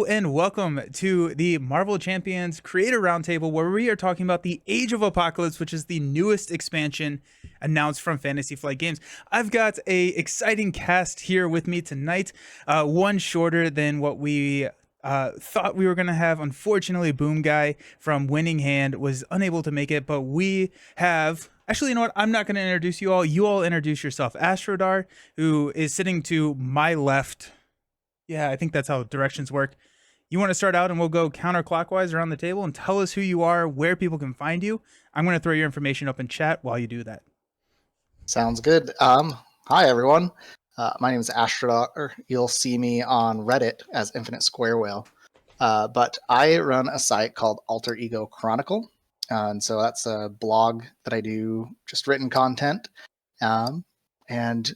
Hello and welcome to the Marvel Champions Creator Roundtable, where we are talking about the Age of Apocalypse, which is the newest expansion announced from Fantasy Flight Games. I've got a exciting cast here with me tonight, one shorter than what we thought we were going to have. Unfortunately, Boom Guy from Winning Hand was unable to make it, but we have... Actually, you know what? I'm not going to introduce you all. You all introduce yourself. Astrodar, who is sitting to my left. Yeah, I think that's how directions work. You want to start out and we'll go counterclockwise around the table and tell us who you are, where people can find you. I'm going to throw your information up in chat while you do that. Sounds good. Hi, everyone. My name is Astrodar. You'll see me on Reddit as Infinite Square Whale. But I run a site called Alter Ego Chronicle. And so that's a blog that I do just written content. And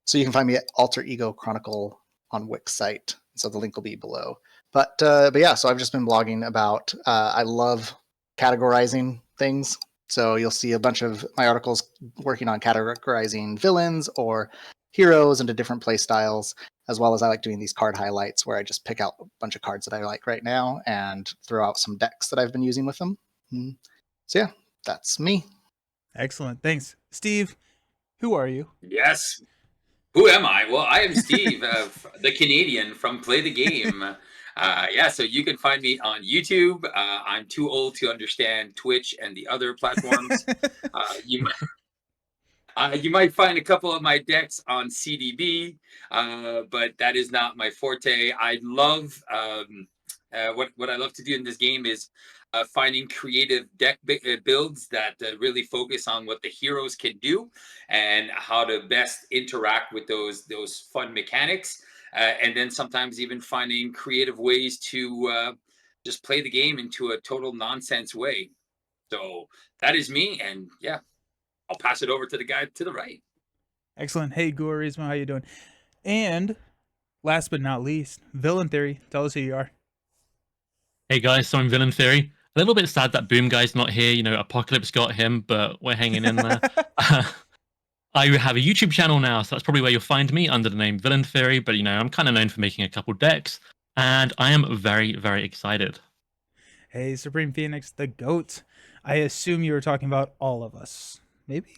so you can find me at Alter Ego Chronicle on Wix site. So the link will be below. But yeah, so I've just been blogging about, I love categorizing things. So you'll see a bunch of my articles working on categorizing villains or heroes into different play styles, as well as I like doing these card highlights where I just pick out a bunch of cards that I like right now and throw out some decks that I've been using with them. So yeah, that's me. Excellent. Thanks. Steve, who are you? Yes. Who am I? Well, I am Steve, the Canadian from Play the Game. Yeah, so you can find me on YouTube. I'm too old to understand Twitch and the other platforms. You might find a couple of my decks on CDB, but that is not my forte. I love what I love to do in this game is finding creative deck builds that really focus on what the heroes can do and how to best interact with those fun mechanics, and then sometimes even finding creative ways to just play the game into a total nonsense way. So that is me, and yeah, I'll pass it over to the guy to the right. Excellent. Hey, Guarisma, how you doing? And last but not least, Villain Theory. Tell us who you are. Hey guys, so I'm Villain Theory. A little bit sad that Boom Guy's not here. You know, Apocalypse got him, but we're hanging in there. I have a YouTube channel now, so that's probably where you'll find me under the name Villain Theory. But, you know, I'm kind of known for making a couple decks, and I am very, very excited. Hey, Supreme Phoenix, the GOAT. I assume you were talking about all of us. Maybe?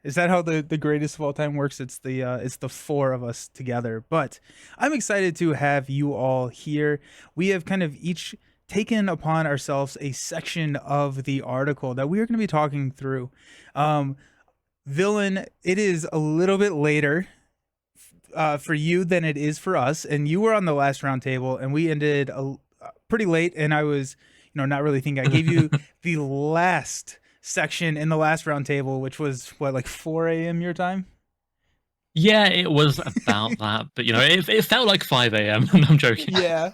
Is that how the greatest of all time works? It's the four of us together. But I'm excited to have you all here. We have kind of each taken upon ourselves a section of the article that we are going to be talking through. Villain, it is a little bit later for you than it is for us, and you were on the last round table, and we ended pretty late, and I was, not really thinking. I gave you the last section in the last round table, which was what, like 4 a.m. your time? Yeah, it was about that, but it felt like 5 a.m. I'm joking. Yeah.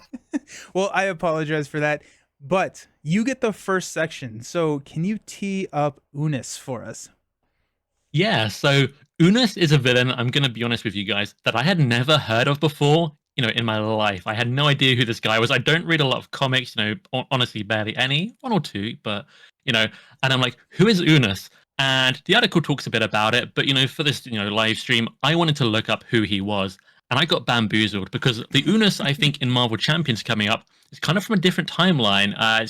Well, I apologize for that, but you get the first section. So can you tee up Unus for us? Yeah, so Unus is a villain, I'm going to be honest with you guys, that I had never heard of before, in my life. I had no idea who this guy was. I don't read a lot of comics, honestly, barely any, one or two, but, and I'm like, who is Unus? And the article talks a bit about it, but, for this, live stream, I wanted to look up who he was. And I got bamboozled because the Unus, I think, in Marvel Champions coming up is kind of from a different timeline. I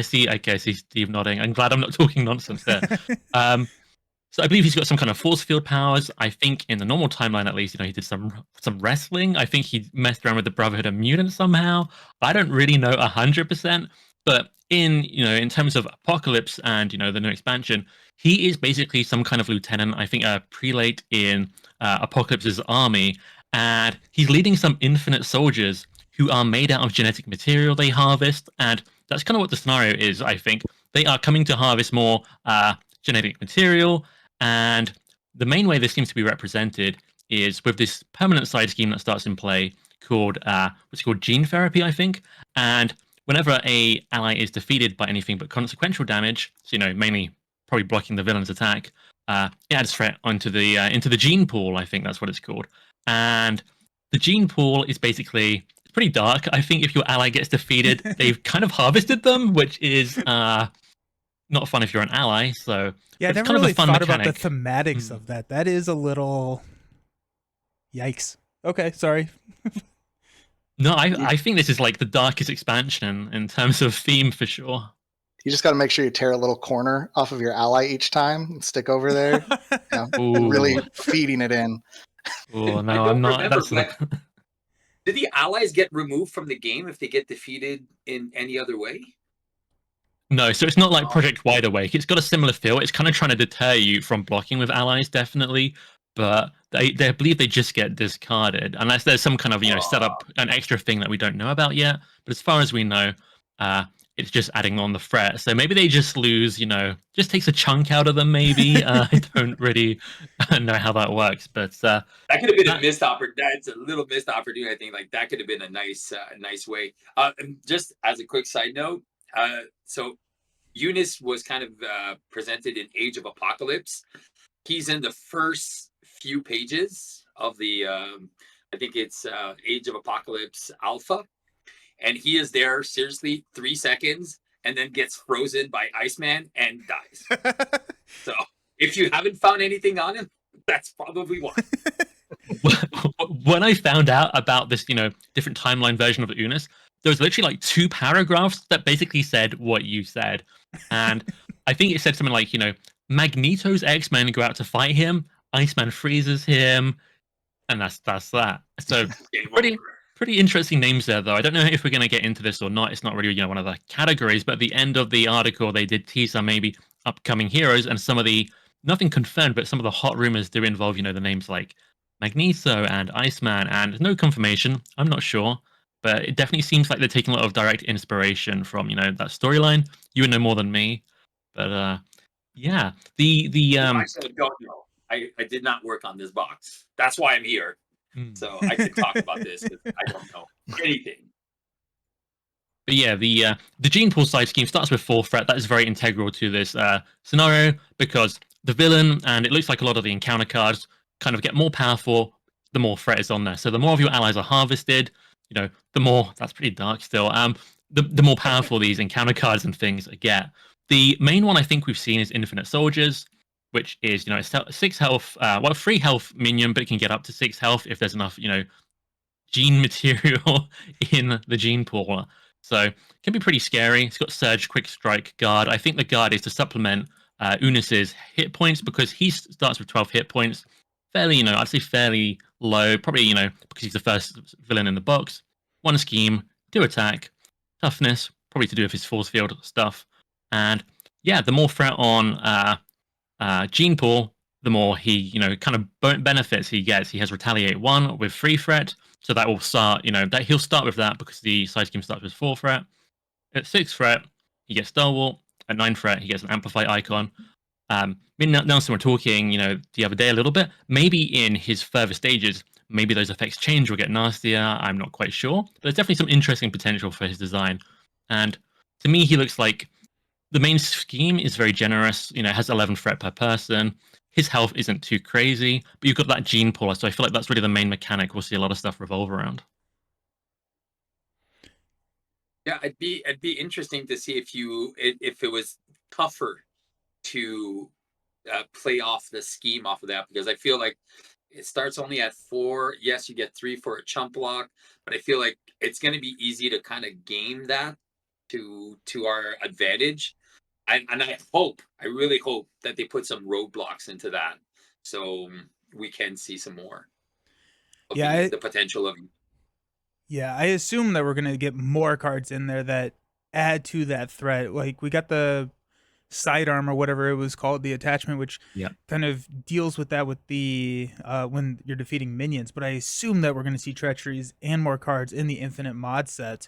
see Steve nodding. I'm glad I'm not talking nonsense there. So I believe he's got some kind of force field powers. I think in the normal timeline, at least, he did some wrestling. I think he messed around with the Brotherhood of Mutants somehow. I don't really know 100%, but in terms of Apocalypse and the new expansion, he is basically some kind of lieutenant. I think a prelate in Apocalypse's army, and he's leading some infinite soldiers who are made out of genetic material they harvest, and that's kind of what the scenario is. I think they are coming to harvest more genetic material. And the main way this seems to be represented is with this permanent side scheme that starts in play called what's called gene therapy, I think. And whenever a ally is defeated by anything but consequential damage, so mainly probably blocking the villain's attack, it adds threat into the gene pool. I think that's what it's called. And the gene pool is basically pretty dark. I think if your ally gets defeated, they've kind of harvested them, which is not fun if you're an ally. So yeah, I never kind really of a fun thought mechanic. about the thematics of that. That is a little yikes. Okay, sorry. No, I think this is like the darkest expansion in terms of theme for sure. You just got to make sure you tear a little corner off of your ally each time and stick over there. Really Ooh, feeding it in. oh I no, I'm don't not. remember, That's but did the allies get removed from the game if they get defeated in any other way? no. So it's not like Oh, Project Wide Awake. It's got a similar feel. It's kind of trying to deter you from blocking with allies, definitely. But they believe they just get discarded unless there's some kind of set up an extra thing that we don't know about yet. But as far as we know, uh, it's just adding on the threat. So maybe they just lose. Just takes a chunk out of them. Maybe I don't really know how that works, but that could have been a that missed opportunity. That's a little missed opportunity. I think like that could have been a nice way. And just as a quick side note, so Unus was kind of presented in Age of Apocalypse. He's in the first few pages of the, I think it's Age of Apocalypse Alpha, and he is there seriously 3 seconds, and then gets frozen by Iceman and dies. So if you haven't found anything on him, that's probably why. when I found out about this, different timeline version of Unus, there was literally like 2 paragraphs that basically said what you said. And I think it said something like, Magneto's X-Men go out to fight him, Iceman freezes him, and that's that. So pretty pretty interesting names there, though. I don't know if we're going to get into this or not. It's not really one of the categories, but at the end of the article, they did tease some maybe upcoming heroes, and some of the nothing confirmed, but some of the hot rumors do involve the names like Magneto and Iceman, and no confirmation. I'm not sure, but it definitely seems like they're taking a lot of direct inspiration from that storyline. You would know more than me, but yeah, the I don't know. I did not work on this box. That's why I'm here. So I can talk about this because I don't know anything. But yeah, the gene pool side scheme starts with 4 threat. That is very integral to this scenario because the villain and it looks like a lot of the encounter cards kind of get more powerful the more threat is on there. So the more of your allies are harvested, the more that's pretty dark still. The more powerful these encounter cards and things get. The main one I think we've seen is Infinite Soldiers, which is it's 6 health, 3 health minion, but it can get up to 6 health if there's enough gene material in the gene pool. So it can be pretty scary. It's got Surge, Quick Strike, Guard. I think the Guard is to supplement Unus's hit points because he starts with 12 hit points. Fairly, I'd say fairly low. Probably, because he's the first villain in the box. 1 scheme, 2 attack, toughness, probably to do with his force field stuff. And yeah, the more threat on Gene Pool, the more he, kind of benefits he gets. He has Retaliate 1 with 3 threat. So that will start, that he'll start with that because the side scheme starts with 4 threat. At 6 threat, he gets Stalwart. At 9 threat, he gets an Amplify icon. Nelson, we're talking, the other day a little bit. Maybe in his further stages, maybe those effects change or get nastier. I'm not quite sure. But there's definitely some interesting potential for his design. And to me, he looks like the main scheme is very generous. It has 11 threat per person. His health isn't too crazy, but you've got that gene pool, so I feel like that's really the main mechanic we'll see a lot of stuff revolve around. Yeah, it'd be interesting to see if it was tougher to play off the scheme off of that because I feel like it starts only at 4. Yes, you get 3 for a chump block, but I feel like it's going to be easy to kind of game that to our advantage. And I really hope that they put some roadblocks into that so we can see some more of Yeah, the potential of. yeah, I assume that we're gonna get more cards in there that add to that threat. Like we got the sidearm or whatever it was called, the attachment, which Yeah. kind of deals with that with the when you're defeating minions. But I assume that we're gonna see treacheries and more cards in the infinite mod set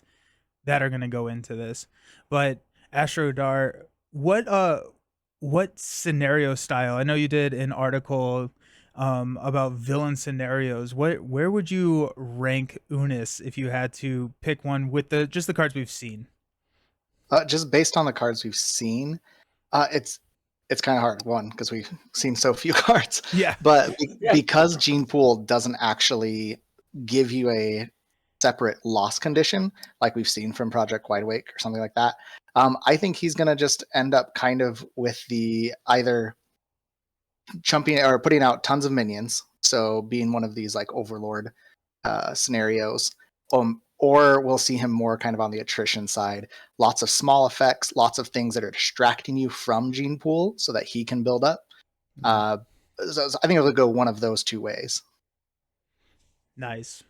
that are gonna go into this. But Astrodar, what scenario style? I know you did an article about villain scenarios. Where would you rank Unus if you had to pick one with just the cards we've seen? Just based on the cards we've seen, it's kind of hard. One, because we've seen so few cards. Yeah. But because Gene Pool doesn't actually give you a separate loss condition like we've seen from Project Wide Awake or something like that, I think he's going to just end up kind of with the either chumping or putting out tons of minions. So being one of these like Overlord scenarios, or we'll see him more kind of on the attrition side. Lots of small effects, lots of things that are distracting you from Gene Pool so that he can build up. So I think it'll go one of those two ways. Nice.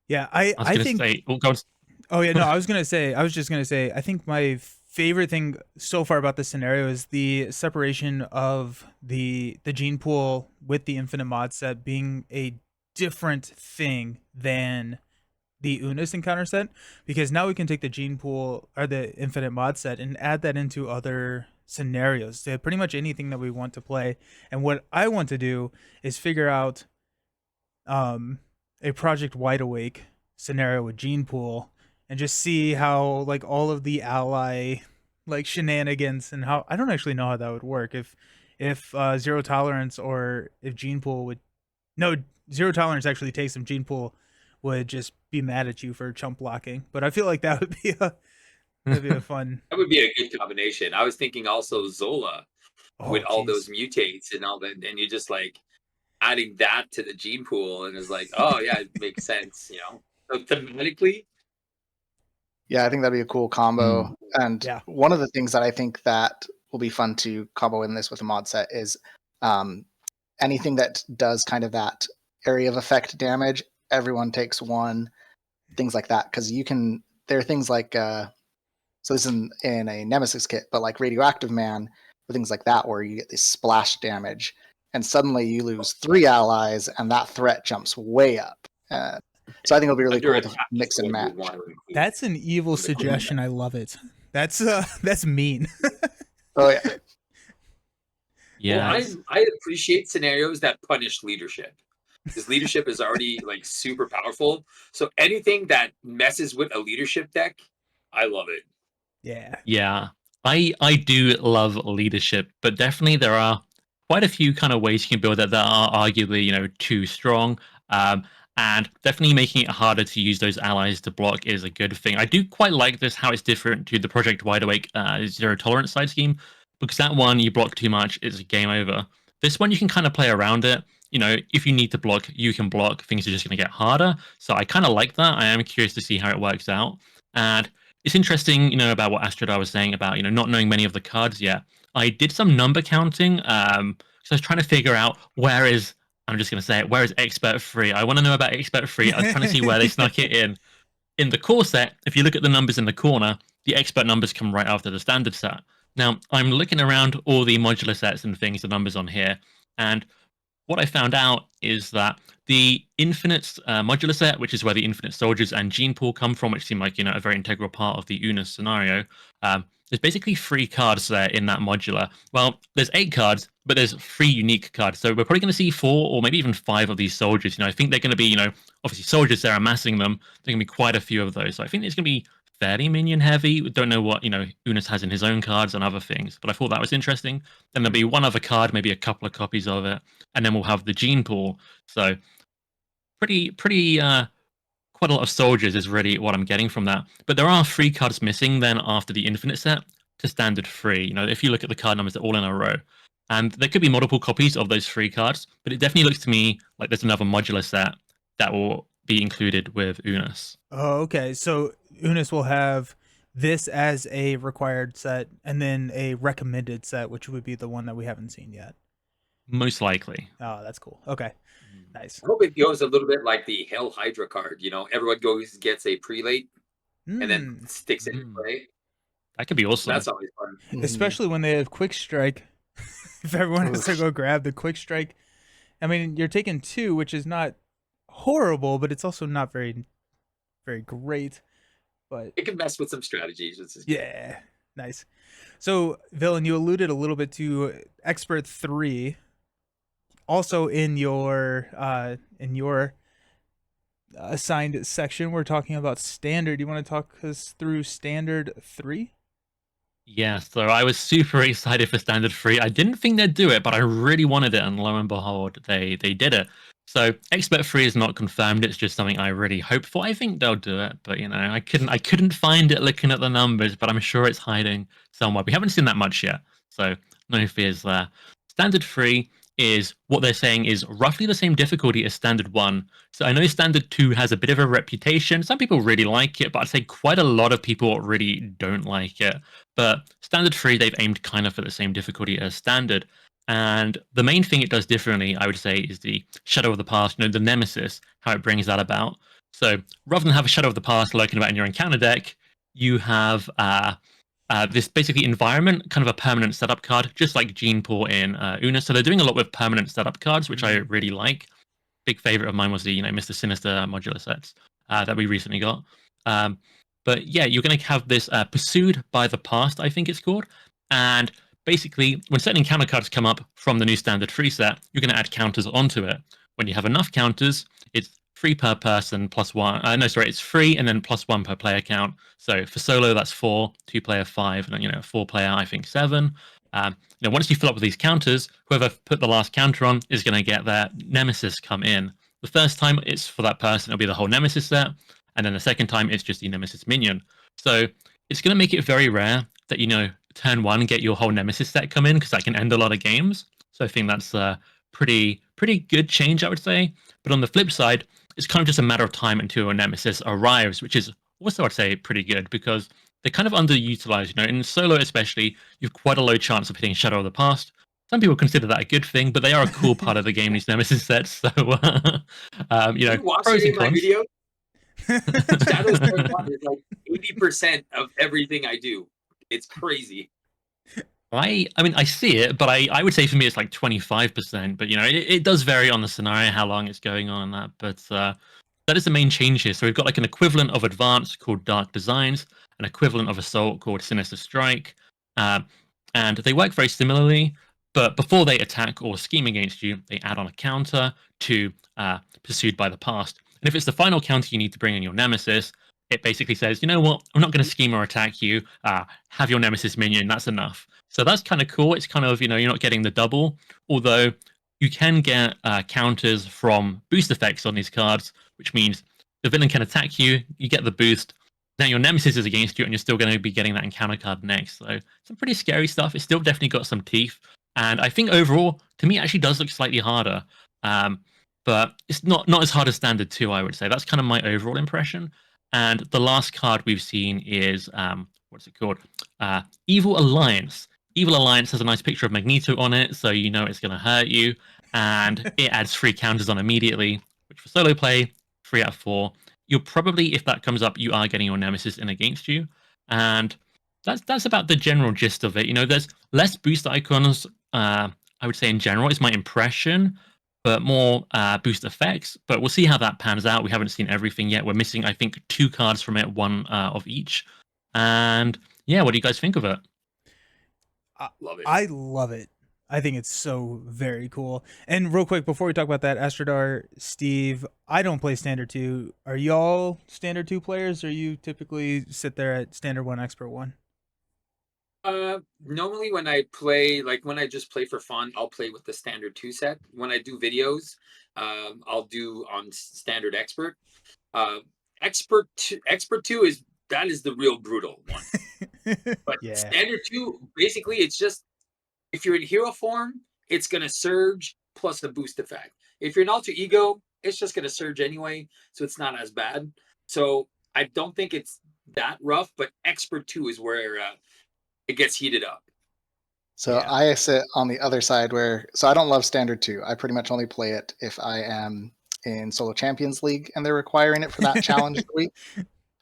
Yeah, I was think. going to say, oh, go on. Oh yeah, no, I was just gonna say, I think my favorite thing so far about this scenario is the separation of the gene pool with the infinite mod set being a different thing than the Unus encounter set, because now we can take the gene pool or the infinite mod set and add that into other scenarios, to pretty much anything that we want to play. And what I want to do is figure out a Project Wide Awake scenario with gene pool and just see how like all of the ally like shenanigans, and how I don't actually know how that would work, if zero tolerance, or if gene pool would, no, zero tolerance actually takes some, gene pool would just be mad at you for chump blocking. But I feel like that would be a fun. That would be a good combination. I was thinking also Zola with all geez. those mutates and all that, and you just like adding that to the gene pool, and it's like, oh yeah, it makes sense, you know. So thematically, Yeah, I think that'd be a cool combo. And Yeah. one of the things that I think that will be fun to combo in this with a mod set is anything that does kind of that area of effect damage. Everyone takes one, things like that. Because there are things like, so this is in a Nemesis kit, but like Radioactive Man, or things like that, where you get this splash damage, and suddenly you lose 3 allies, and that threat jumps way up. So I think it'll be really cool to mix and match. That's an evil suggestion. I love it. That's mean. Oh yeah. Yeah. Well, I appreciate scenarios that punish leadership, because leadership is already like super powerful. So anything that messes with a leadership deck, I love it. Yeah. Yeah, I do love leadership, but definitely there are quite a few kind of ways you can build that are arguably, you know, too strong. And definitely making it harder to use those allies to block is a good thing. I do quite like this, how it's different to the Project Wide Awake zero tolerance side scheme, because that one, you block too much, it's a game over. This one, you can kind of play around it. You know, if you need to block, you can block. Things are just going to get harder. So I kind of like that. I am curious to see how it works out. And it's interesting, you know, about what Astrodar was saying about, you know, not knowing many of the cards yet. I did some number counting. So I was trying to figure out where is Expert Free? I want to know about Expert Free. I was trying to see where they snuck it in. In the core set, if you look at the numbers in the corner, the expert numbers come right after the standard set. Now, I'm looking around all the modular sets and things, the numbers on here, and what I found out is that the Infinite modular set, which is where the Infinite Soldiers and Gene Pool come from, which seem like, you know, a very integral part of the Unus scenario, there's basically 3 cards there in that modular. Well, there's 8 cards, but there's 3 unique cards. So we're probably going to see 4 or maybe even 5 of these soldiers. You know, I think they're going to be, you know, obviously soldiers, they're amassing them. There's going to be quite a few of those. So I think it's going to be fairly minion heavy. We don't know what, you know, Unus has in his own cards and other things, but I thought that was interesting. Then there'll be one other card, maybe a couple of copies of it, and then we'll have the Gene Pool. So pretty quite a lot of soldiers is really what I'm getting from that. But there are 3 cards missing then after the Infinite set to standard 3. You know, if you look at the card numbers, they're all in a row. And there could be multiple copies of those 3 cards, but it definitely looks to me like there's another modular set that will be included with Unus. Oh, okay. So Unus will have this as a required set, and then a recommended set, which would be the one that we haven't seen yet. Most likely. Oh, that's cool. Okay. Nice. I hope it goes a little bit like the Hell Hydra card. You know, everyone gets a prelate and then sticks it in play. That could be awesome. That's always fun. Especially when they have Quick Strike. If everyone has to go grab the Quick Strike. I mean, you're taking 2, which is not horrible, but it's also not very, very great. But it can mess with some strategies. Yeah. Nice. So, Villain, you alluded a little bit to Expert 3. Also in your assigned section, we're talking about Standard. You want to talk us through Standard 3? Yeah, so I was super excited for Standard 3. I didn't think they'd do it, but I really wanted it, and lo and behold, they did it. So Expert 3 is not confirmed, it's just something I really hope for. I think they'll do it, but you know, I couldn't find it looking at the numbers, but I'm sure it's hiding somewhere. We haven't seen that much yet, so no fears there. Standard 3 is what they're saying is roughly the same difficulty as Standard 1. So I know Standard 2 has a bit of a reputation. Some people really like it, but I'd say quite a lot of people really don't like it. But Standard 3, they've aimed kind of for the same difficulty as Standard. And the main thing it does differently, I would say, is the Shadow of the Past, the Nemesis, how it brings that about. So rather than have a Shadow of the Past lurking about in your encounter deck, you have this basically environment, kind of a permanent setup card, just like Gene Pool in Unus. So they're doing a lot with permanent setup cards, which I really like. Big favorite of mine was the Mr. Sinister modular sets that we recently got. But yeah, you're going to have this Pursued by the Past, I think it's called. And basically, when certain encounter cards come up from the new Standard 3 set, you're going to add counters onto it. When you have enough counters, it's 3 per person plus 1. No, sorry, it's 3 and then plus 1 per player count. So for solo, that's 4, 2-player 5, and then 4-player, I think 7. Once you fill up with these counters, whoever put the last counter on is going to get their Nemesis come in. The first time it's for that person, it'll be the whole Nemesis set, and then the second time it's just the Nemesis minion. So it's going to make it very rare that turn 1 get your whole Nemesis set come in, because that can end a lot of games. So I think that's a pretty good change, I would say. But on the flip side, it's kind of just a matter of time until a Nemesis arrives, which is also, I'd say, pretty good, because they're kind of underutilized. In solo especially, you have quite a low chance of hitting Shadow of the Past. Some people consider that a good thing, but they are a cool part of the game, these Nemesis sets. So, You watch pros any and of my cons. video? Shadows turn 1 is like 80% of everything I do. It's crazy. I mean, I see it, but I would say for me it's like 25%. But it does vary on the scenario, how long it's going on and that. But that is the main change here. So we've got like an equivalent of Advanced called Dark Designs, an equivalent of Assault called Sinister Strike, and they work very similarly. But before they attack or scheme against you, they add on a counter to Pursued by the Past. And if it's the final counter you need to bring in your Nemesis, it basically says, you know what, I'm not going to scheme or attack you. Have your Nemesis minion. That's enough. So that's kind of cool. It's kind of, you're not getting the double, although you can get counters from boost effects on these cards, which means the villain can attack you, you get the boost, now your Nemesis is against you, and you're still going to be getting that encounter card next. So some pretty scary stuff. It's still definitely got some teeth. And I think overall, to me, it actually does look slightly harder. But it's not as hard as Standard 2, I would say. That's kind of my overall impression. And the last card we've seen is, what's it called? Evil Alliance. Evil Alliance has a nice picture of Magneto on it, so you know it's going to hurt you. And it adds 3 counters on immediately, which for solo play, 3 out of 4. You'll probably, if that comes up, you are getting your Nemesis in against you. And that's about the general gist of it. There's less boost icons, I would say in general, is my impression, but more boost effects. But we'll see how that pans out. We haven't seen everything yet. We're missing, I think, 2 cards from it, 1 of each. And yeah, what do you guys think of it? Love it. I love it. I think it's so very cool. And real quick, before we talk about that, Astrodar, Steve, I don't play Standard 2. Are y'all Standard 2 players, or you typically sit there at Standard 1, Expert 1? Normally when I play, like when I just play for fun, I'll play with the Standard 2 set. When I do videos, I'll do on Standard Expert. Expert 2 is the real brutal one. But Yeah. Standard 2, basically, it's just, if you're in hero form, it's going to surge plus the boost effect. If you're an alter ego, it's just going to surge anyway, so it's not as bad. So I don't think it's that rough, but Expert 2 is where it gets heated up. So Yeah. I sit on the other side so I don't love Standard 2. I pretty much only play it if I am in Solo Champions League and they're requiring it for that challenge week.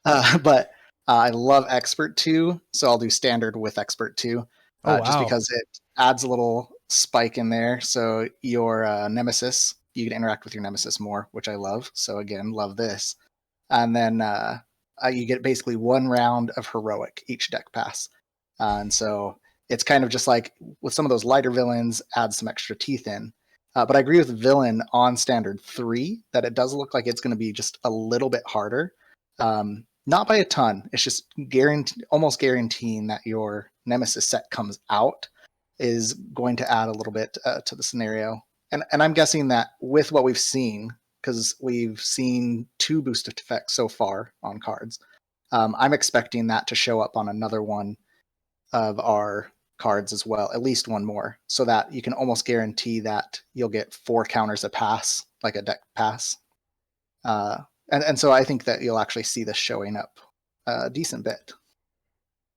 But I love Expert 2, so I'll do Standard with Expert 2. Oh, wow. Just because it adds a little spike in there. So your Nemesis, you can interact with your Nemesis more, which I love. So again, love this. And then you get basically 1 round of Heroic each deck pass. And so it's kind of just like with some of those lighter villains, add some extra teeth in. But I agree with Villain on Standard 3 that it does look like it's going to be just a little bit harder. Not by a ton. It's just almost guaranteeing that your Nemesis set comes out is going to add a little bit to the scenario. And I'm guessing that with what we've seen, because we've seen 2 boost effects so far on cards, I'm expecting that to show up on another one of our cards as well, at least one more, so that you can almost guarantee that you'll get 4 counters a pass, like a deck pass. And so I think that you'll actually see this showing up a decent bit.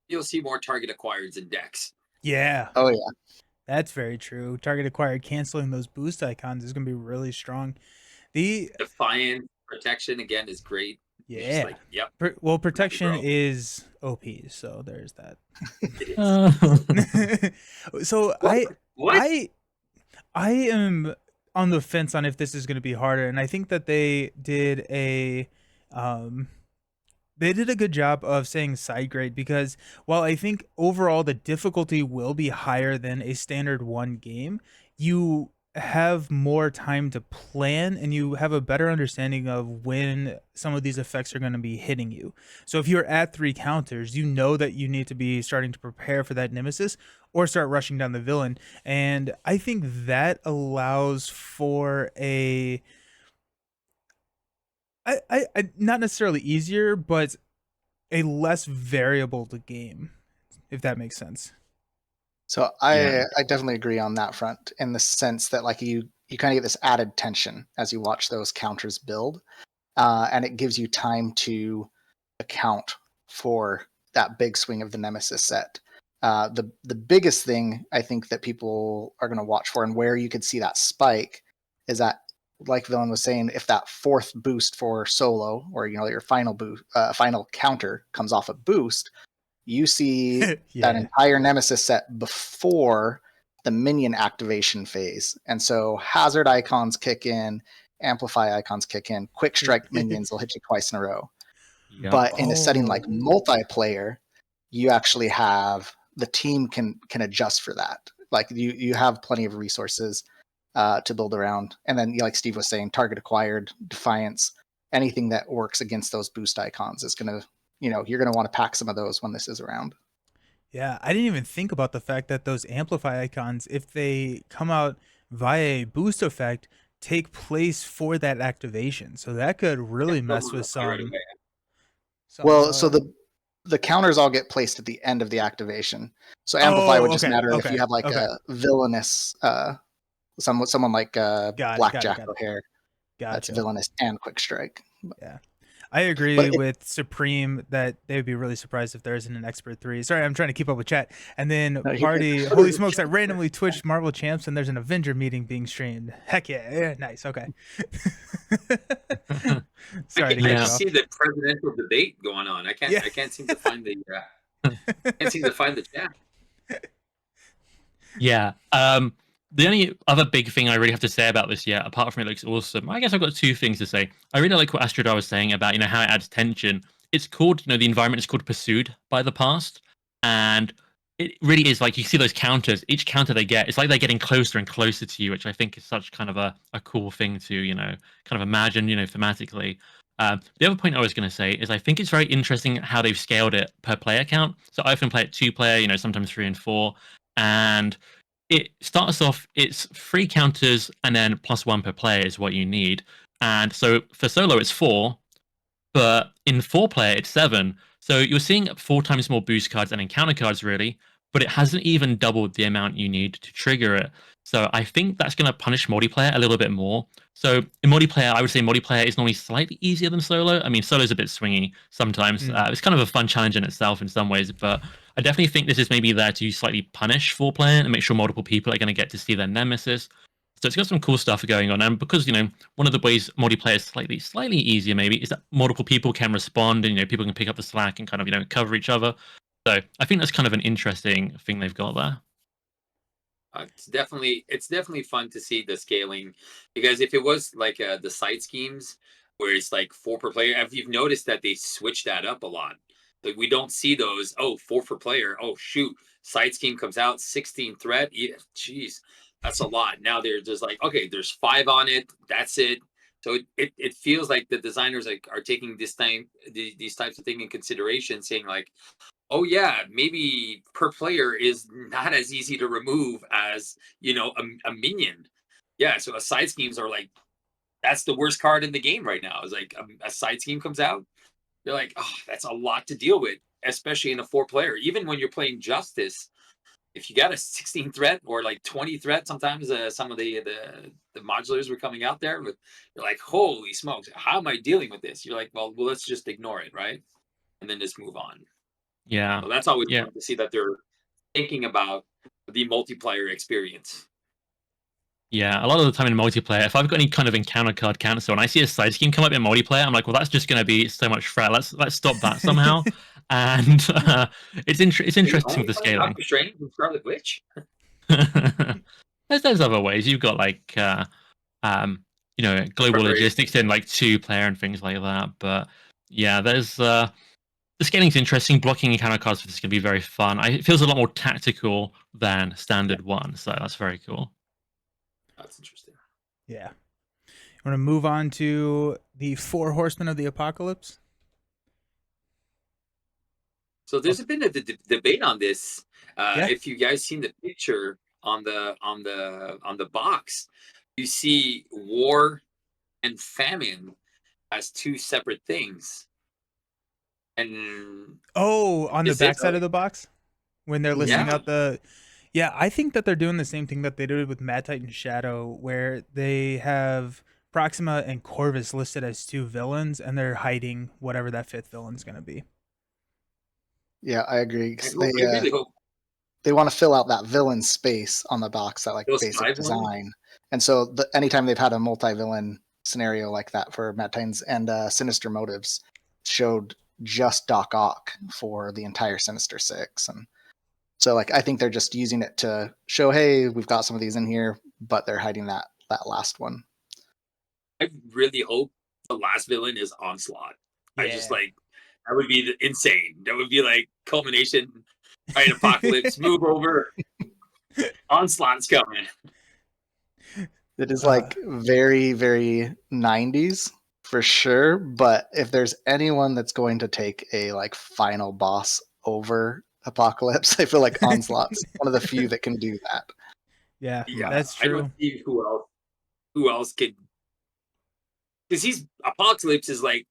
You'll see more target acquireds in decks. Yeah, Oh yeah. that's very true. Target acquired canceling those boost icons is going to be really strong. The Defiant protection again is great. You're just yeah, like, yep, well, protection bro. is OP, so there's that. It is. So What? I am on the fence on if this is going to be harder, and I think that they did a good job of saying side grade, because while I think overall the difficulty will be higher than a standard 1 game, you have more time to plan and you have a better understanding of when some of these effects are going to be hitting you. So if you're at 3 counters, you know that you need to be starting to prepare for that nemesis or start rushing down the villain. And I think that allows for a I not necessarily easier, but a less variable to game, if that makes sense. So Yeah. I definitely agree on that front, in the sense that like you kind of get this added tension as you watch those counters build, and it gives you time to account for that big swing of the Nemesis set. The biggest thing I think that people are going to watch for, and where you could see that spike, is that, like Villain was saying, if that 4th boost for solo, or your final boost, final counter comes off a boost, you see that Yeah. entire Nemesis set before the minion activation phase. And so hazard icons kick in, amplify icons kick in, quick strike minions will hit you twice in a row. Yep. But in a setting like Oh. multiplayer, you actually have the team can adjust for that. Like you have plenty of resources to build around. And then, like Steve was saying, target acquired, defiance, anything that works against those boost icons is going to, you're going to want to pack some of those when this is around. Yeah, I didn't even think about the fact that those amplify icons, if they come out via a boost effect, take place for that activation. So that could really mess with Right some. away. Well, so the counters all get placed at the end of the activation. So amplify would just matter if you have like a villainous, someone like Blackjack O'Hare. That's Gotcha. villainous and quick strike. Yeah. I agree with Supreme that they would be really surprised if there isn't an Expert 3. Sorry, I'm trying to keep up with chat. And then Party, holy smokes, I randomly twitched Marvel Champs and there's an Avenger meeting being streamed. Heck yeah, nice, okay. Sorry to I get just see the presidential debate going on. I can't seem to find the chat. Yeah. The only other big thing I really have to say about this yet, apart from it looks awesome, I guess I've got 2 things to say. I really like what Astrodar was saying about, how it adds tension. It's called, the environment is called Pursued by the Past. And it really is like, you see those counters, each counter they get, it's like they're getting closer and closer to you, which I think is such kind of a cool thing to, kind of imagine, thematically. The other point I was going to say is I think it's very interesting how they've scaled it per player count. So I often play it 2 player, sometimes 3 and 4. And it starts off, it's 3 counters and then +1 per player is what you need. And so for solo, it's 4, but in 4 player, it's 7. So you're seeing 4 times more boost cards and encounter cards, really, but it hasn't even doubled the amount you need to trigger it. So I think that's going to punish multiplayer a little bit more. So in multiplayer, I would say multiplayer is normally slightly easier than solo. I mean, solo's a bit swingy sometimes. It's kind of a fun challenge in itself in some ways, but I definitely think this is maybe there to slightly punish 4 player and make sure multiple people are going to get to see their nemesis. So it's got some cool stuff going on. And because, one of the ways multiplayer is slightly easier maybe is that multiple people can respond and, people can pick up the slack and kind of, cover each other. So I think that's kind of an interesting thing they've got there. It's definitely fun to see the scaling, because if it was like the side schemes where it's like 4 per player, if you've noticed that they switch that up a lot. Like we don't see those 4 per player. Oh shoot, side scheme comes out 16 threat. Yeah, jeez, that's a lot. Now they're just like, okay, there's 5 on it. That's it. So it feels like the designers are taking these types of things in consideration, saying like, oh yeah, maybe per player is not as easy to remove as a minion. Yeah, so a side schemes are like, that's the worst card in the game right now. It's like a side scheme comes out, you're like, oh, that's a lot to deal with, especially in a 4 player. Even when you're playing Justice, if you got a 16 threat or like 20 threat, sometimes some of the modulars were coming out there, but you're like, holy smokes, how am I dealing with this? You're like, well, let's just ignore it, right? And then just move on. Yeah. So that's always Yeah. fun to see that they're thinking about the multiplayer experience. Yeah, a lot of the time in multiplayer, if I've got any kind of encounter card cancel and I see a side scheme come up in multiplayer, I'm like, well, that's just going to be so much threat. Let's stop that somehow. And it's Are you interesting only with the playing scaling. Doctor Strange and Scarlet Witch? There's other ways. You've got like global Preparation. logistics in like 2-player and things like that. But yeah, there's the scaling's interesting. Blocking encounter cards for this is going to be very fun. It feels a lot more tactical than standard one, so that's very cool. That's interesting. Yeah. You want to move on to the 4 Horsemen of the Apocalypse? So there's been a debate on this. Yeah. If you guys seen the picture on the box, you see war and famine as 2 separate things. And Oh, on the is it backside of the box when they're listing Yeah. out the. Yeah, I think that they're doing the same thing that they did with Mad Titan Shadow, where they have Proxima and Corvus listed as 2 villains, and they're hiding whatever that 5th villain's going to be. Yeah, I agree. 'Cause I really hope they want to fill out that villain space on the box, that like those basic 5 design. ones. And so anytime they've had a multi-villain scenario like that for Mad Titans and Sinister Motives, showed just Doc Ock for the entire Sinister Six. And so like I think they're just using it to show, hey, we've got some of these in here, but they're hiding that last one. I really hope the last villain is Onslaught. Yeah. I just like that would be insane. That would be like culmination. Right, Apocalypse, move over. Onslaught's coming. It is like very, very 90s for sure. But if there's anyone that's going to take a like final boss over Apocalypse, I feel like Onslaught's one of the few that can do that. Yeah, Yeah, that's I true. don't see who else could, because he's Apocalypse is like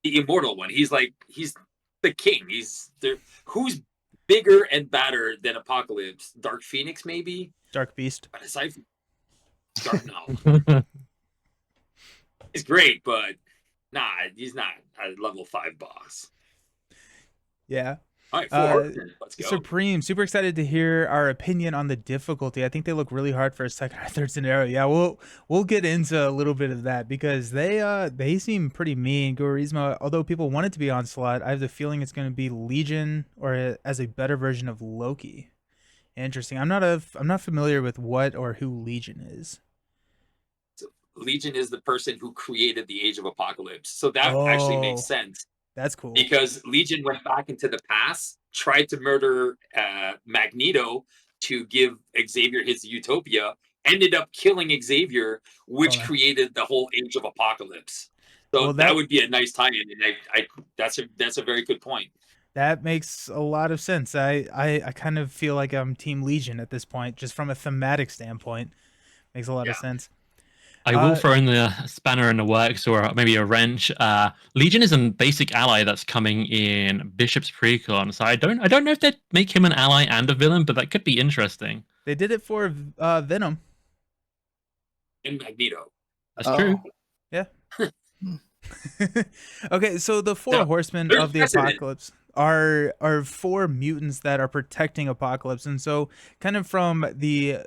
the immortal one. He's the king. He's there. Who's bigger and badder than Apocalypse? Dark Phoenix, maybe. Dark Beast. But aside from Dark, no, he's great, but nah, he's not a level 5 boss. Yeah. All right, 4. Let's go. Supreme, super excited to hear our opinion on the difficulty. I think they look really hard for a 2nd or 3rd scenario. Yeah, we'll get into a little bit of that because they seem pretty mean. Guarisma, although people want it to be Onslaught, I have the feeling it's going to be Legion or as a better version of Loki. Interesting. I'm not familiar with what or who Legion is. So Legion is the person who created the Age of Apocalypse, so that actually makes sense. That's cool. Because Legion went back into the past, tried to murder Magneto to give Xavier his utopia, ended up killing Xavier, which created the whole Age of Apocalypse. So that would be a nice tie-in, and that's a very good point. That makes a lot of sense. I kind of feel like I'm Team Legion at this point, just from a thematic standpoint. Makes a lot of sense. I will throw in the spanner in the works, or maybe a wrench. Legion is a basic ally that's coming in Bishop's Precon, so I don't know if they'd make him an ally and a villain, but that could be interesting. They did it for Venom and Magneto. That's true. Yeah. Okay, so the 4 Horsemen of the Apocalypse are 4 mutants that are protecting Apocalypse, and so kind of from the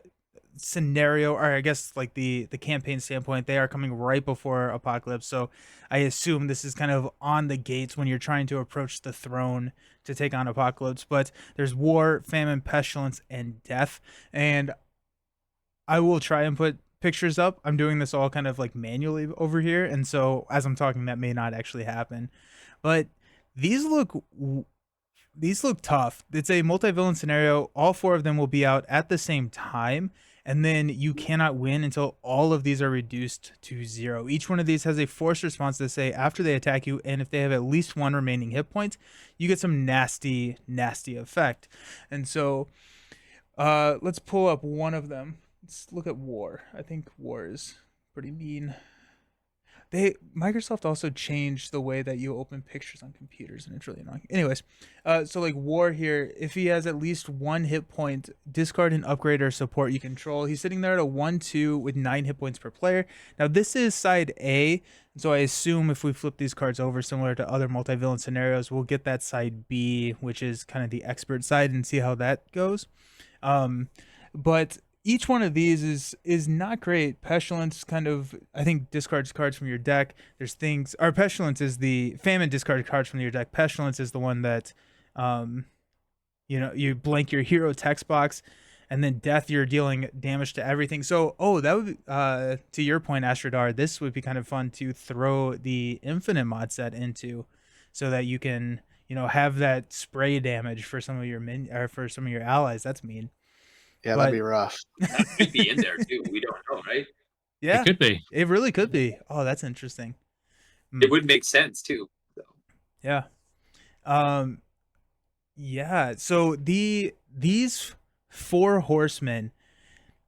scenario, or I guess like the campaign standpoint, they are coming right before Apocalypse, so I assume this is kind of on the gates when you're trying to approach the throne to take on Apocalypse. But there's war, famine, pestilence, and death, and I will try and put pictures up. I'm doing this all kind of like manually over here, and so as I'm talking, that may not actually happen, but these look tough. It's a multi-villain scenario. All 4 of them will be out at the same time, and then you cannot win until all of these are reduced to 0. Each one of these has a forced response to say after they attack you, and if they have at least 1 remaining hit point, you get some nasty effect. And so let's pull up one of them. Let's look at War. I think War is pretty mean. Microsoft also changed the way that you open pictures on computers, and it's really annoying. Anyways, so like War here, if he has at least 1 hit point, discard an upgrade or support you control. He's sitting there at a 1/2 with 9 hit points per player. Now this is side A, so I assume if we flip these cards over, similar to other multi-villain scenarios, we'll get that side B, which is kind of the expert side, and see how that goes. But each one of these is not great. Pestilence kind of, I think, discards cards from your deck. There's things, or Pestilence is the Famine, discard cards from your deck. Pestilence is the one that, you blank your hero text box, and then Death, you're dealing damage to everything. So, that would be, to your point, Astrodar, this would be kind of fun to throw the Infinite mod set into, so that you can, have that spray damage for some of your or for some of your allies. That's mean. Yeah, But that'd be rough. That might be in there too. We don't know, right? yeah, It could be. it really could be. Oh, that's interesting. It would make sense too. So. Yeah. Yeah. So these 4 horsemen,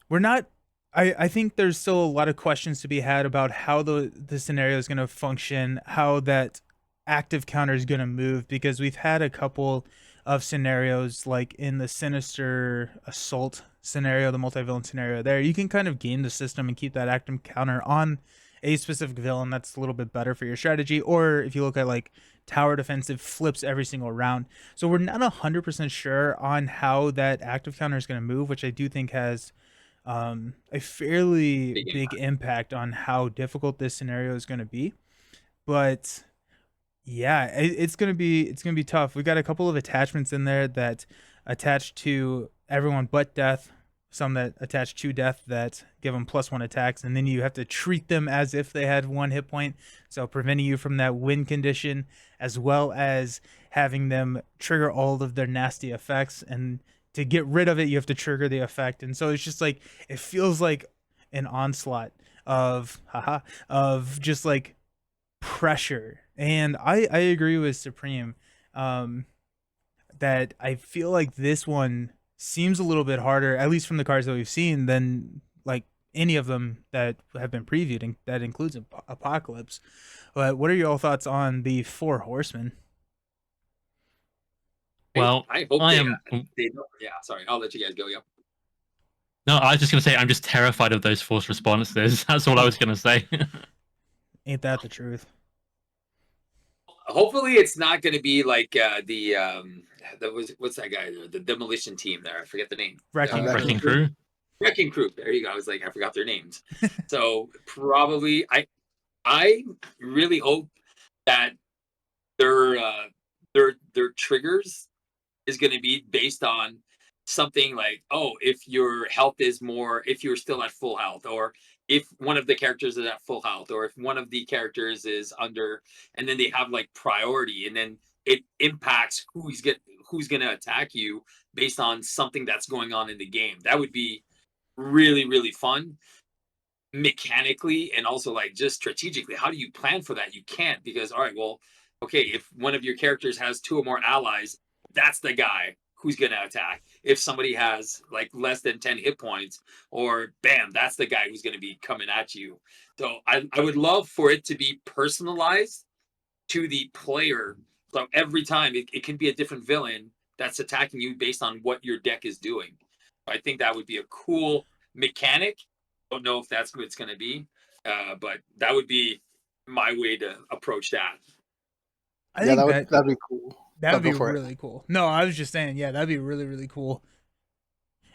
we're not. I think there's still a lot of questions to be had about how the scenario is going to function, how that active counter is going to move, because we've had a couple of scenarios like in the Sinister Assault scenario, the multi-villain scenario there. You can kind of game the system and keep that active counter on a specific villain. That's a little bit better for your strategy. Or if you look at like tower defensive, flips every single round. So we're not 100% sure on how that active counter is going to move, which I do think has a fairly big impact on how difficult this scenario is going to be. But yeah, it's gonna be tough. We got a couple of attachments in there that attach to everyone but Death, some that attach to Death that give them +1 attacks, and then you have to treat them as if they had 1 hit point, so preventing you from that win condition, as well as having them trigger all of their nasty effects. And to get rid of it, you have to trigger the effect. And so it's just like, it feels like an onslaught of just like pressure. And I agree with Supreme, that I feel like this one seems a little bit harder, at least from the cards that we've seen, than like any of them that have been previewed, and that includes Apocalypse. But what are your thoughts on the 4 horsemen? Well, I hope I they, am. they don't. Yeah, sorry. I'll let you guys go. Yep. No, I was just gonna say I'm just terrified of those forced responses. That's all I was gonna say. Ain't that the truth? Hopefully, it's not going to be like what's that guy? The demolition team there. I forget the name. Wrecking Crew. Wrecking Crew. There you go. I was like, I forgot their names. So probably, I really hope that their triggers is going to be based on something like, oh, if your health is more, if you're still at full health, or if one of the characters is at full health, or if one of the characters is under, and then they have like priority, and then it impacts who's going to attack you based on something that's going on in the game. That would be really, really fun mechanically, and also like just strategically. How do you plan for that? You can't, because all right, well, okay, if one of your characters has 2 or more allies, that's the guy who's going to attack. If somebody has like less than 10 hit points, or bam, that's the guy who's going to be coming at you. So I would love for it to be personalized to the player. So every time it can be a different villain that's attacking you based on what your deck is doing. I think that would be a cool mechanic. Don't know if that's what it's going to be, but that would be my way to approach that. I think that'd be cool. That would be really cool. No, I was just saying, yeah, that'd be really, really cool.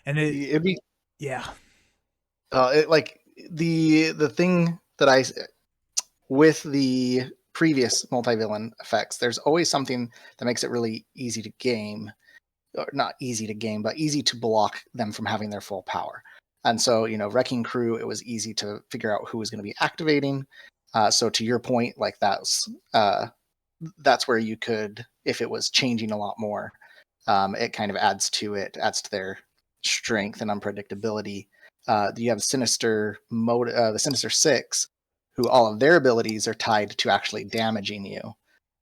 And it'd be, yeah. Like the thing that with the previous multi-villain effects, there's always something that makes it really easy to game, or not easy to game, but easy to block them from having their full power. And so, Wrecking Crew, it was easy to figure out who was going to be activating. So to your point, like that's where you could, if it was changing a lot more, it kind of adds to their strength and unpredictability. You have Sinister mode, the Sinister Six, who all of their abilities are tied to actually damaging you,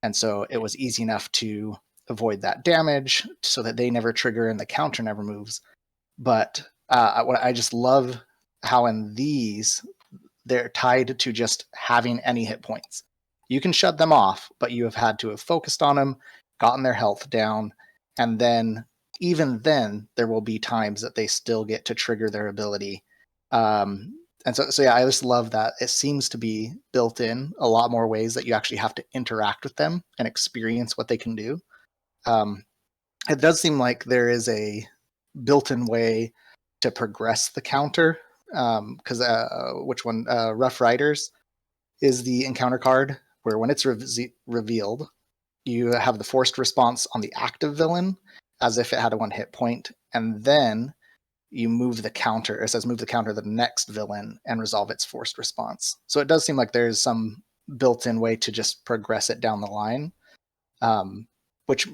and so it was easy enough to avoid that damage, so that they never trigger and the counter never moves. But I just love how in these, they're tied to just having any hit points. You can shut them off, but you have had to have focused on them, gotten their health down, and then even then there will be times that they still get to trigger their ability. And so yeah, I just love that it seems to be built in a lot more ways that you actually have to interact with them and experience what they can do. It does seem like there is a built-in way to progress the counter, because which one? Rough Riders is the encounter card where when it's revealed, you have the forced response on the active villain as if it had a 1 hit point, and then you move the counter. It says move the counter to the next villain and resolve its forced response. So it does seem like there's some built-in way to just progress it down the line, which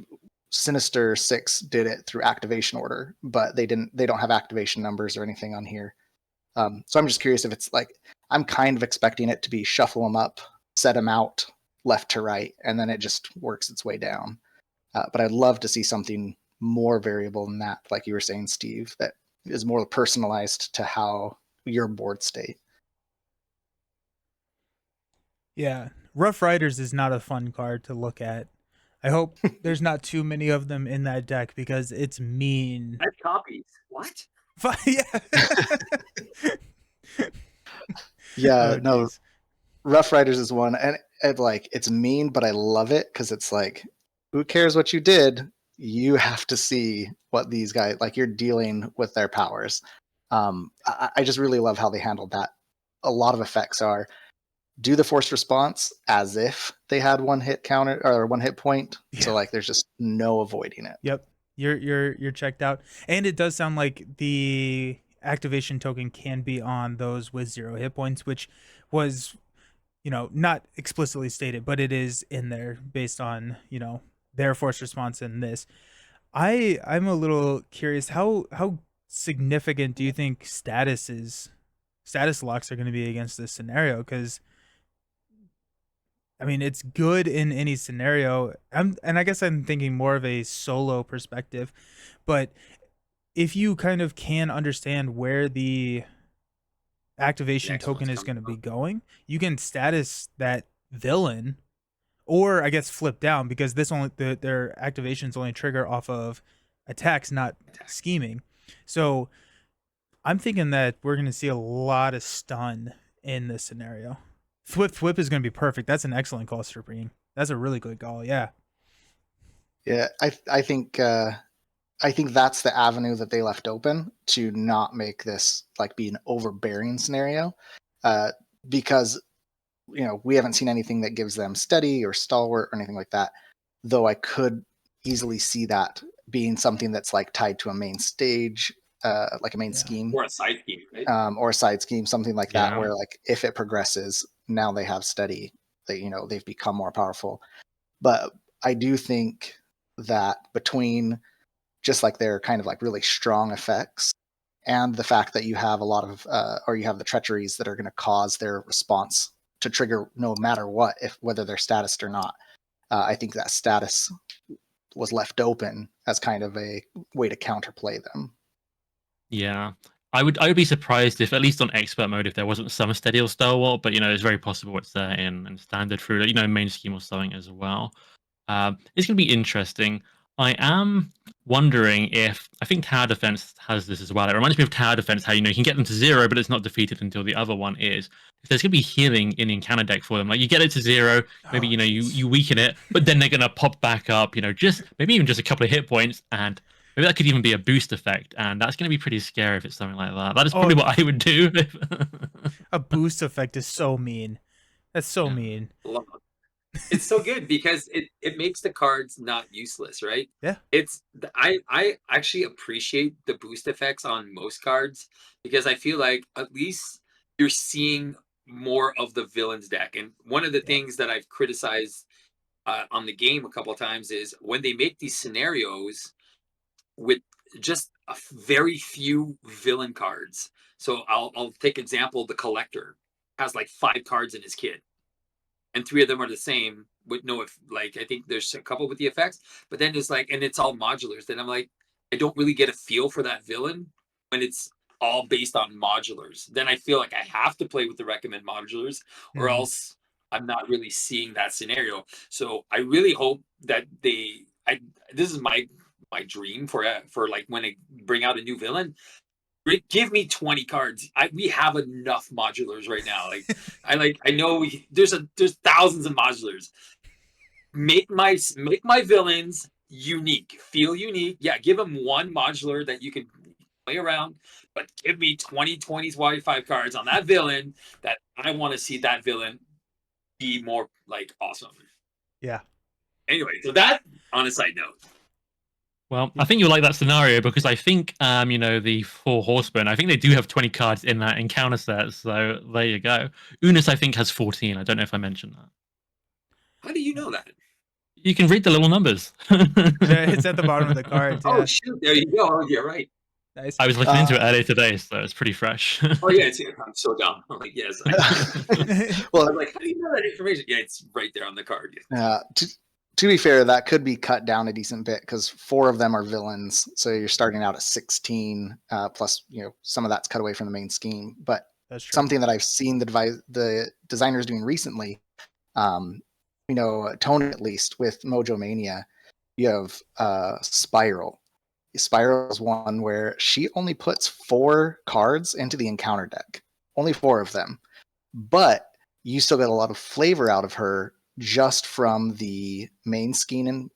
Sinister 6 did it through activation order, but they don't have activation numbers or anything on here. So I'm just curious if it's like, I'm kind of expecting it to be shuffle them up, set them out left to right, and then it just works its way down. But I'd love to see something more variable than that, like you were saying, Steve, that is more personalized to how your board state. Yeah, Rough Riders is not a fun card to look at. I hope there's not too many of them in that deck because it's mean. I have copies. What? Yeah. Yeah, Oh, no, geez. Rough Riders is one, and like it's mean, but I love it because it's like, who cares what you did? You have to see what these guys like. You're dealing with their powers. I just really love how they handled that. A lot of effects are do the forced response as if they had 1 hit counter or 1 hit point. Yeah. So like, there's just no avoiding it. Yep. You're checked out. And it does sound like the activation token can be on those with 0 hit points, which was, not explicitly stated, but it is in there based on, their forced response in this. I'm a little curious, how significant do you think status locks are going to be against this scenario? Because I mean, it's good in any scenario. And I guess I'm thinking more of a solo perspective, but if you kind of can understand where the activation token is going to be going, you can status that villain, or I guess flip down, because their activations only trigger off of attacks, not scheming. So I'm thinking that we're going to see a lot of stun in this scenario. Thwip is going to be perfect. That's an excellent call, Supreme. That's a really good call. Yeah. Yeah, I think that's the avenue that they left open to not make this like be an overbearing scenario, because we haven't seen anything that gives them steady or stalwart or anything like that. Though I could easily see that being something that's like tied to a main stage, like a main scheme or a side scheme, right? Or a side scheme, something like that, where like if it progresses, now they have steady, they've become more powerful. But I do think that between just like their kind of like really strong effects and the fact that you have a lot of or you have the treacheries that are going to cause their response to trigger no matter what, whether they're statused or not, I think that status was left open as kind of a way to counterplay them. Yeah. I would be surprised if, at least on expert mode, if there wasn't some steady or stalwart, but it's very possible it's there in standard through main scheme or something as well. It's going to be interesting. I am wondering if, I think Tower Defense has this as well. It reminds me of Tower Defense, how you can get them to 0, but it's not defeated until the other one is. If there's going to be healing in the encounter deck for them, like you get it to 0, maybe you weaken it, but then they're going to pop back up. Just maybe even just a couple of hit points, and maybe that could even be a boost effect, and that's going to be pretty scary if it's something like that. That is probably what I would do. A boost effect is so mean. That's so mean. Love it. It's so good because it makes the cards not useless, right? Yeah. I actually appreciate the boost effects on most cards because I feel like at least you're seeing more of the villain's deck. And one of the things that I've criticized on the game a couple of times is when they make these scenarios with just a very few villain cards. So I'll take example, the Collector has like 5 cards in his kit, and 3 of them are the same with no, like, I think there's a couple with the effects, but then there's like, and it's all modulars. Then I'm like, I don't really get a feel for that villain when it's all based on modulars, then I feel like I have to play with the recommend modulars, or Mhm. else I'm not really seeing that scenario. So I really hope that this is my dream for like when they bring out a new villain. Give me 20 cards. We have enough modulars right now. I know there's thousands of modulars. Make my villains unique, feel unique. Yeah, give them one modular that you can play around, but give me 20 Y5 cards on that villain that I want to see that villain be more like awesome. Yeah. Anyway, so that on a side note. Well, I think you'll like that scenario because I think, the 4 Horsemen, I think they do have 20 cards in that encounter set. So there you go. Unus, I think, has 14. I don't know if I mentioned that. How do you know that? You can read the little numbers. It's at the bottom of the cards. Oh Yeah. shoot! There you go. Oh, you're right. Nice. I was looking into it earlier today, so it's pretty fresh. Oh yeah, I'm so dumb. I'm like, yes. Well, I'm like, how do you know that information? Yeah, it's right there on the card. to be fair, that could be cut down a decent bit because 4 of them are villains, so you're starting out at 16. Plus, some of that's cut away from the main scheme. But That's true. something that I've seen the designers doing recently, Tone at least with Mojo Mania, you have Spiral. Spiral is one where she only puts 4 cards into the encounter deck, only 4 of them, but you still get a lot of flavor out of her just from the main scheme and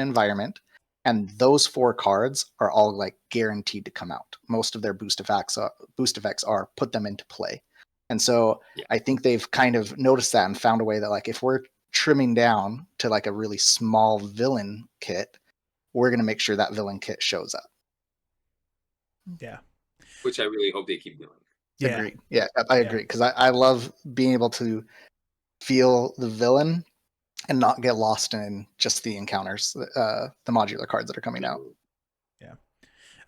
environment. And those 4 cards are all like guaranteed to come out. Most of their boost effects are put them into play. And so I think they've kind of noticed that and found a way that, like, if we're trimming down to like a really small villain kit, we're going to make sure that villain kit shows up. Yeah. Which I really hope they keep doing. Yeah. Agreed. Yeah, I agree, because I love being able to feel the villain and not get lost in just the encounters, the modular cards that are coming out.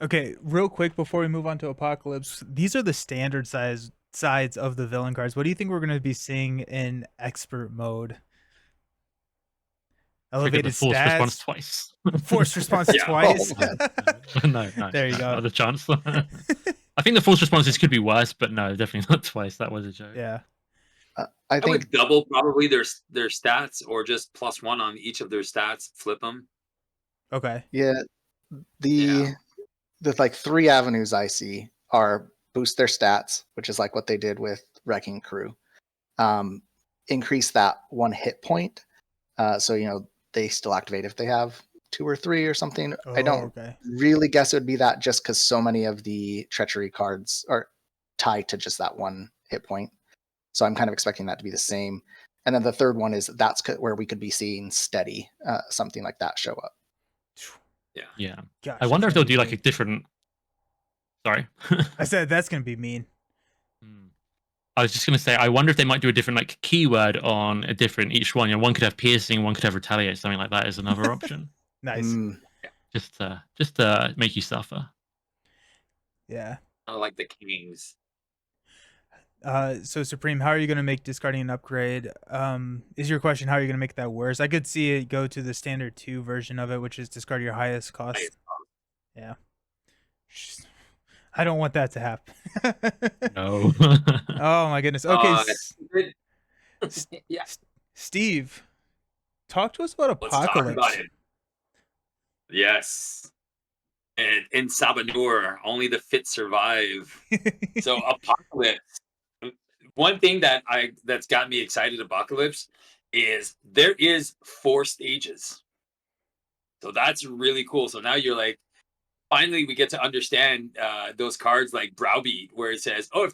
Okay, real quick before we move on to Apocalypse, these are the standard sides of the villain cards. What do you think we're going to be seeing in expert mode? Elevated force stats, response twice. Force response twice. No, There you go. Not a chance. I think the force responses could be worse, but no, definitely not twice. That was a joke. Yeah. I think would double probably their stats, or just +1 on each of their stats. Flip them. Okay. Yeah, the like 3 avenues I see are boost their stats, which is like what they did with Wrecking Crew. Increase that 1 hit point, so they still activate if they have 2 or 3 or something. I don't really guess it would be that, just because so many of the treachery cards are tied to just that 1 hit point. So I'm kind of expecting that to be the same. And then the third one is that's where we could be seeing steady, something like that show up. Yeah. Gosh, I wonder if they'll do like a different. Sorry. I said that's gonna be mean. I was just gonna say, I wonder if they might do a different like keyword on a different each one. One could have piercing, one could have retaliate, something like that is another option. Nice. Just to make you suffer. Yeah. I like the Kings. So Supreme, how are you going to make discarding an upgrade? Is your question how are you going to make that worse? I could see it go to the standard 2 version of it, which is discard your highest cost. Yeah. I don't want that to happen. No. Oh my goodness. Okay. Yeah. Steve, talk to us about Apocalypse. Let's talk about it. Yes. And in Sabanur, only the fit survive. So Apocalypse. One thing that's got me excited, Apocalypse, is there is 4 stages. So that's really cool. So now you're like, finally we get to understand those cards like Browbeat, where it says, oh,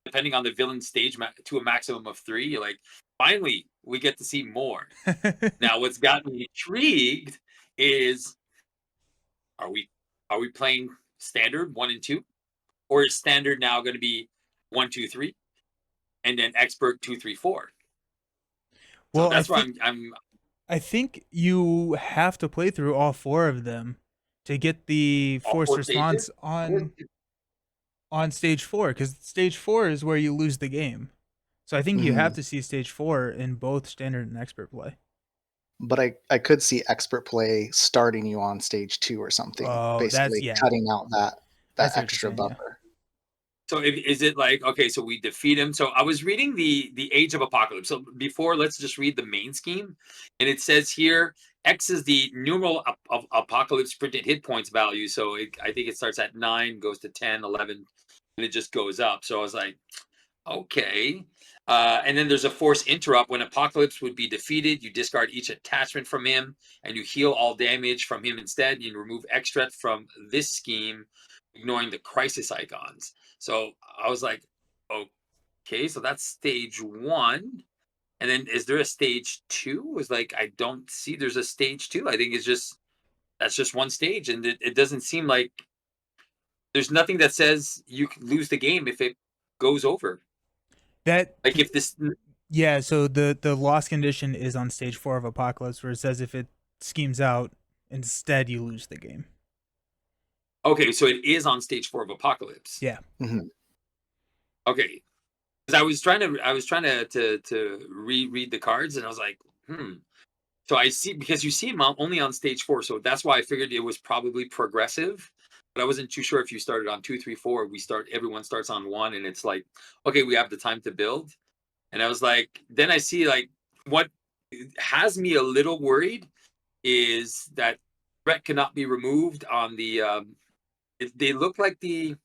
depending on the villain stage to a maximum of 3, you're like, finally we get to see more. Now what's got me intrigued is, are we playing standard 1 and 2, or is standard now going to be 1, 2, 3, and then expert 2, 3, 4? Well, so that's why I think you have to play through all 4 of them to get the forced response on stage 4, because stage 4 is where you lose the game. So I think you have to see stage 4 in both standard and expert play. But I could see expert play starting you on stage 2 or something, basically cutting out that extra buffer. So is it like, okay, so we defeat him? So I was reading the Age of Apocalypse. So before, let's just read the main scheme, and it says here X is the numeral of Apocalypse printed hit points value. So I think it starts at 9, goes to 10, 11, and it just goes up. So I was like, okay. And then there's a force interrupt. When Apocalypse would be defeated, you discard each attachment from him, and you heal all damage from him instead. You remove extra from this scheme, ignoring the crisis icons. So I was like, okay, so that's stage 1. And then is there a stage 2? Was like, I don't see there's a stage 2. I think that's just one stage, and it doesn't seem like there's nothing that says you can lose the game if it goes over. That Like if this Yeah, so the loss condition is on stage 4 of Apocalypse, where it says if it schemes out, instead you lose the game. Okay, so it is on stage 4 of Apocalypse. Yeah. Mhm. Okay, because I was trying to reread the cards, and I was like, So I see, because you see him only on stage 4, so that's why I figured it was probably progressive. But I wasn't too sure if you started on 2, 3, 4. Everyone starts on 1, and it's like, okay, we have the time to build. And I was like, then I see like what has me a little worried is that threat cannot be removed on the. They look like the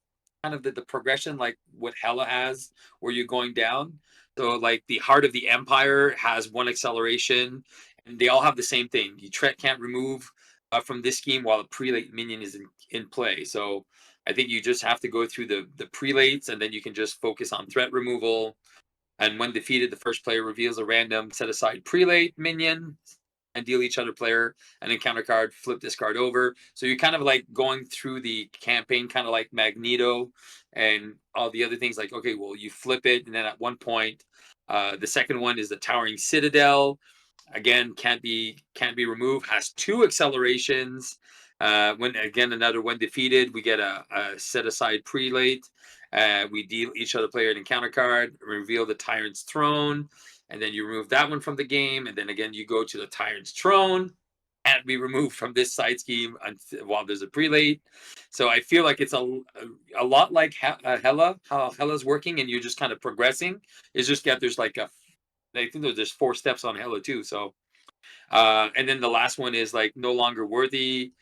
kind of the progression like what Hela has, where you're going down. So like the Heart of the Empire has 1 acceleration, and they all have the same thing. You can't remove from this scheme while a prelate minion is in play. So I think you just have to go through the prelates, and then you can just focus on threat removal. And when defeated, the first player reveals a random set aside prelate minion and deal each other player an encounter card, flip this card over. So you're kind of like going through the campaign, kind of like Magneto and all the other things. Like, okay, well, you flip it, and then at one point, the second one is the Towering Citadel. Again, can't be removed. Has 2 accelerations. When defeated, we get a set aside prelate. We deal each other player an encounter card, reveal the Tyrant's Throne, and then you remove that one from the game, and then again you go to the Tyrant's Throne, and be removed from this side scheme while there's a prelate. So I feel like it's a lot like Hela, how Hela's working, and you're just kind of progressing. It's just there's like I think there's 4 steps on Hela too. So and then the last one is like no longer worthy.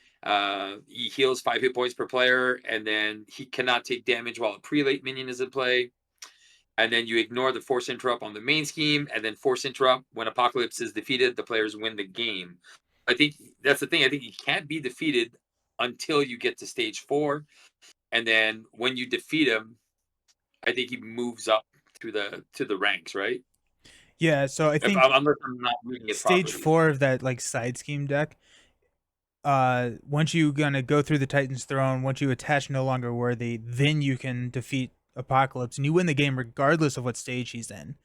He heals 5 hit points per player, and then he cannot take damage while a prelate minion is in play. And then you ignore the force interrupt on the main scheme, and then force interrupt when Apocalypse is defeated, the players win the game. I think that's the thing. I think he can't be defeated until you get to stage 4, and then when you defeat him, I think he moves up to the ranks, right? Yeah, so I think Unless I'm not reading it stage properly. 4 of that like side scheme deck, once you gonna go through the Titan's Throne, once you attach no longer worthy, then you can defeat Apocalypse and you win the game regardless of what stage he's in.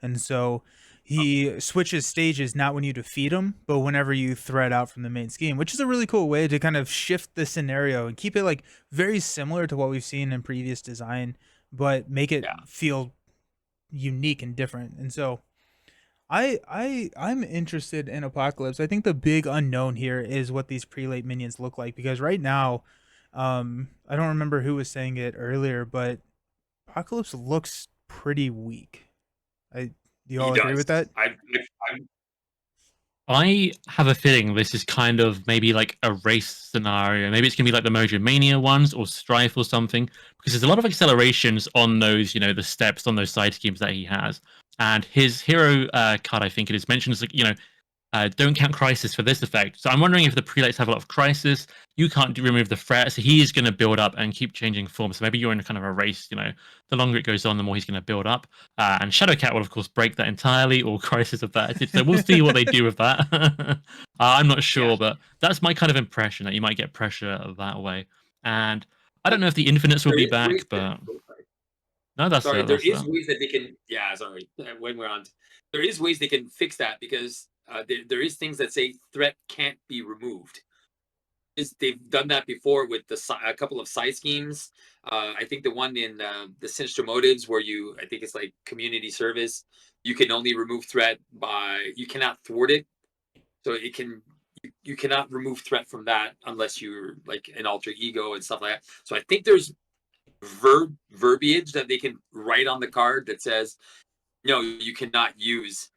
And so he switches stages not when you defeat him, but whenever you thread out from the main scheme, which is a really cool way to kind of shift the scenario and keep it like very similar to what we've seen in previous design, but make it feel unique and different. And so I'm interested in Apocalypse. I think the big unknown here is what these prelate minions look like, because right now, I don't remember who was saying it earlier, but Apocalypse looks pretty weak. Do you all agree with that? I have a feeling this is kind of maybe like a race scenario. Maybe it's gonna be like the Mojo Mania ones or Strife or something, because there's a lot of accelerations on those, the steps on those side schemes that he has. And his hero card, I think it is, mentions like, don't count crisis for this effect. So I'm wondering if the prelates have a lot of crisis, you can't remove the threat, so he's going to build up and keep changing form. So maybe you're in kind of a race, the longer it goes on, the more he's going to build up. And Shadowcat will, of course, break that entirely, or crisis averted. So we'll see what they do with that. I'm not sure, but that's my kind of impression, that you might get pressure that way. And I don't know if the Infinites will be back, but... No, that's sorry. it. There is ways that they can. Yeah, sorry. When we're on, there is ways they can fix that, because there is things that say threat can't be removed. They've done that before with a couple of side schemes. I think the one in the Sinister Motives, where I think it's like community service. You can only remove threat you cannot thwart it. So you cannot remove threat from that unless you're like an alter ego and stuff like that. So I think there's verbiage that they can write on the card that says, no, you cannot use,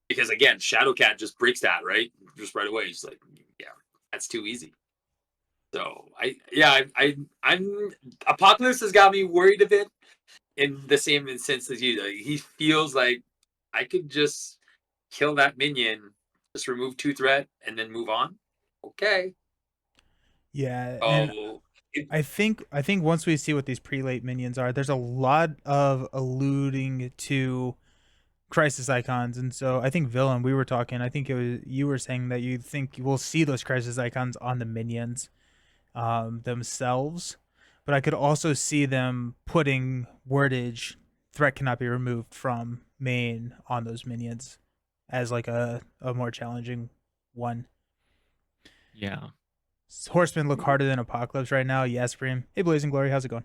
because again, Shadowcat just breaks that, right? Just right away. It's like, yeah, that's too easy. So I'm Apocalypse has got me worried a bit in the same sense as you. Like, he feels like I could just kill that minion, just remove 2 threat, and then move on. Okay. Yeah, and Oh, I think once we see what these prelate minions are, there's a lot of alluding to crisis icons, and so I think villain. We were talking. I think it was you were saying that you think we'll see those crisis icons on the minions themselves, but I could also see them putting wordage threat cannot be removed from main on those minions as like a more challenging one. Yeah. Horsemen look harder than Apocalypse right now. Yes, Bream. Hey, Blazing Glory, how's it going?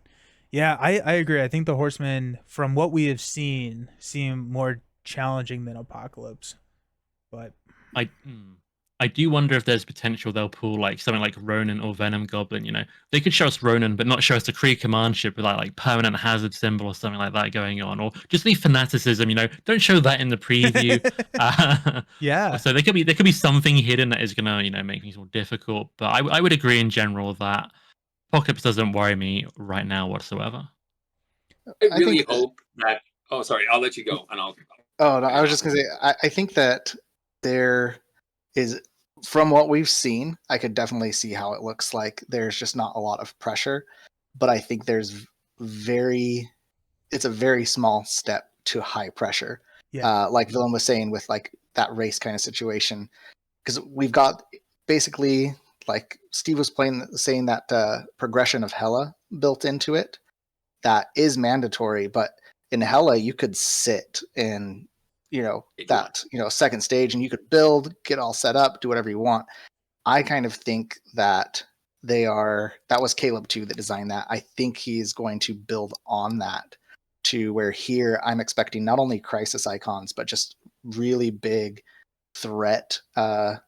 Yeah, I agree. I think the Horsemen, from what we have seen, seem more challenging than Apocalypse. But I do wonder if there's potential they'll pull like something like Ronin or Venom Goblin. You know, they could show us Ronin, but not show us the Kree command ship with like permanent hazard symbol or something like that going on, or just leave fanaticism. You know, don't show that in the preview. yeah, So there could be something hidden that is gonna make things more difficult. But I would agree in general that Apocalypse doesn't worry me right now whatsoever. I I really think that, hope that. Oh, sorry. I'll let you go, and I'll. oh no, I was Yeah. just gonna say I think that there is, from what we've seen, I could definitely see how it looks like there's just not a lot of pressure, but I think it's a very small step to high pressure. yeah. Like Willem was saying with like that race kind of situation, because we've got basically, like Steve was saying that progression of Hela built into it that is mandatory, but in Hela you could sit in that second stage and you could build, get all set up, do whatever you want. I kind of think that that was Caleb too that designed that. I think he's going to build on that to where here I'm expecting not only crisis icons but just really big threat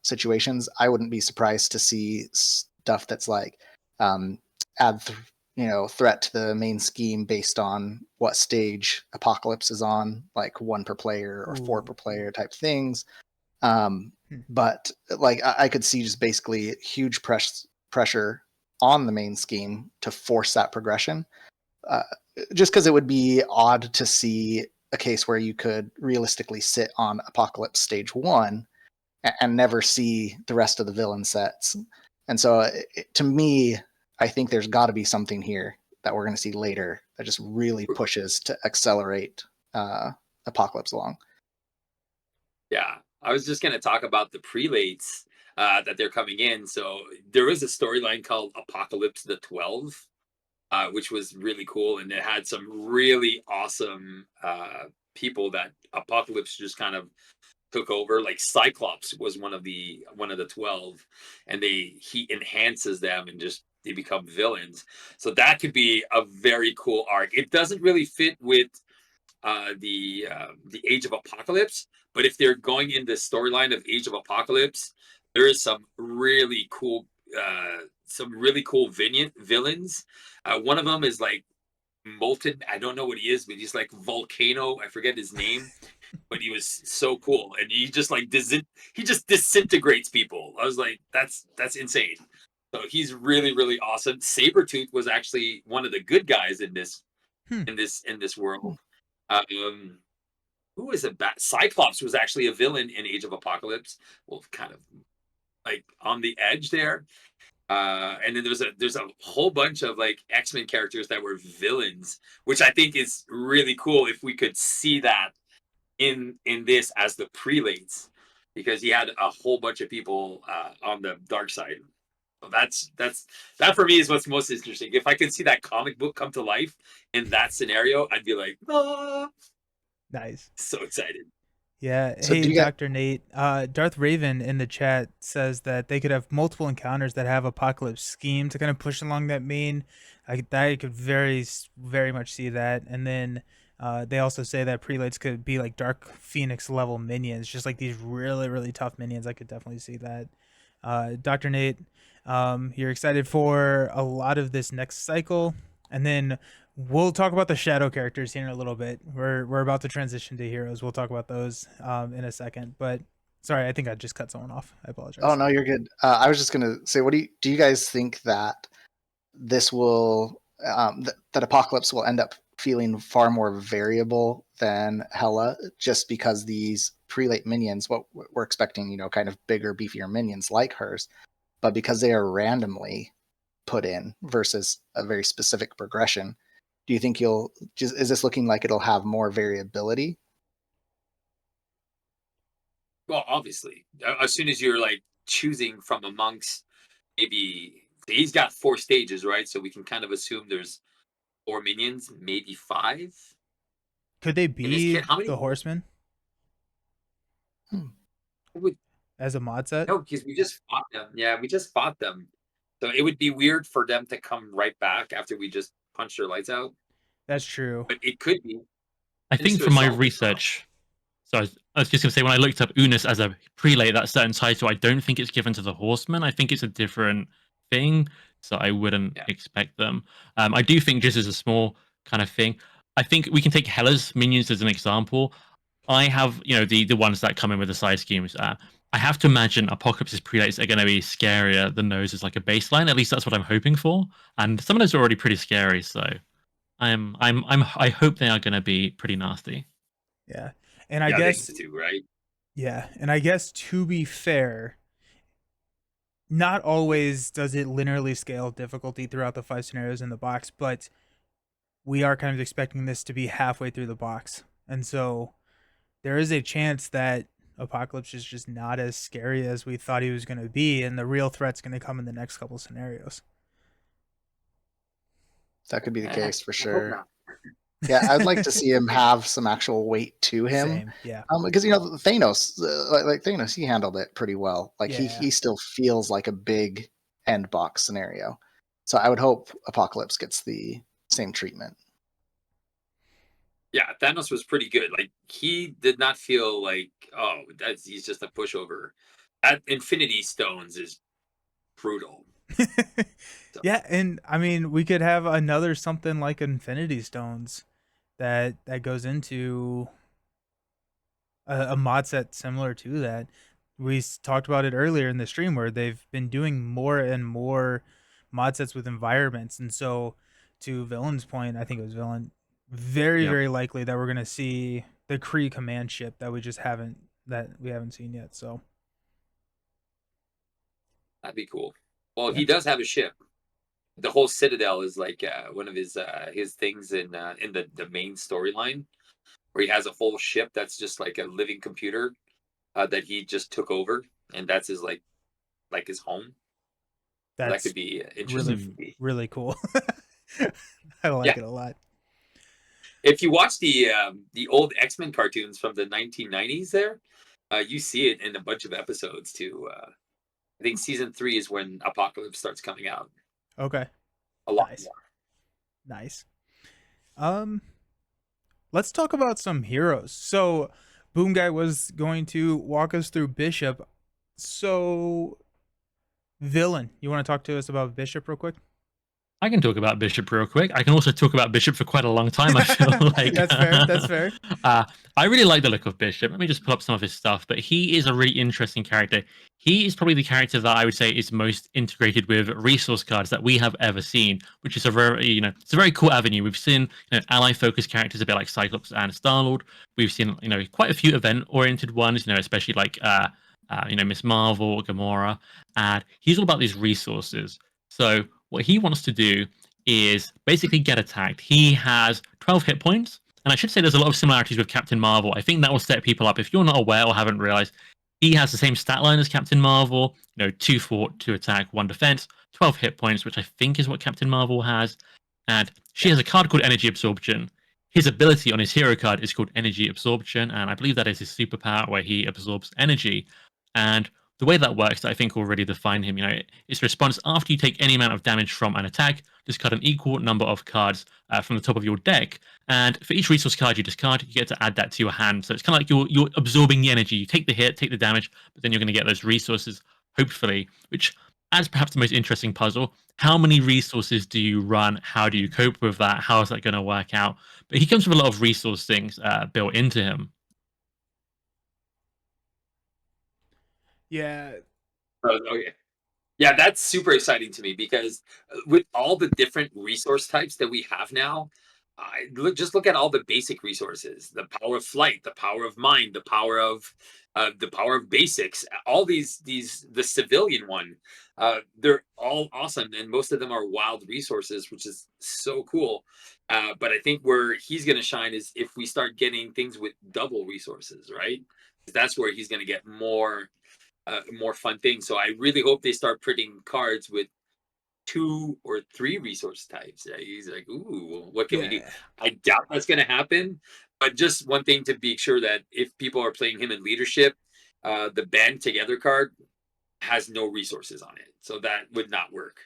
situations. I wouldn't be surprised to see stuff that's like add threat to the main scheme based on what stage Apocalypse is on, like 1 per player or 4 per player type things. But like I could see just basically huge pressure on the main scheme to force that progression. Just because it would be odd to see a case where you could realistically sit on Apocalypse stage 1 and never see the rest of the villain sets. And so to me, I think there's got to be something here that we're going to see later that just really pushes to accelerate Apocalypse along. Yeah, I was just going to talk about the prelates that they're coming in. So there was a storyline called Apocalypse the 12, which was really cool, and it had some really awesome people that Apocalypse just kind of took over. Like Cyclops was one of the 12, and he enhances them and just they become villains. So that could be a very cool arc. It doesn't really fit with the Age of Apocalypse, but if they're going in the storyline of Age of Apocalypse, there is some really cool villains. One of them is like Molten. I don't know what he is, but he's like Volcano. I forget his name, but he was so cool, and he just like he just disintegrates people. I was like, that's insane. So he's really really awesome. Sabretooth was actually one of the good guys in this Hmm. in this world. Who is it? Cyclops was actually a villain in Age of Apocalypse. Well, kind of like on the edge there. And then there's a whole bunch of like X-Men characters that were villains, which I think is really cool if we could see that in this as the prelates, because he had a whole bunch of people on the dark side. So that for me is what's most interesting. If I could see that comic book come to life in that scenario, I'd be like, ah, Nice. so excited. Yeah. So Hey, do you get Dr. Nate. Darth Raven in the chat says that they could have multiple encounters that have Apocalypse scheme to kind of push along that main. I could very much see that. And then they also say that prelates could be like Dark Phoenix level minions, just like these really, really tough minions. I could definitely see that. Dr. Nate, you're excited for a lot of this next cycle. And then we'll talk about the shadow characters here in a little bit. We're about to transition to heroes. We'll talk about those in a second. But sorry, I think I just cut someone off. I apologize. Oh no, you're good. I was just gonna say, what do you guys think that this will that Apocalypse will end up feeling far more variable than Hela, just because these prelate minions, what we're expecting, kind of bigger, beefier minions like hers, but because they are randomly put in versus a very specific progression, do you think is this looking like it'll have more variability? Well, obviously, as soon as you're like choosing from amongst maybe he's got 4 stages, right? So we can kind of assume there's 4 minions, maybe 5 Could they in his be kit. How many? the Horsemen Would, as a mod set? no, because we just fought them. Yeah, we just fought them. So it would be weird for them to come right back after we just punch their lights out. That's true. But it could be. I think from my research, so I was just going to say, when I looked up Unus as a prelate, that certain title, I don't think it's given to the Horsemen. I think it's a different thing, so I wouldn't expect them. I do think just as a small kind of thing, I think we can take Hela's minions as an example. I have, the ones that come in with the side schemes. I have to imagine Apocalypse's prelates are going to be scarier than those as like a baseline. At least that's what I'm hoping for. And some of those are already pretty scary, so I hope they are going to be pretty nasty. Yeah. And I guess too, right? Yeah, and I guess to be fair, not always does it linearly scale difficulty throughout the 5 scenarios in the box, but we are kind of expecting this to be halfway through the box. And so there is a chance that Apocalypse is just not as scary as we thought he was going to be, and the real threat's going to come in the next couple scenarios. That could be the case for sure. Yeah, I'd like to see him have some actual weight to him. Same, yeah. Because Thanos, like Thanos, he handled it pretty well. Like he still feels like a big end box scenario. So I would hope Apocalypse gets the same treatment. Yeah, Thanos was pretty good. Like he did not feel like, oh, he's just a pushover. That Infinity Stones is brutal. So. Yeah, and I mean, we could have another something like Infinity Stones that goes into a mod set similar to that. We talked about it earlier in the stream where they've been doing more and more mod sets with environments, and so to Villain's point, I think it was Villain, very likely that we're gonna see the Kree command ship that we haven't seen yet. So that'd be cool. Well, he does have a ship. The whole Citadel is like one of his things in the main storyline, where he has a whole ship that's just like a living computer that he just took over, and that's his like his home. That could be interesting. Really cool. I like it a lot. If you watch the old X-Men cartoons from the 1990s, there, you see it in a bunch of episodes too. I think season 3 is when Apocalypse starts coming out. Okay. A lot more. Nice. Let's talk about some heroes. So, Boom Guy was going to walk us through Bishop. So, Villain, you want to talk to us about Bishop real quick? I can talk about Bishop real quick. I can also talk about Bishop for quite a long time, I feel like. That's fair. I really like the look of Bishop. Let me just pull up some of his stuff. But he is a really interesting character. He is probably the character that I would say is most integrated with resource cards that we have ever seen, which is a very, it's a very cool avenue. We've seen, ally-focused characters a bit like Cyclops and Star-Lord. We've seen, quite a few event-oriented ones, especially like, Miss Marvel, Gamora. And he's all about these resources. So what he wants to do is basically get attacked. He has 12 hit points, and I should say there's a lot of similarities with Captain Marvel. I think that will set people up. If you're not aware or haven't realized, he has the same stat line as Captain Marvel, 2 fort, 2 attack, 1 defense, 12 hit points, which I think is what Captain Marvel has. And she has a card called Energy Absorption. His ability on his hero card is called Energy Absorption, and I believe that is his superpower where he absorbs energy. And the way that works, I think will really define him. It's response after you take any amount of damage from an attack, discard an equal number of cards from the top of your deck. And for each resource card you discard, you get to add that to your hand. So it's kind of like you're absorbing the energy. You take the hit, take the damage, but then you're going to get those resources, hopefully, which as perhaps the most interesting puzzle. How many resources do you run? How do you cope with that? How is that going to work out? But he comes with a lot of resource things built into him. Yeah. Okay. Yeah, that's super exciting to me because with all the different resource types that we have now, just look at all the basic resources: the power of flight, the power of mind, the power of basics. All these the civilian one, they're all awesome, and most of them are wild resources, which is so cool. But I think where he's going to shine is if we start getting things with double resources, right? 'Cause that's where he's going to get more fun things. So I really hope they start printing cards with 2 or 3 resource types. Right? He's like, ooh, what can we do? Yeah. I doubt that's going to happen. But just one thing to be sure that if people are playing him in leadership, the band together card has no resources on it. So that would not work.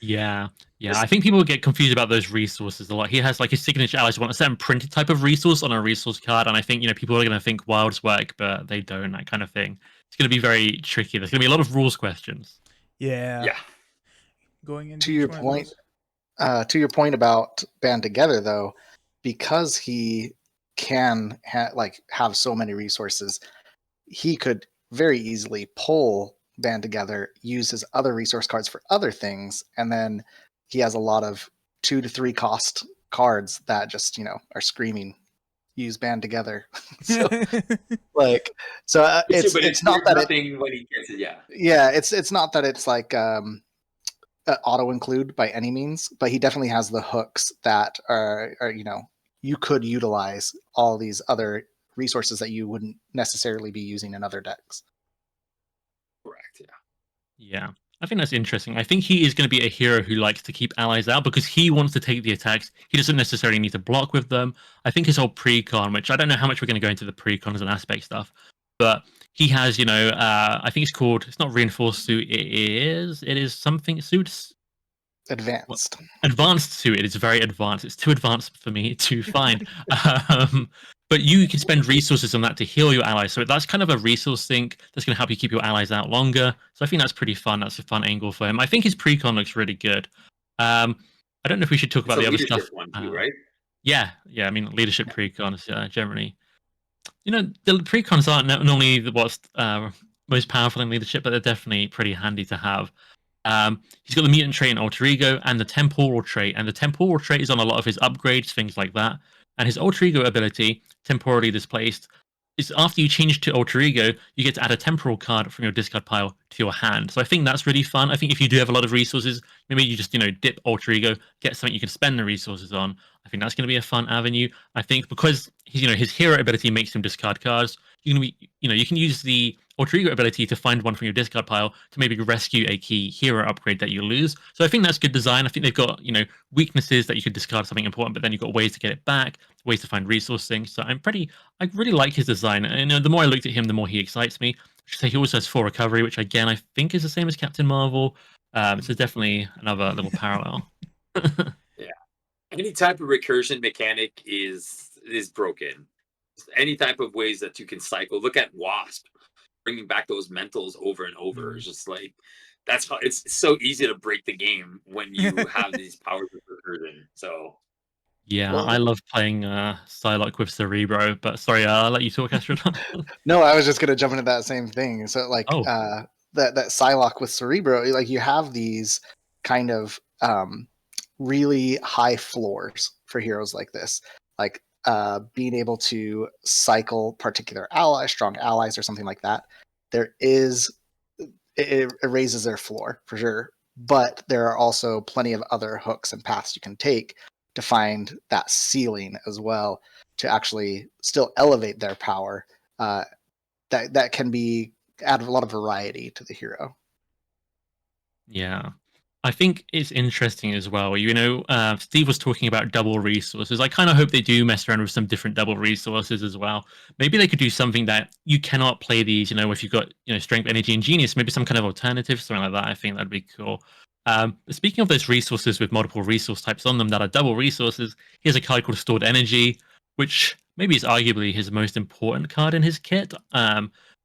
Yeah, yeah. Just- I think people get confused about those resources a lot. He has like his signature allies want a certain printed type of resource on a resource card, and I think people are going to think wilds work, but they don't. That kind of thing. It's going to be very tricky. There's going to be a lot of rules questions. Yeah. yeah. Going into To each your one of point, those. to your point about band together, though, because he can have so many resources, he could very easily pull band together, use his other resource cards for other things, and then he has a lot of 2 to 3 cost cards that just are screaming use band together. so like so But it's it's not that it nothing when he gets it. Yeah. yeah it's not that it's like auto include by any means, but he definitely has the hooks that are you could utilize all these other resources that you wouldn't necessarily be using in other decks. Correct. Yeah. Yeah, I think that's interesting. I think he is going to be a hero who likes to keep allies out because he wants to take the attacks. He doesn't necessarily need to block with them. I think his whole precon, which I don't know how much we're going to go into the precons and aspect stuff, but he has, I think it's not reinforced suit. It is something suits. Advanced. Advanced suit. It is very advanced. It's too advanced for me to find. um, but you can spend resources on that to heal your allies. So that's kind of a resource sink that's going to help you keep your allies out longer. So I think that's pretty fun. That's a fun angle for him. I think his precon looks really good. I don't know if we should talk It's about a the other leadership stuff. one too, right? Yeah. I mean, leadership precons generally. The precons aren't normally what's most powerful in leadership, but they're definitely pretty handy to have. He's got the mutant trait and alter ego and the temporal trait, and the temporal trait is on a lot of his upgrades, things like that. And his alter ego ability, temporally displaced, is after you change to alter ego, you get to add a temporal card from your discard pile to your hand. So I think that's really fun. I think if you do have a lot of resources, maybe you just dip alter ego, get something you can spend the resources on. I think that's going to be a fun avenue. I think because his hero ability makes him discard cards, you can use the alter ego ability to find one from your discard pile to maybe rescue a key hero upgrade that you lose. So I think that's good design. I think they've got weaknesses that you could discard something important, but then you've got ways to get it back, ways to find resource things. So I really like his design. And the more I looked at him, the more he excites me. I should say he also has 4 recovery, which again I think is the same as Captain Marvel. So definitely another little parallel. Yeah. Any type of recursion mechanic is broken. Any type of ways that you can cycle. Look at Wasp bringing back those mentals over and over. It's just like that's how it's so easy to break the game when you have these powers of recursion. So Yeah, Well, I love playing Psylocke with Cerebro, but sorry, I'll let you talk, Astronaut. no, I was just gonna jump into that same thing. So Oh, that Psylocke with Cerebro, like you have these kind of really high floors for heroes like this, like being able to cycle particular allies, strong allies, or something like that. There is it raises their floor for sure, but there are also plenty of other hooks and paths you can take to find that ceiling as well, to actually still elevate their power. That can be add a lot of variety to the hero. yeah. I think it's interesting as well. Steve was talking about double resources. I kind of hope they do mess around with some different double resources as well. Maybe they could do something that you cannot play these, if you've got, strength, energy, and genius, maybe some kind of alternative, something like that. I think that'd be cool. Speaking of those resources with multiple resource types on them that are double resources, here's a card called Stored Energy, which maybe is arguably his most important card in his kit.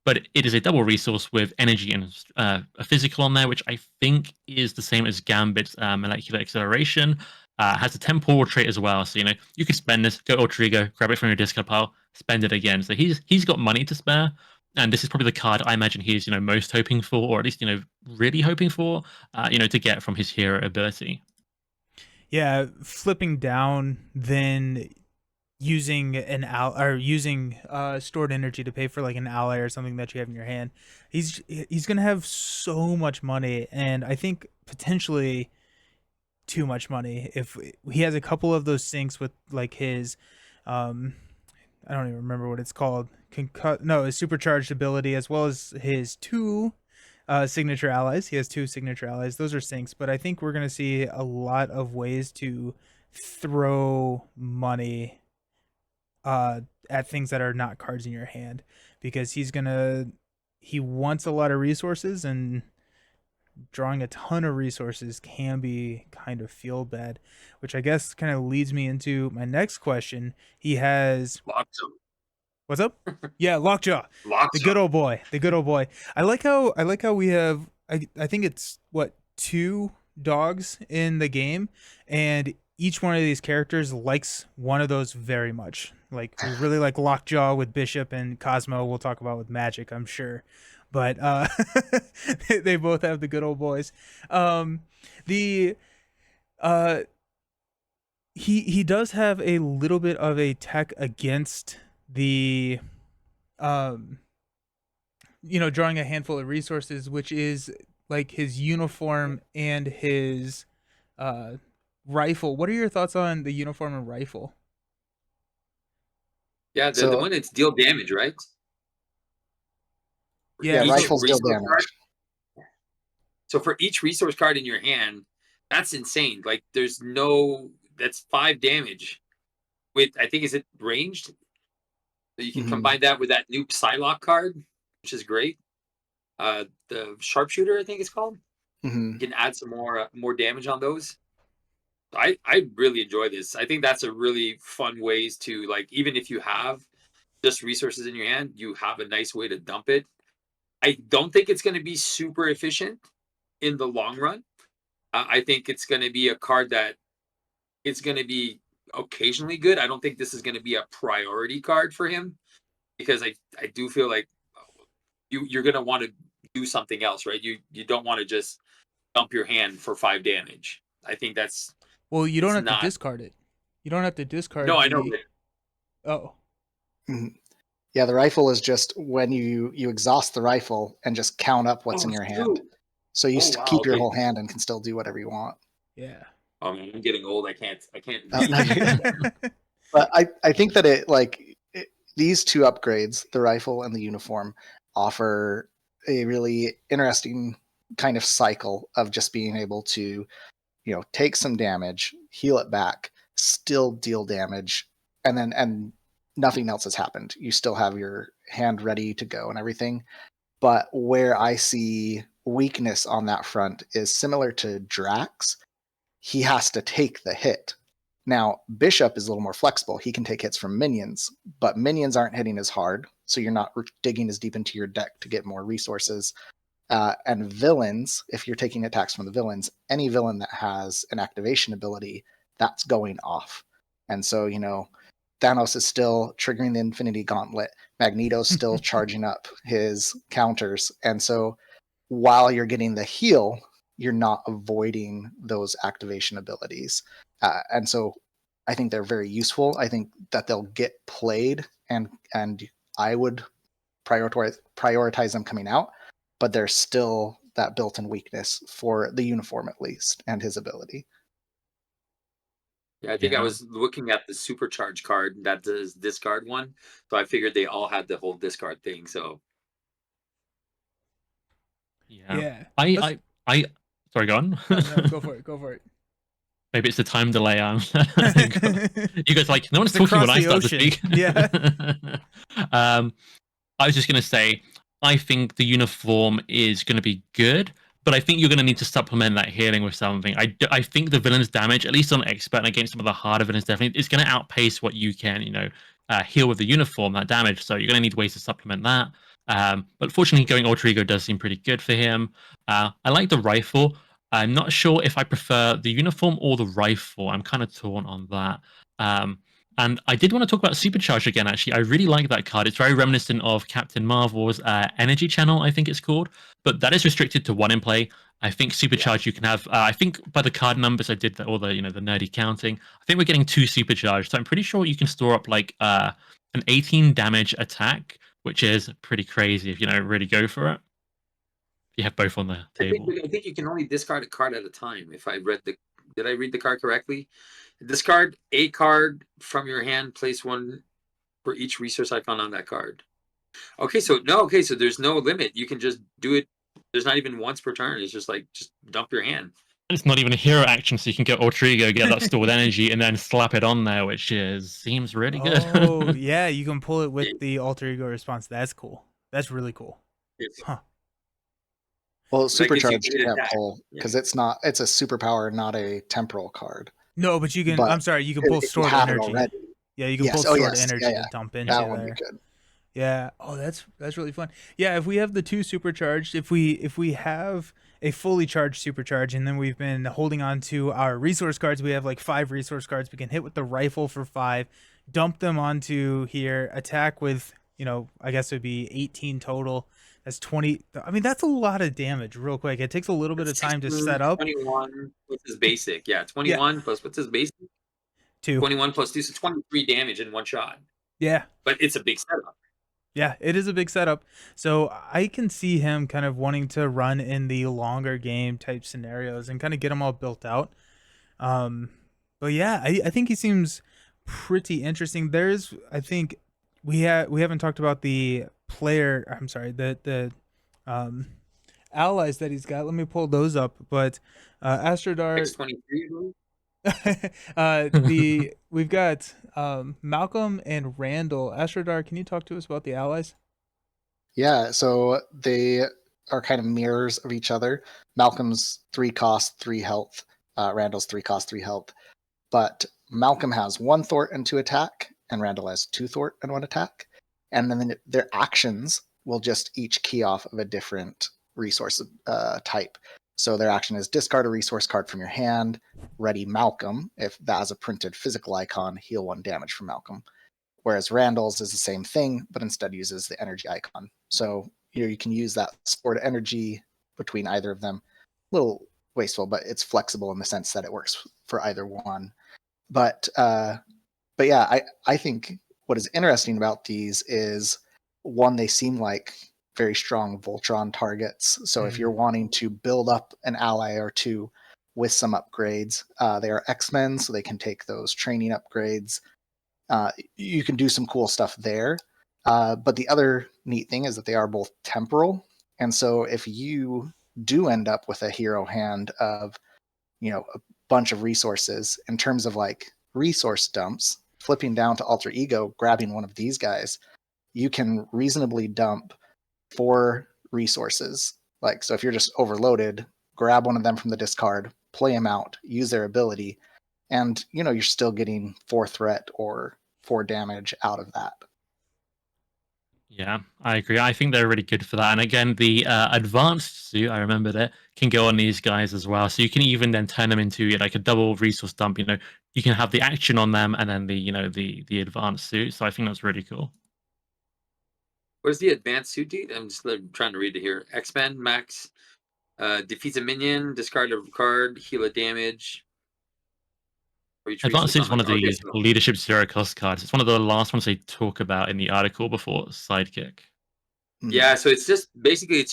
but it is a double resource with energy and a physical on there, which I think is the same as Gambit's molecular acceleration. Has a temporal trait as well, so you could spend this, go Ultra Ego, grab it from your discard pile, spend it again. So he's got money to spare, and this is probably the card I imagine he's most hoping for, or at least really hoping for, to get from his hero ability. Yeah, flipping down, then using using stored energy to pay for like an ally or something that you have in your hand. He's gonna have so much money, and I think potentially too much money if he has a couple of those syncs with like his I don't even remember what it's called. His supercharged ability, as well as his two signature allies. He has two signature allies. Those are syncs, but I think we're gonna see a lot of ways to throw money at things that are not cards in your hand, because he wants a lot of resources, and drawing a ton of resources can be kind of feel bad, which I guess kind of leads me into my next question. He has Lockjaw. What's up? Yeah, Lockjaw. Lockjaw. The good old boy. The good old boy. I like how we have I think it's what, 2 dogs in the game, and each one of these characters likes one of those very much. Like, we really like Lockjaw with Bishop, and Cosmo we'll talk about with Magik, I'm sure. But they both have the good old boys. He does have a little bit of a tech against the drawing a handful of resources, which is like his uniform and his rifle. What are your thoughts on the uniform and rifle? Yeah, the one that's deal damage, right? Yeah, rifles deal damage. So for each resource card in your hand, that's insane. Like, that's 5 damage with, I think, is it ranged? So you can combine that with that new Psylocke card, which is great. The Sharpshooter, I think it's called. You can add some more damage on those. I really enjoy this. I think that's a really fun ways to, like, even if you have just resources in your hand, you have a nice way to dump it. I don't think it's going to be super efficient in the long run. I think it's going to be a card that it's going to be occasionally good. I don't think this is going to be a priority card for him, because I do feel like you're going to want to do something else, right? You don't want to just dump your hand for 5 damage. I think that's... Well, you don't have to discard it. You don't have to discard No, I know. Oh. Yeah, the rifle is just when you exhaust the rifle and just count up what's in your hand. So you keep your whole hand and can still do whatever you want. Yeah. I mean, I'm getting old. I can't. But I think that these 2 upgrades, the rifle and the uniform, offer a really interesting kind of cycle of just being able to, take some damage, heal it back, still deal damage, and nothing else has happened. You still have your hand ready to go and everything. But where I see weakness on that front is similar to Drax. He has to take the hit. Now, Bishop is a little more flexible. He can take hits from minions, but minions aren't hitting as hard, so you're not digging as deep into your deck to get more resources. And villains, if you're taking attacks from the villains, any villain that has an activation ability, that's going off. And so, Thanos is still triggering the Infinity Gauntlet. Magneto's still charging up his counters. And so while you're getting the heal, you're not avoiding those activation abilities. And so I think they're very useful. I think that they'll get played, and I would prioritize them coming out, but there's still that built-in weakness for the uniform, at least, and his ability. Yeah, I think I was looking at the supercharge card that does discard one, so I figured they all had the whole discard thing. So yeah. I sorry, go on. No, go for it. Maybe it's the time delay. You guys no one's It's talking when I start ocean. to speak. Yeah. I was just going to say, I think the uniform is going to be good, but I think you're going to need to supplement that healing with something. I think the villain's damage, at least on expert and against some of the harder villains, definitely is going to outpace what you can, heal with the uniform, that damage. So you're going to need ways to supplement that. But fortunately, going Alter Ego does seem pretty good for him. I like the rifle. I'm not sure if I prefer the uniform or the rifle. I'm kind of torn on that. And I did want to talk about Supercharge again, actually. I really like that card. It's very reminiscent of Captain Marvel's Energy Channel, I think it's called. But that is restricted to 1 in play. I think Supercharge you can have, I think by the card numbers I did, all the the nerdy counting, I think we're getting 2 Supercharged. So I'm pretty sure you can store up like an 18 damage attack, which is pretty crazy if you really go for it. You have both on the table. I think you can only discard a card at a time. If I read did I read the card correctly? Discard a card from your hand. Place 1 for each resource icon on that card. Okay, so there's no limit. You can just do it. There's not even once per turn. It's just like just dump your hand. It's not even a hero action, so you can go Alter Ego, get that stored energy, and then slap it on there, which seems really good. Oh, yeah, you can pull it with the Alter Ego response. That's cool. That's really cool. Huh. Well, So that gives you Supercharged great can't attack. pull because it's a superpower, not a temporal card. No, but you can. But I'm sorry, you can pull if you stored have it energy. already, Yeah, you can yes. pull Oh, stored yes. energy Yeah, to dump into that would there. be good. Yeah. Oh, that's really fun. Yeah, if we have the 2 supercharged, if we have a fully charged supercharge, and then we've been holding on to our resource cards, we have like 5 resource cards. We can hit with the rifle for 5, dump them onto here, attack with I guess it would be 18 total. That's 20. I mean, that's a lot of damage. Real quick, it takes a little bit of time to set up. 21 plus his basic. Yeah, Yeah, 21 plus what's his basic? 2. 21 plus 2, so 23 damage in 1 shot. Yeah. But it's a big setup. Yeah, it is a big setup. So I can see him kind of wanting to run in the longer game type scenarios and kind of get them all built out. But yeah, I think he seems pretty interesting. I think we haven't talked about the player. I'm sorry, the allies that he's got. Let me pull those up. But Astrodar, X23. we've got Malcolm and Randall. Astrodar, can you talk to us about the allies? Yeah, so they are kind of mirrors of each other. Malcolm's 3 cost, 3 health. Randall's 3 cost, 3 health. But Malcolm has 1 thwart and 2 attack, and Randall has 2 thwart and 1 attack. And then their actions will just each key off of a different resource type. So their action is discard a resource card from your hand, ready Malcolm. If that has a printed physical icon, heal 1 damage from Malcolm. Whereas Randall's is the same thing, but instead uses the energy icon. So you can use that stored energy between either of them. A little wasteful, but it's flexible in the sense that it works for either one. But yeah, I think what is interesting about these is, one, they seem like very strong Voltron targets. So if you're wanting to build up an ally or 2 with some upgrades, they are X-Men, so they can take those training upgrades. You can do some cool stuff there. But the other neat thing is that they are both temporal. And so if you do end up with a hero hand of, a bunch of resources, in terms of like resource dumps, flipping down to Alter Ego, grabbing one of these guys, you can reasonably dump 4 resources. Like, so if you're just overloaded, grab one of them from the discard, play them out, use their ability, and you're still getting 4 threat or 4 damage out of that. Yeah, I agree. I think they're really good for that. And again, the advanced suit, I remembered it, can go on these guys as well. So you can even then turn them into like a double resource dump. You can have the action on them and then the advanced suit. So I think that's really cool. Where's the advanced suit, dude? I'm just trying to read it here. X-Men max defeats a minion, discard a card, heal a damage. Advanced is one of the leadership 0 cost cards. It's one of the last ones they talk about in the article before Sidekick. Yeah, so it's just basically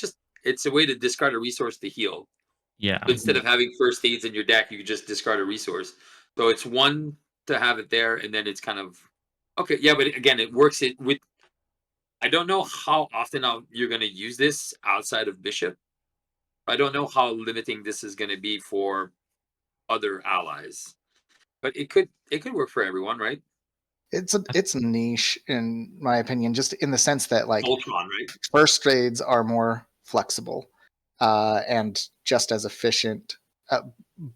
it's a way to discard a resource to heal. Yeah. So instead of having first aids in your deck, you can just discard a resource. So it's 1 to have it there, and then it's kind of okay. Yeah, but again, it works with. I don't know how often you're going to use this outside of Bishop. I don't know how limiting this is going to be for other allies. But it could work for everyone, right? It's niche in my opinion, just in the sense that like Ultron, right? First aids are more flexible and just as efficient,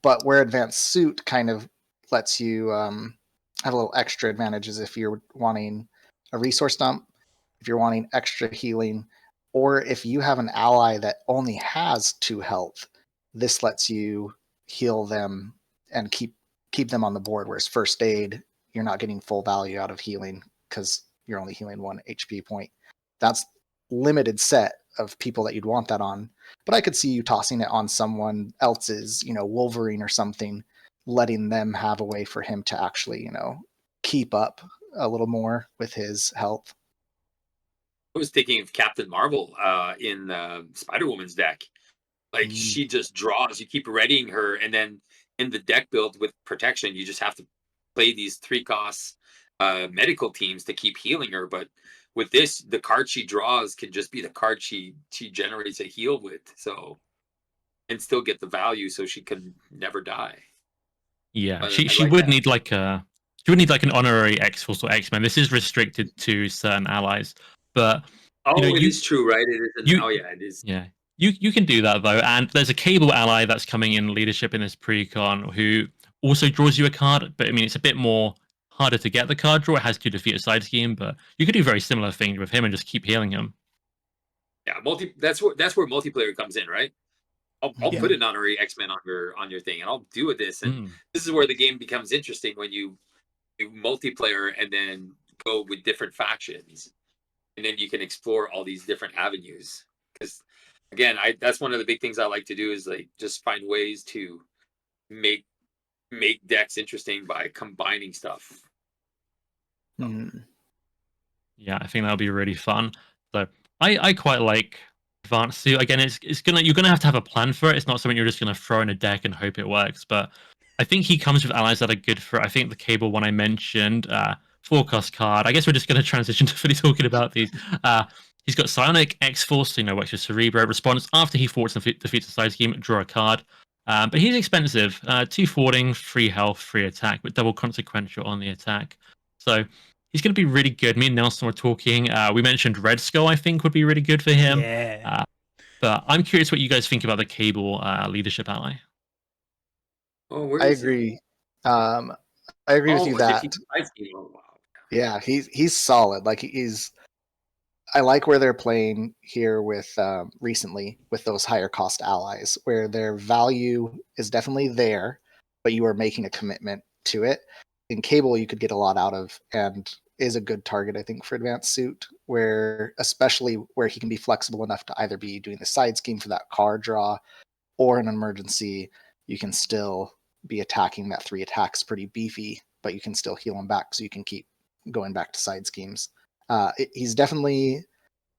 but where advanced suit kind of lets you have a little extra advantages if you're wanting a resource dump, if you're wanting extra healing, Or if you have an ally that only has 2 health, this lets you heal them and keep them on the board. Whereas first aid, you're not getting full value out of healing because you're only healing 1 HP point. That's limited set of people that you'd want that on. But I could see you tossing it on someone else's, Wolverine or something, letting them have a way for him to actually, keep up a little more with his health. I was thinking of Captain Marvel in Spider-Woman's deck. Like she just draws. You keep readying her, and then in the deck build with protection, you just have to play these 3-cost medical teams to keep healing her. But with this, the card she draws can just be the card she generates a heal with. So and still get the value, so she can never die. Yeah, But she I like would that. need like an honorary X-Force or X-Men. This is restricted to certain allies, but Oh, it you is true, right? It isn't. you Oh, yeah, it is. yeah, you can do that though. And there's a Cable ally that's coming in leadership in this pre-con who also draws you a card, but I mean it's a bit more harder to get the card draw. It has to defeat a side scheme, but you could do very similar things with him and just keep healing him. Yeah, That's where multiplayer comes in, right? I'll Yeah. put an honorary X-Men on your thing, and I'll do with this. And this is where the game becomes interesting when you do multiplayer and then go with different factions, and then you can explore all these different avenues. Because again, that's one of the big things I like to do is like just find ways to make decks interesting by combining stuff. Yeah, I think that'll be really fun. So I quite like Advanced Suit. Again, you're gonna have a plan for it. It's not something you're just gonna throw in a deck and hope it works. But I think he comes with allies that are good for it. I think the Cable one I mentioned, forecast card. I guess we're just gonna transition to fully talking about these. He's got Psionic X-Force, works with Cerebro. Response after he thwarts and defeats a side scheme, draw a card. But he's expensive. 2 thwarting, 3 health, 3 attack, with double consequential on the attack. So he's going to be really good. Me and Nelson were talking. We mentioned Red Skull, I think, would be really good for him. Yeah. But I'm curious what you guys think about the Cable leadership ally. Oh, I agree. I agree with you that. Oh, wow. Yeah, he's solid. Like I like where they're playing here with recently with those higher cost allies, where their value is definitely there, but you are making a commitment to it. In Cable, you could get a lot out of, and is a good target, I think, for Advanced Suit, especially where he can be flexible enough to either be doing the side scheme for that card draw, or an emergency. You can still be attacking that 3 attacks pretty beefy, but you can still heal him back, so you can keep going back to side schemes. He's definitely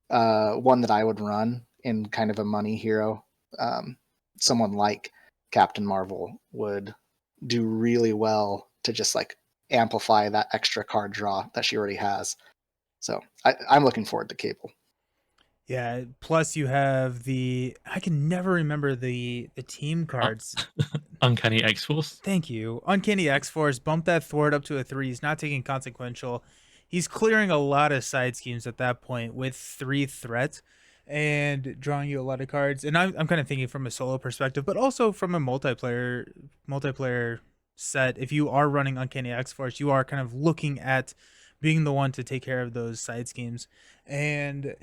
one that I would run in kind of a money hero. Someone like Captain Marvel would do really well to just like amplify that extra card draw that she already has. So I'm looking forward to Cable. Yeah. Plus, you have I can never remember the team cards. Uncanny X-Force. Thank you. Uncanny X-Force. Bump that thwart up to a 3. He's not taking consequential. He's clearing a lot of side schemes at that point with 3 threat and drawing you a lot of cards. And I'm kind of thinking from a solo perspective, but also from a multiplayer set. If you are running Uncanny X-Force, you are kind of looking at being the one to take care of those side schemes. And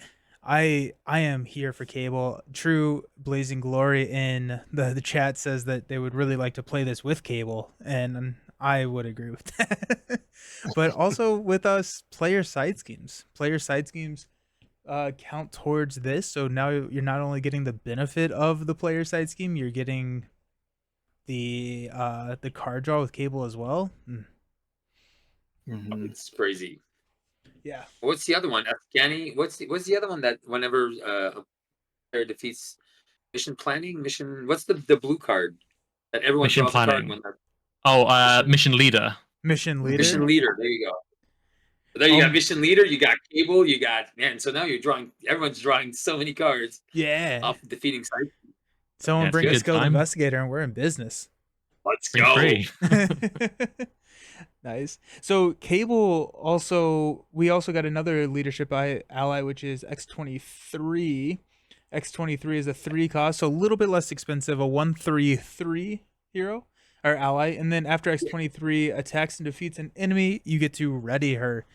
I am here for Cable. True Blazing Glory in the chat says that they would really like to play this with Cable, and I would agree with that. But also with us, player side schemes count towards this. So now you're not only getting the benefit of the player side scheme, you're getting the card draw with Cable as well. It's crazy. Yeah. What's the other one? Afghani. What's the other one that whenever a player defeats mission planning? What's the blue card that everyone Mission draws a card planning. when they're Mission leader. Mission leader. Mission leader. There you go. So there you got mission leader. You got Cable. You got so now you're drawing. Everyone's drawing so many cards. Yeah. Off defeating side. Someone Yeah, bring a good skilled time. investigator, and we're in business. Let's Free go. free. Nice. So Cable we also got another leadership ally, which is X-23. X-23 is a 3 cost, so a little bit less expensive, a 1/3/3 hero or ally. And then after X-23 attacks and defeats an enemy, you get to ready her.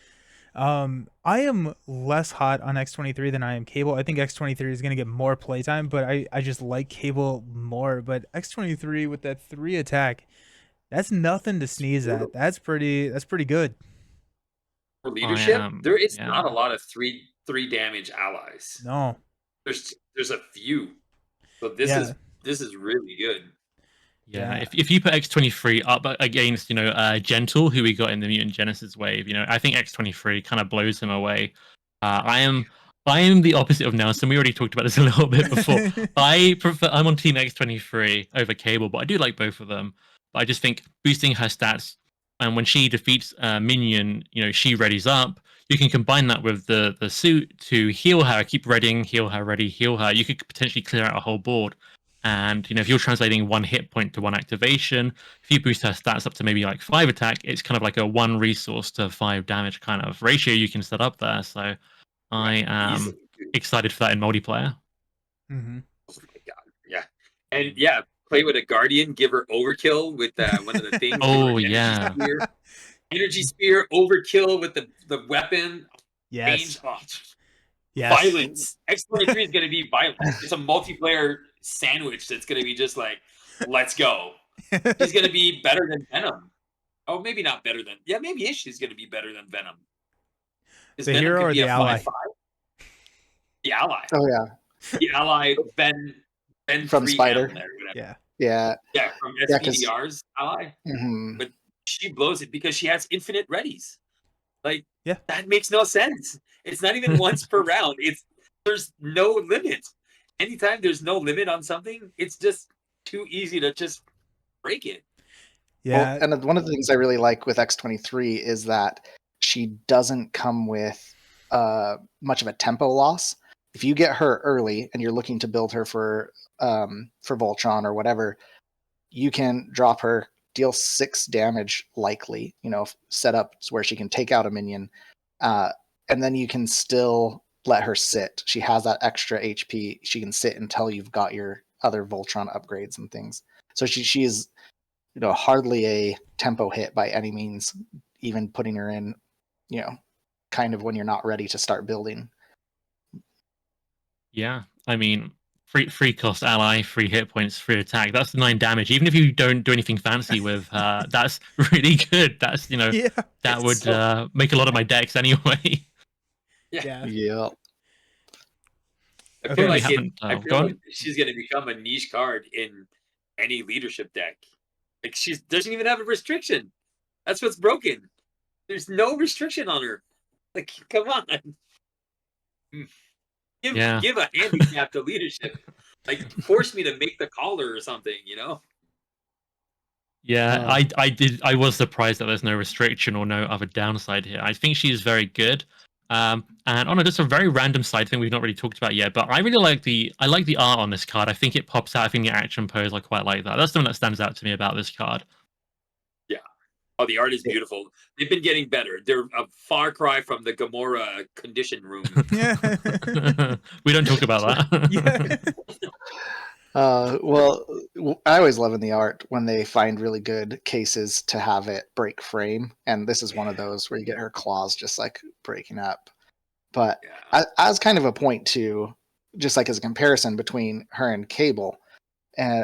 I am less hot on X23 than I am Cable. I think X23 is gonna get more playtime, but I just like Cable more. But X23 with that 3 attack, that's nothing to sneeze at. That's pretty good. For I leadership, am, there is yeah. not a lot of three damage allies. No. There's a few. So Yeah. this is really good. Yeah, Yeah. if you put X23 up against, Gentle, who we got in the Mutant Genesis wave, I think X23 kind of blows him away. I am the opposite of Nelson. We already talked about this a little bit before. I'm on Team X23 over Cable, but I do like both of them. But I just think boosting her stats, and when she defeats a minion, she readies up. You can combine that with the suit to heal her, keep readying, heal her, ready, heal her. You could potentially clear out a whole board. And if you're translating 1 hit point to 1 activation, if you boost her stats up to maybe like 5 attack, it's kind of like a 1 resource to 5 damage kind of ratio you can set up there. So I Right. am Easily. excited for that in multiplayer. Hmm. Oh my god. Yeah. And yeah, play with a guardian, give her overkill with one of the things. Give her Oh an energy yeah, spear. Energy spear, overkill with the weapon. Yes. Change. Oh, Yes. violence. X23 is gonna be violent. It's a multiplayer sandwich that's gonna be just like, let's go. She's gonna be better than Venom. Oh, maybe not better than. Yeah, maybe she's gonna be better than Venom. Because The Venom hero could or be the a ally? 5/5. The ally. Oh yeah, The ally Ben from 3M there, Spider. whatever. Yeah. Yeah, Yeah, from yeah, because SPDR's ally. mhm. But she blows it because she has infinite readies. Like, Yeah. that makes no sense. It's not even once per round. There's no limit. Anytime there's no limit on something, it's just too easy to just break it. Well, Yeah. and one of the things I really like with X23 is that she doesn't come with much of a tempo loss. If you get her early and you're looking to build her for Voltron or whatever, you can drop her, deal 6 damage likely. Set up where she can take out a minion, and then you can still let her sit. She has that extra HP. She can sit until you've got your other Voltron upgrades and things. So she is hardly a tempo hit by any means, even putting her in, kind of when you're not ready to start building. yeah. I mean, free cost ally, 3 hit points, 3 attack. That's 9 damage. Even if you don't do anything fancy with her, that's really good. That's Yeah. that It's would so- make a lot of my decks anyway. Yeah. Yeah. I Okay. feel We like haven't I go feel on. like she's gonna become a niche card in any leadership deck. Like, she doesn't even have a restriction. That's what's broken. There's no restriction on her. Like, come on. Yeah. Give a handicap to leadership. Like, force me to make the caller or something, Yeah, Uh, I was surprised that there's no restriction or no other downside here. I think she's very good. And on just a very random side thing we've not really talked about yet, but I really like the art on this card. I think it pops out. I think the action pose, I quite like that. That's something that stands out to me about this card. Yeah. Oh, the art is beautiful. They've been getting better. They're a far cry from the Gamora condition room. Yeah. We don't talk about that. Yeah. well, I always love in the art when they find really good cases to have it break frame, and this is one of those where you get her claws just like breaking up. But Yeah. as kind of a point too, just like as a comparison between her and Cable,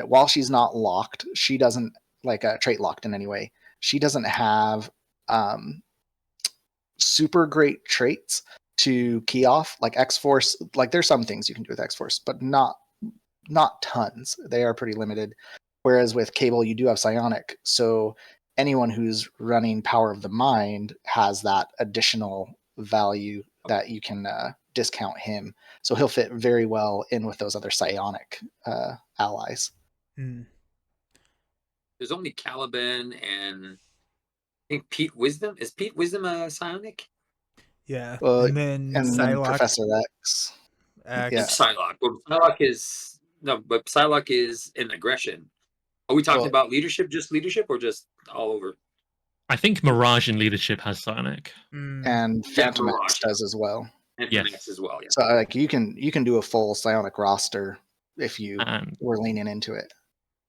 while she's not locked, she doesn't like trait locked in any way. She doesn't have super great traits to key off like X-Force. Like there's some things you can do with X-Force, but not tons. They are pretty limited. Whereas with Cable, you do have Psionic, so anyone who's running Power of the Mind has that additional value that you can discount him. So he'll fit very well in with those other Psionic allies. Mm. There's only Caliban and I think Pete Wisdom. Is Pete Wisdom a psionic? Yeah. Well, And then and then Psylocke. Professor X. X. Yeah. It's Psylocke. But Psylocke is but Psylocke is in aggression. Are we talking Well, about leadership, just leadership, or just all over? I think Mirage in leadership has Sonic. Mm. and Yeah, Phantom X Mirage. does as well. And Yes. X as well, yeah. So like you can do a full Psionic roster if you And were leaning into it.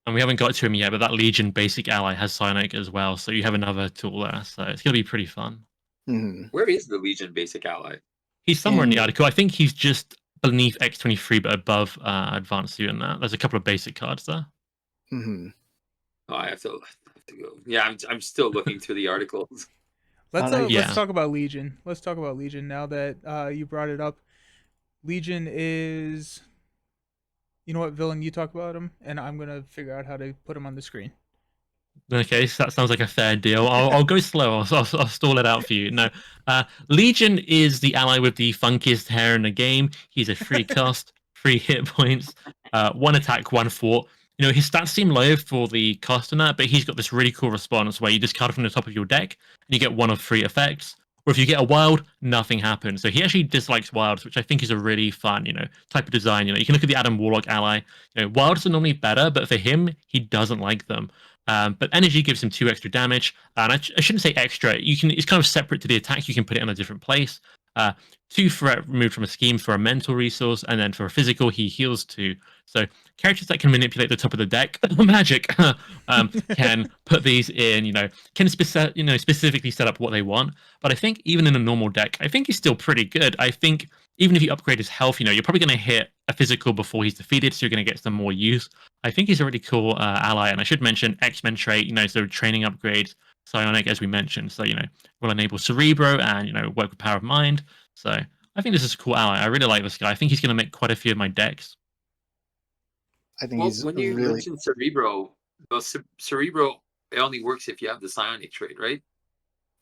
we haven't got to him yet, but that Legion basic ally has Sonic as well, so you have another tool there. So it's gonna be pretty fun. Mhm. Where is the Legion basic ally? He's somewhere in the In- article. I think he's just beneath X23, but above Advanced Suit and that. There's a couple of basic cards there. Mhm. Oh, I have to go. Yeah, I'm still looking through the articles. Let's no, let's Yeah. talk about Legion. Let's talk about Legion now that you brought it up. Legion is, you know what, villain? You talk about him, and I'm gonna figure out how to put him on the screen. Okay, so that sounds like a fair deal. I'll go slow. I'll stall it out for you. No, Legion is the ally with the funkiest hair in the game. He's a free cost, 3 hit points, 1 attack, 1 fort. You know, his stats seem low for the cost in that, but he's got this really cool response where you discard from the top of your deck and you get 1 of 3 effects. Or if you get a wild, nothing happens. So he actually dislikes wilds, which I think is a really fun, type of design. You can look at the Adam Warlock ally. Wilds are normally better, but for him, he doesn't like them. But energy gives him 2 extra damage, and I shouldn't say extra. It's kind of separate to the attack. You can put it in a different place. 2 threat removed from a scheme for a mental resource, and then for a physical, he heals 2. So characters that can manipulate the top of the deck, Magic, can put these in. Can specifically set up what they want. But I think even in a normal deck, I think he's still pretty good. I think even if you upgrade his health, you're probably going to hit a physical before he's defeated, so you're going to get some more use. I think he's a really cool ally, and I should mention X-Men trait, so training upgrades, psionic, as we mentioned, so, will enable Cerebro and, work with Power of Mind. So I think this is a cool ally. I really like this guy. I think he's going to make quite a few of my decks. I think Well, he's when you really. mentioned Cerebro, Cerebro, it only works if you have the psionic trait, right?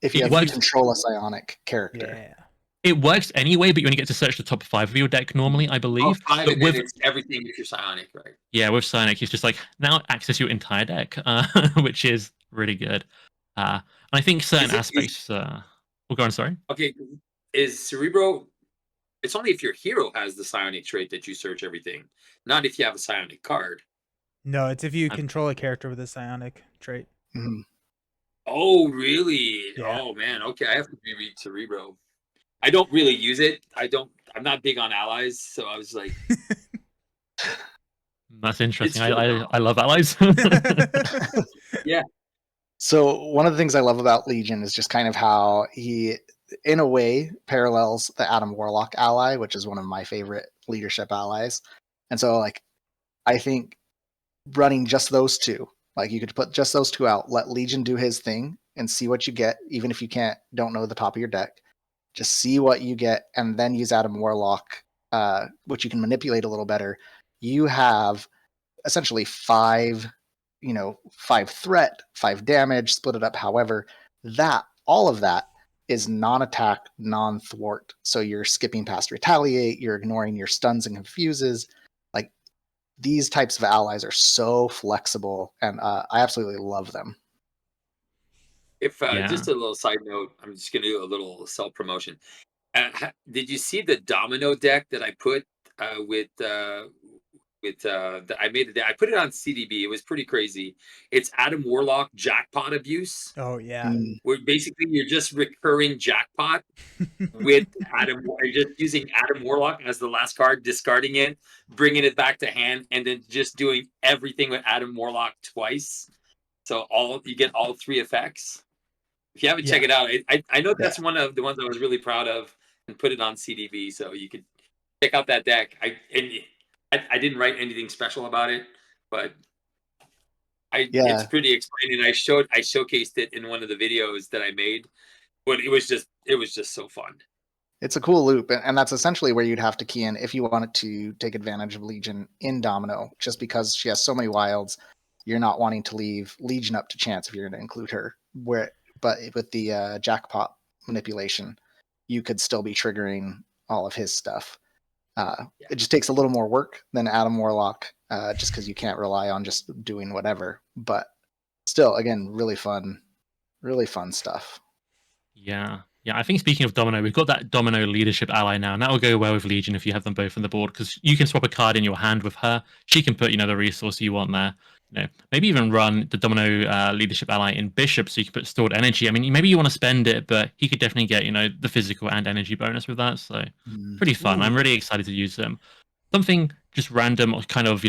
If you It have works. control a psionic character. Yeah. It works anyway, but you only get to search the top 5 of your deck normally, I Oh, believe. 5, But and then it's everything if you're psionic, right? yeah, with Psionic, it's just like now access your entire deck, which is really good. And I think certain Is it- is- aspects. We'll go on. Sorry. Okay, is Cerebro? It's only if your hero has the psionic trait that you search everything, not if you have a psionic card. No, it's if you I- control a character with a psionic trait. Mhm. Oh, really? Yeah. Oh man. Okay, I have to reread Cerebro. I don't really use it. I'm not big on allies, so I was like, That's interesting. It's I love allies. yeah. So one of the things I love about Legion is just kind of how he, in a way, parallels the Adam Warlock ally, which is one of my favorite leadership allies. And so, like, I think running just those two, like, you could put just those two out, let Legion do his thing, and see what you get, even if you don't know the top of your deck. Just see what you get, and then use Adam Warlock, which you can manipulate a little better. You have essentially 5 threat, 5 damage, split it up however. All of that is non-attack, non-thwart. So you're skipping past retaliate, you're ignoring your stuns and confuses. Like, these types of allies are so flexible, and I absolutely love them. If Yeah. just a little side note, I'm just gonna do a little self promotion. Did you see the domino deck that I put I made it. I put it on CDB. It was pretty crazy. It's Adam Warlock jackpot abuse, Oh yeah. Mm, where basically you're just recurring jackpot with you're just using Adam Warlock as the last card, discarding it, bringing it back to hand, and then just doing everything with Adam Warlock twice. So you get all 3 effects. If you haven't checked it out, I know that's one of the ones I was really proud of and put it on CDB, so you could check out that deck. I didn't write anything special about it, but it's pretty exciting. I showcased it in one of the videos that I made, but it was just so fun. It's a cool loop, and that's essentially where you'd have to key in if you wanted to take advantage of Legion in Domino, just because she has so many wilds. You're not wanting to leave Legion up to chance if you're going to include her. But with the jackpot manipulation, you could still be triggering all of his stuff. It just takes a little more work than Adam Warlock, just because you can't rely on just doing whatever. But still, again, really fun stuff. Yeah. Yeah, I think speaking of Domino, we've got that Domino leadership ally now, and that will go well with Legion if you have them both on the board, because you can swap a card in your hand with her. She can put, the resource you want there. Maybe even run the Domino leadership ally in Bishop, so you can put stored energy. I mean, maybe you want to spend it, but he could definitely get, the physical and energy bonus with that. So pretty fun. I'm really excited to use them. Something just random, kind of,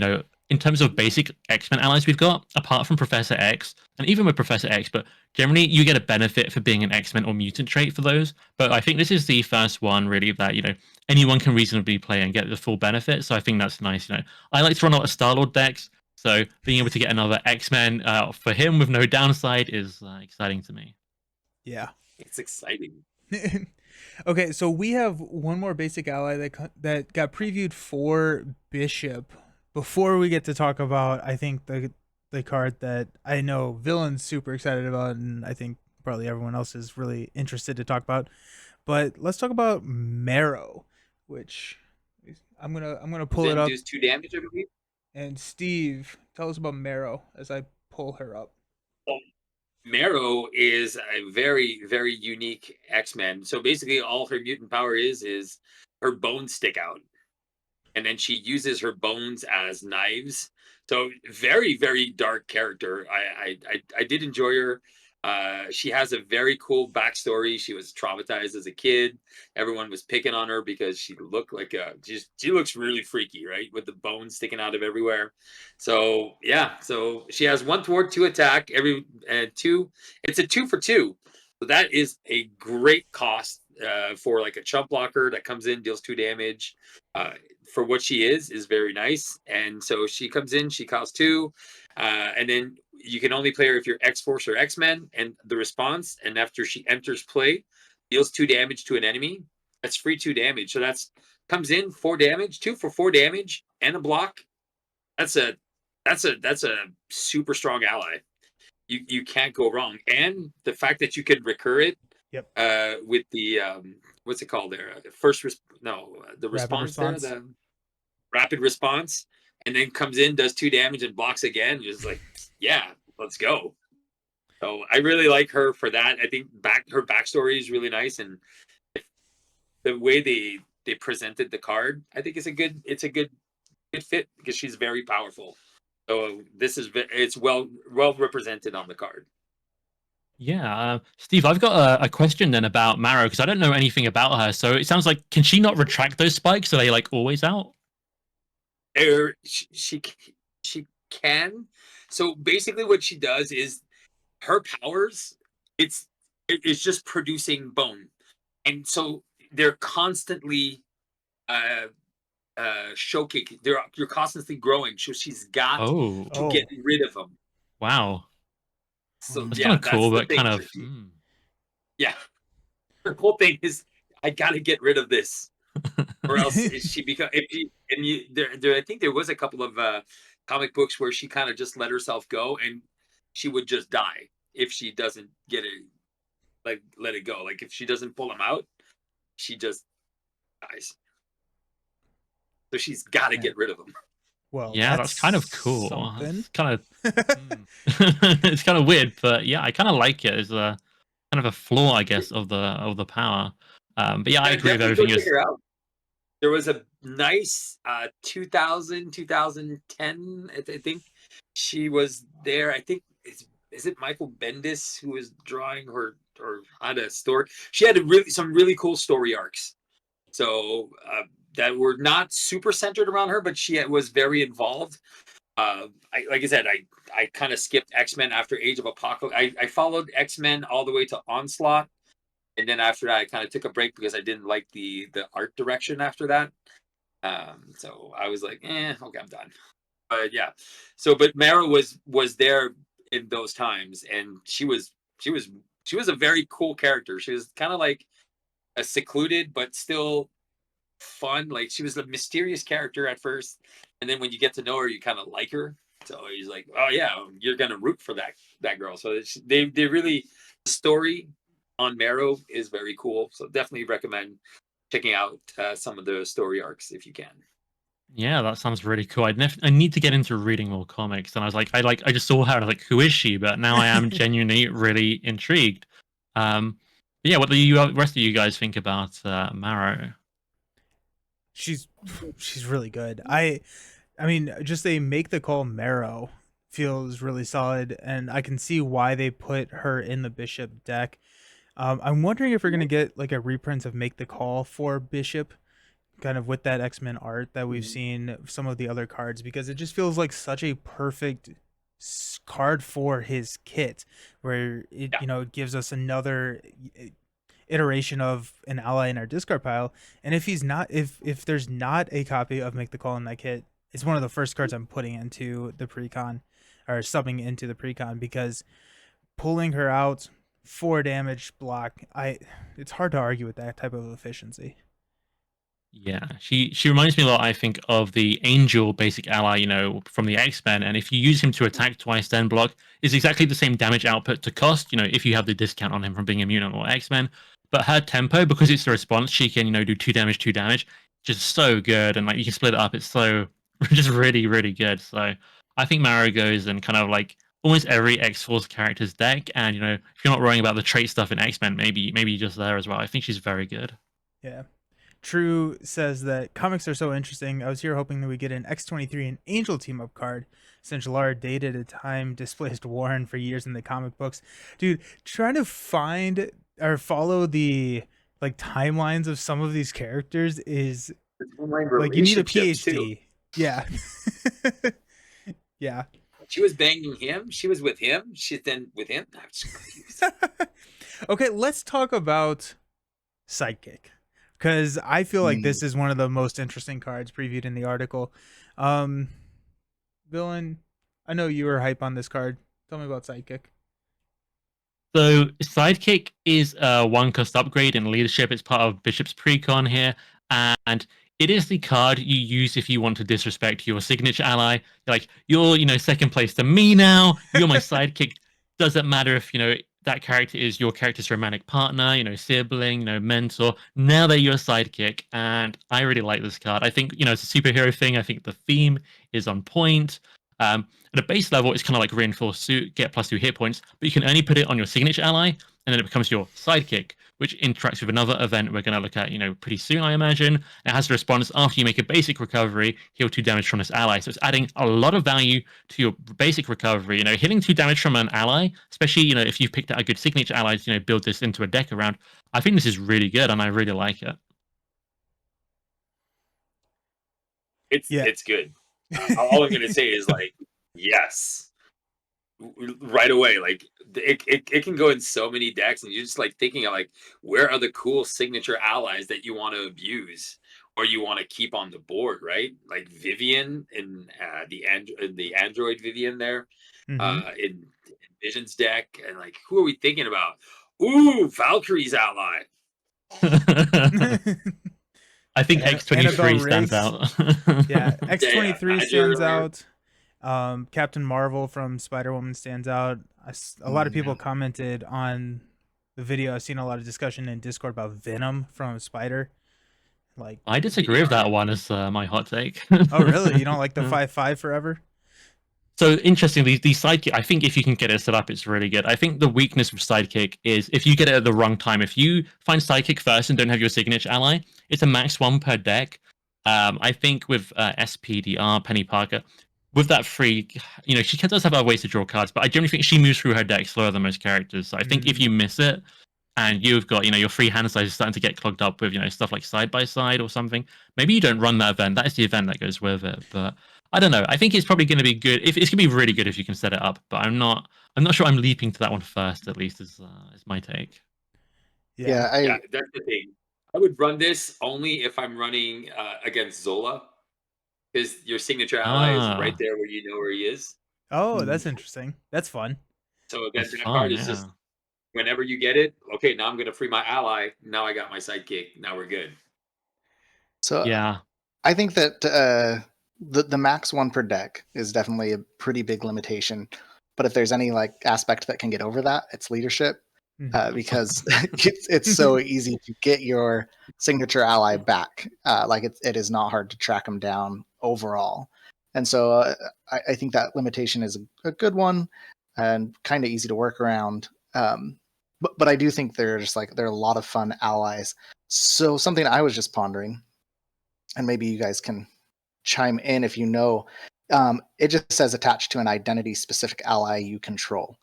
in terms of basic X-Men allies we've got, apart from Professor X, and even with Professor X, but generally you get a benefit for being an X-Men or mutant trait for those. But I think this is the first one really that, anyone can reasonably play and get the full benefit. So I think that's nice. I like to run a lot of Star-Lord decks, so being able to get another X-Men for him with no downside is exciting to me. Yeah. It's exciting. Okay, so we have one more basic ally that got previewed for Bishop. Before we get to talk about, I think the card that I know Villain's super excited about, and I think probably everyone else is really interested to talk about. But let's talk about Marrow, which I'm gonna pull it up. Does 2 damage, I believe. And Steve, tell us about Marrow as I pull her up. Marrow is a very, very unique X-Men. So basically, all her mutant power is her bones stick out, and then she uses her bones as knives. So very, very dark character. I did enjoy her. She has a very cool backstory. She was traumatized as a kid. Everyone was picking on her because she looked like she looks really freaky, right? With the bones sticking out of everywhere. So yeah, so she has 1 thwart, 2 attack, two. It's a 2 for 2. So that is a great cost for like a chump blocker that comes in, deals 2 damage. For what she is very nice. And so she comes in, she costs 2, and then you can only play her if you're X-Force or X-Men, and the response, and after she enters play, deals 2 damage to an enemy. That's free 2 damage. So that's comes in 4 damage, 2 for 4 damage, and a block. That's a super strong ally. You can't go wrong. And the fact that you can recur it, Yep. With the what's it called there? The response there, the rapid response, and then comes in, does 2 damage, and blocks again. Just like, yeah, let's go. So I really like her for that. I think her backstory is really nice, and the way they presented the card, I think it's a good fit because she's very powerful. So it's well represented on the card. Yeah, Steve, I've got a question then about Marrow because I don't know anything about her. So it sounds like, can she not retract those spikes? Are they like always out? She can. So basically, what she does is her powers. It's just producing bone, and so they're constantly showcasing. You're constantly growing. So she's got to get rid of them. Wow. So that's yeah, kind of cool, but thing, kind of. Yeah. Her whole thing is, I gotta get rid of this, or else she become. I think there was a couple of comic books where she kind of just let herself go, and she would just die if she doesn't get it, like let it go. Like if she doesn't pull them out, she just dies. So she's got to get rid of them. Well, yeah, that's kind of cool. Something. It's kind of it's kind of weird, but yeah, I kind of like it as a kind of a flaw, I guess, of the power. But yeah, I agree with everything. There was a nice 2010, I think she was there. I think is it Michael Bendis who was drawing her or had a story? She had some really cool story arcs. So that were not super centered around her, but she was very involved. Like I said, I kind of skipped X-Men after Age of Apocalypse. I followed X-Men all the way to Onslaught, and then after that, I kind of took a break because I didn't like the art direction after that. So I was like, okay, I'm done. But yeah, but Mara was there in those times, and she was a very cool character. She was kind of like a secluded, but still fun. Like she was a mysterious character at first, and then when you get to know her, you kind of like her. So he's like, oh yeah, you're gonna root for that girl. So they really, the story on Marrow is very cool. So definitely recommend checking out some of the story arcs if you can. Yeah, that sounds really cool. I need to get into reading more comics, and I was like, I just saw her, and I was like, who is she? But now I am genuinely really intrigued. Yeah, what do you rest of you guys think about Marrow? She's really good. I mean, just they make the call Marrow feels really solid, and I can see why they put her in the Bishop deck. I'm wondering if we're gonna get like a reprint of Make the Call for Bishop, kind of with that X-Men art that we've seen some of the other cards, because it just feels like such a perfect card for his kit, where it, Yeah. you know, it gives us another iteration of an ally in our discard pile. And if he's not, if there's not a copy of Make the Call in that kit, it's one of the first cards I'm putting into the precon, or subbing into the precon, because pulling her out 4 damage block, it's hard to argue with that type of efficiency. Yeah, she reminds me a lot, I think, of the Angel basic ally, from the X-Men. And if you use him to attack twice, then block, is exactly the same damage output to cost, if you have the discount on him from being a mutant or X-Men. But her tempo, because it's the response, she can, do 2 damage, 2 damage, just so good. And like you can split it up, it's so just really, really good. So I think Mara goes in kind of like almost every X-Force character's deck. And if you're not worrying about the trait stuff in X-Men, maybe just there as well. I think she's very good. Yeah. True says that comics are so interesting. I was here hoping that we get an X-23 and Angel team up card, since Lara dated a time displaced Warren for years in the comic books. Dude, trying to find or follow the like timelines of some of these characters is like, you need a PhD. Too. Yeah. Yeah. She was banging him. She was with him. She's then with him. I'm just confused. Okay, let's talk about Sidekick, because I feel like this is one of the most interesting cards previewed in the article. Villain, I know you were hype on this card. Tell me about Sidekick. So Sidekick is a 1-cost upgrade in leadership. It's part of Bishop's Precon here, and it is the card you use if you want to disrespect your signature ally. Like, you're, second place to me now. You're my sidekick. Doesn't matter if, that character is your character's romantic partner, sibling, mentor. Now they're your sidekick, and I really like this card. I think, it's a superhero thing. I think the theme is on point. At a base level, it's kind of like reinforced suit, get +2 hit points, but you can only put it on your signature ally, and then it becomes your sidekick, which interacts with another event we're going to look at, pretty soon, I imagine. It has a response after you make a basic recovery, heal 2 damage from this ally. So it's adding a lot of value to your basic recovery. Hitting 2 damage from an ally, especially, if you've picked out a good signature ally to, build this into a deck around. I think this is really good, and I really like it. It's good. All I'm going to say is, like, yes. Right away, like it can go in so many decks, and you're just like thinking of like, where are the cool signature allies that you want to abuse or you want to keep on the board, right? Like Vivian in the Android Vivian there, in Vision's deck, and like, who are we thinking about? Ooh, Valkyrie's ally. I think X-23 stands out. Yeah, X-23 stands Badger. out. Captain Marvel from Spider-Woman stands out. A lot of people commented on the video. I've seen a lot of discussion in Discord about Venom from Spider. Like, I disagree with that one as my hot take. Oh, really? You don't like the 5/5 forever? So interestingly, the sidekick, I think if you can get it set up, it's really good. I think the weakness with sidekick is if you get it at the wrong time. If you find sidekick first and don't have your signature ally, it's a max 1 per deck. I think with SPDR, Penny Parker, with that free, she does have other ways to draw cards, but I generally think she moves through her deck slower than most characters. So I think if you miss it, and you've got, your free hand size is starting to get clogged up with, stuff like side by side or something, maybe you don't run that event. That is the event that goes with it. But I don't know. I think it's probably going to be good. It's going to be really good if you can set it up. But I'm not sure I'm leaping to that one first. At least is my take. Yeah, That's the thing. I would run this only if I'm running against Zola, because your signature ally is right there where you know where he is. Oh, that's interesting. That's fun. So again, that card is just, whenever you get it, okay, now I'm going to free my ally. Now I got my sidekick. Now we're good. So yeah, I think that the max 1 per deck is definitely a pretty big limitation. But if there's any like aspect that can get over that, it's leadership, because it's so easy to get your signature ally back. Like it is not hard to track them down overall. And so I think that limitation is a good one and kind of easy to work around. But I do think there are a lot of fun allies. So something I was just pondering, and maybe you guys can chime in if you know, it just says attached to an identity specific ally you control.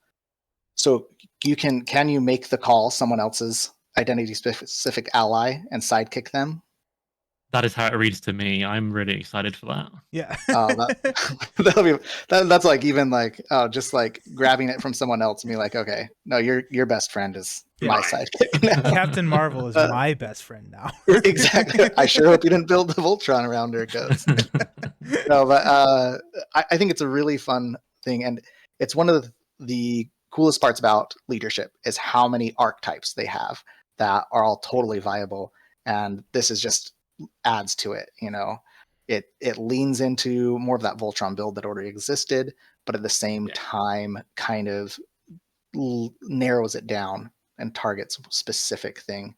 So can you make the call someone else's identity specific ally and sidekick them? That is how it reads to me. I'm really excited for that. Yeah. That'll be that's like even like just like grabbing it from someone else and being like, okay, no, your best friend is my Mine. sidekick now. Captain Marvel is my best friend now. Exactly. I sure hope you didn't build the Voltron around her, because no, but I think it's a really fun thing, and it's one of the coolest parts about leadership is how many archetypes they have that are all totally viable, and this is just adds to it. It leans into more of that Voltron build that already existed, but at the same time kind of narrows it down and targets a specific thing.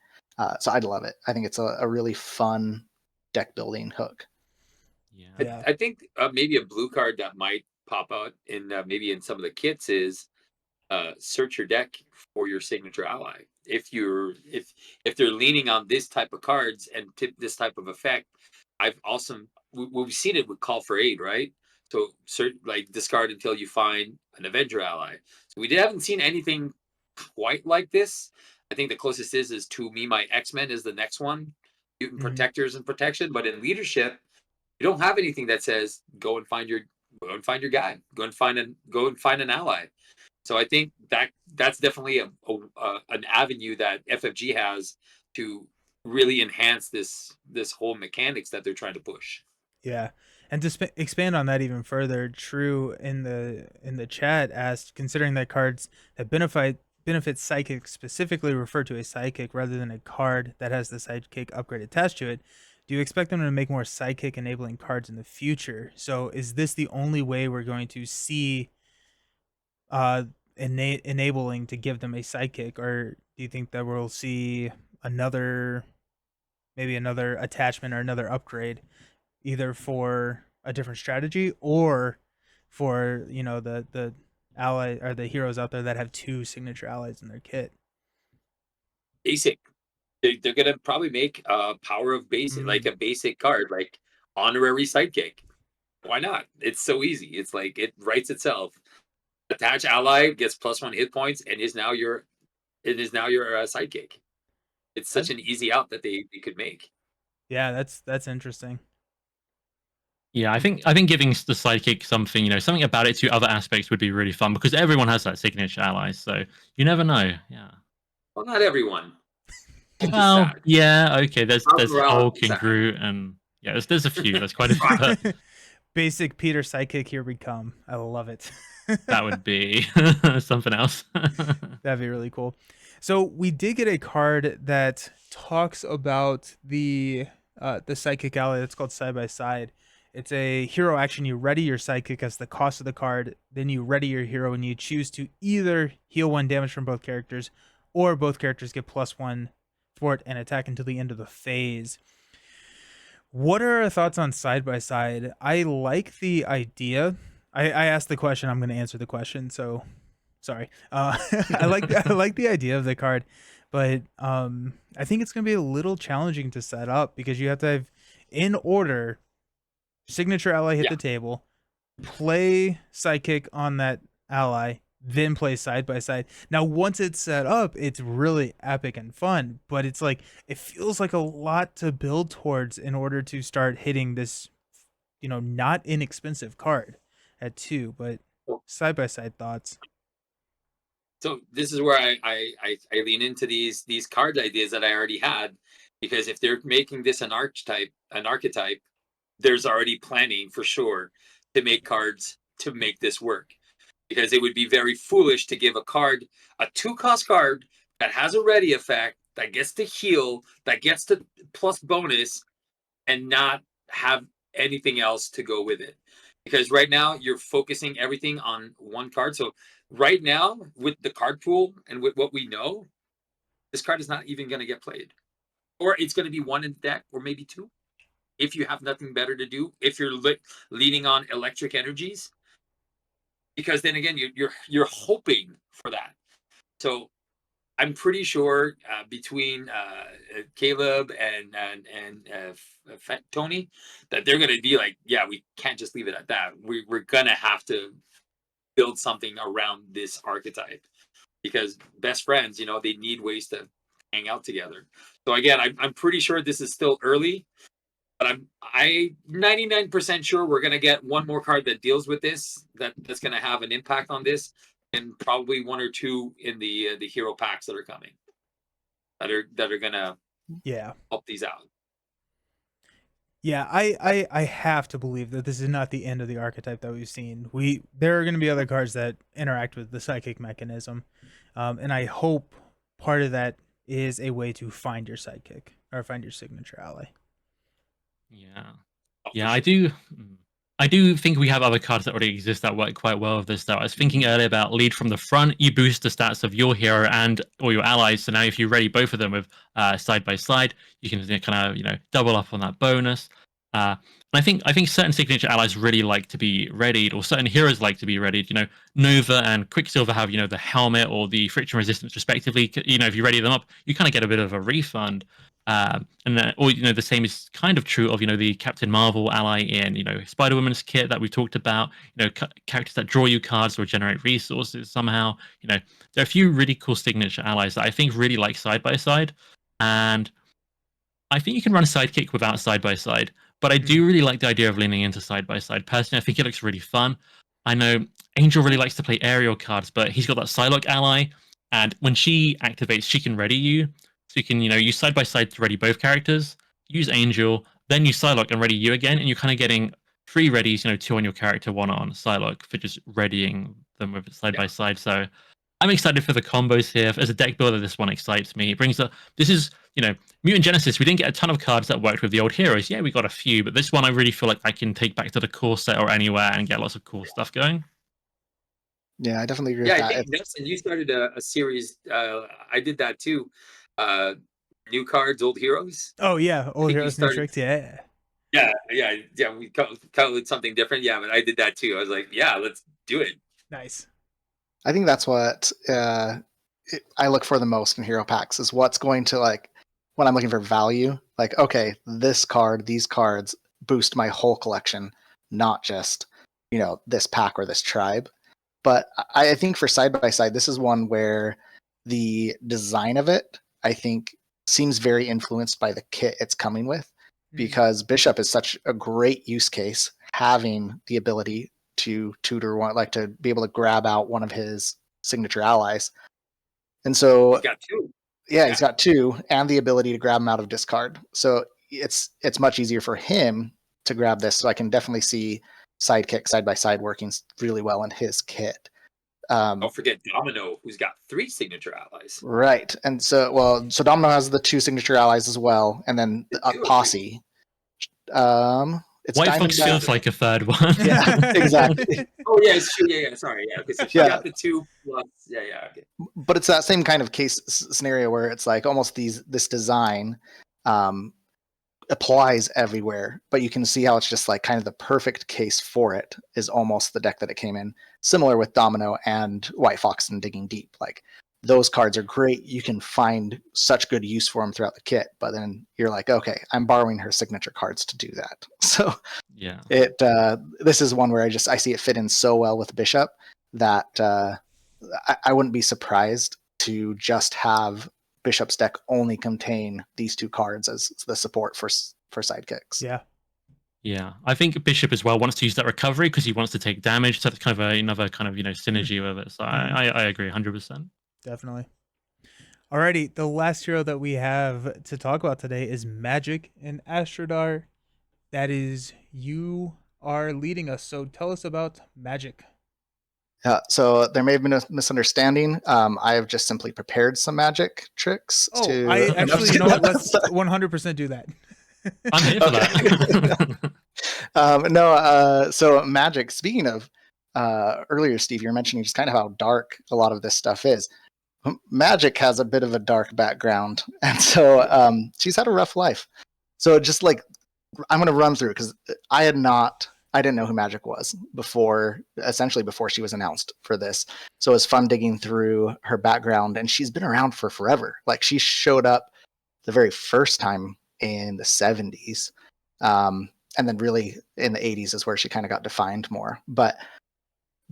So I'd love it. I think it's a really fun deck building hook. Yeah. I think maybe a blue card that might pop out in maybe in some of the kits is search your deck for your signature ally. If they're leaning on this type of cards and this type of effect, we've seen it with Call for Aid, right? So like discard until you find an Avenger ally. So we haven't seen anything quite like this. I think the closest is to me, my X-Men is the next one, Mutant Protectors and Protection. But in leadership, you don't have anything that says go and find your guy, go and find an ally. So I think that's definitely an avenue that FFG has to really enhance this whole mechanics that they're trying to push. Yeah. And to expand on that even further, True in the chat asked, considering that cards that benefit psychic specifically refer to a psychic rather than a card that has the psychic upgrade attached to it, do you expect them to make more psychic enabling cards in the future? So is this the only way we're going to see enabling to give them a psychic, or do you think that we'll see maybe another attachment or another upgrade, either for a different strategy or for the ally or the heroes out there that have 2 signature allies in their kit? Basic. They're gonna probably make power of basic, like a basic card, like honorary sidekick. Why not? It's so easy. It's like it writes itself. Attach ally gets +1 hit points and is now your sidekick. It's such an easy out that they could make. Yeah, that's interesting. Yeah, I think giving the sidekick something, something about it to other aspects would be really fun, because everyone has that signature ally, so you never know. Yeah. Well, not everyone. Well, yeah, okay. There's Hulk and sad. Groot, and yeah, there's a few. There's quite a few. Basic Peter sidekick, here we come. I love it. That would be something else. That'd be really cool. So we did get a card that talks about the psychic ally that's called Side by Side. It's a hero action. You ready your sidekick as the cost of the card. Then you ready your hero and you choose to either heal 1 damage from both characters, or both characters get +1 for it and attack until the end of the phase. What are our thoughts on Side by Side? I like the idea. I asked the question. I'm going to answer the question. So, sorry. I like the idea of the card, but I think it's going to be a little challenging to set up, because you have to have in order signature ally hit the table, play sidekick on that ally, then play Side by Side. Now, once it's set up, it's really epic and fun, but it's like it feels like a lot to build towards in order to start hitting this, not inexpensive card at 2. But Side by Side thoughts. So this is where I lean into these card ideas that I already had, because if they're making this an archetype, there's already planning for sure to make cards to make this work. Because it would be very foolish to give a 2-cost card that has a ready effect, that gets to heal, that gets to plus bonus, and not have anything else to go with it. Because right now you're focusing everything on one card. So right now, with the card pool and with what we know, this card is not even going to get played. Or it's going to be 1 in the deck, or maybe 2. If you have nothing better to do, if you're leaning on electric energies, because then again, you're hoping for that. So I'm pretty sure between Caleb and Tony, that they're going to be like, yeah, we can't just leave it at that. We're going to have to build something around this archetype, because best friends, they need ways to hang out together. So again, I'm pretty sure this is still early. But I'm 99% sure we're gonna get one more card that deals with this, that's gonna have an impact on this, and probably one or two in the hero packs that are coming, that are gonna Yeah. help these out. Yeah, I have to believe that this is not the end of the archetype that we've seen. There are going to be other cards that interact with the psychic mechanism, and I hope part of that is a way to find your sidekick or find your signature ally. Yeah. Oh, Yeah, for I sure. do. I do think we have other cards that already exist that work quite well with this. Though I was thinking earlier about lead from the front. You boost the stats of your hero and or your allies. So now, if you ready both of them with side by side, you can kind of double up on that bonus. And I think certain signature allies really like to be readied, or certain heroes like to be readied. Nova and Quicksilver have the helmet or the friction resistance respectively. If you ready them up, you kind of get a bit of a refund. And then, or the same is kind of true of the Captain Marvel ally in Spider Woman's kit that we talked about. Characters that draw you cards or generate resources somehow. There are a few really cool signature allies that I think really like side by side, and I think you can run sidekick without side by side. But I do really like the idea of leaning into side by side. Personally, I think it looks really fun. I know Angel really likes to play aerial cards, but he's got that Psylocke ally, and when she activates, she can ready you. So you can, use side by side to ready both characters, use Angel, then use Psylocke and ready you again, and you're kind of getting 3 readies, 2 on your character, 1 on Psylocke for just readying them with side by side. So I'm excited for the combos here. As a deck builder, this one excites me. It brings up, this is, Mutant Genesis. We didn't get a ton of cards that worked with the old heroes. Yeah, we got a few, but this one I really feel like I can take back to the core set or anywhere and get lots of cool stuff going. Yeah, I definitely agree Yeah, with I that. think Nelson, you started a series. I did that too. New cards, old heroes. Oh yeah, old think you heroes, new started- tricks. Yeah. Yeah. We call it something different. Yeah, but I did that too. I was like, yeah, let's do it. Nice. I think that's what I look for the most in hero packs is what's going to when I'm looking for value. Like, okay, this card, these cards boost my whole collection, not just this pack or this tribe. But I think for side by side, this is one where the design of it, I think, seems very influenced by the kit it's coming with, because Bishop is such a great use case, having the ability to tutor one, to be able to grab out one of his signature allies. And so He's got 2. yeah, he's got 2 and the ability to grab them out of discard. So it's much easier for him to grab this. So I can definitely see sidekick side by side working really well in his kit. Don't forget Domino, who's got 3 signature allies. Right. And so Domino has the 2 signature allies as well, and then a posse. It's White Diamond Fox Dad. feels like a third one. Yeah, exactly. Oh yeah, it's true. Yeah, sorry. Yeah, okay, so she got the 2 plus. Yeah, okay. But it's that same kind of scenario where it's like almost this design applies everywhere, but you can see how it's just kind of the perfect case for it is almost the deck that it came in. Similar with Domino and White Fox and Digging Deep. Those cards are great. You can find such good use for them throughout the kit, but then you're like, okay, I'm borrowing her signature cards to do that. So yeah, this is one where I see it fit in so well with Bishop that I wouldn't be surprised to just have Bishop's deck only contain these 2 cards as the support for sidekicks. Yeah. Yeah, I think Bishop as well wants to use that recovery because he wants to take damage. So that's kind of another kind of synergy with it. So I agree 100%. Definitely. Alrighty, the last hero that we have to talk about today is Magik and Astrodar. That is, you are leading us. So tell us about Magik. So there may have been a misunderstanding. I have just simply prepared some magic tricks. I actually, let's 100% do that. I'm here for that. So Magik, speaking of earlier, Steve, you were mentioning just kind of how dark a lot of this stuff is. Magik has a bit of a dark background, and so she's had a rough life. So just I'm going to run through because I didn't know who Magik was before she was announced for this. So it was fun digging through her background, and she's been around for forever. She showed up the very first time in the 70s, and then really in the 80s is where she kind of got defined more. But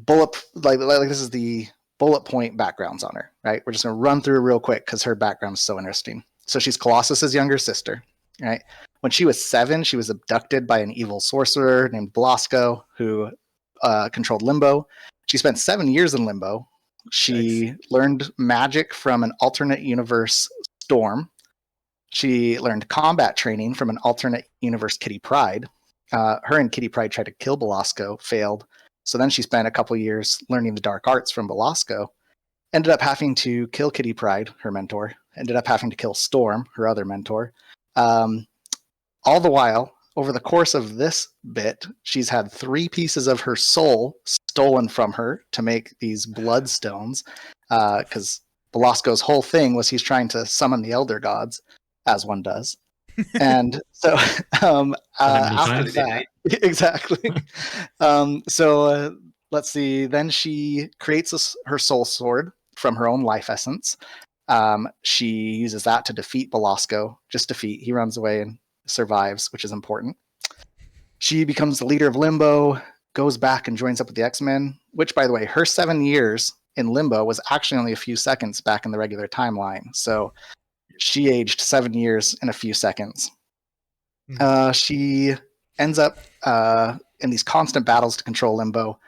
this is the bullet point backgrounds on her, right? We're just going to run through real quick because her background is so interesting. So she's Colossus's younger sister, right? When she was 7, she was abducted by an evil sorcerer named Blasco, who controlled Limbo. She spent 7 years in Limbo. She learned magic from an alternate universe Storm. She learned combat training from an alternate universe Kitty Pryde. Her and Kitty Pryde tried to kill Belasco, failed. So then she spent a couple years learning the dark arts from Belasco. Ended up having to kill Kitty Pryde, her mentor. Ended up having to kill Storm, her other mentor. All the while, over the course of this bit, she's had 3 pieces of her soul stolen from her to make these bloodstones. Because Belasco's whole thing was he's trying to summon the Elder Gods, as one does. And so after that, exactly. Let's see. Then she creates her soul sword from her own life essence. She uses that to defeat Belasco. Just defeat. He runs away and survives, which is important. She becomes the leader of Limbo, goes back and joins up with the X-Men, which, by the way, her 7 years in Limbo was actually only a few seconds back in the regular timeline. So she aged 7 years in a few seconds. She ends up in these constant battles to control Limbo,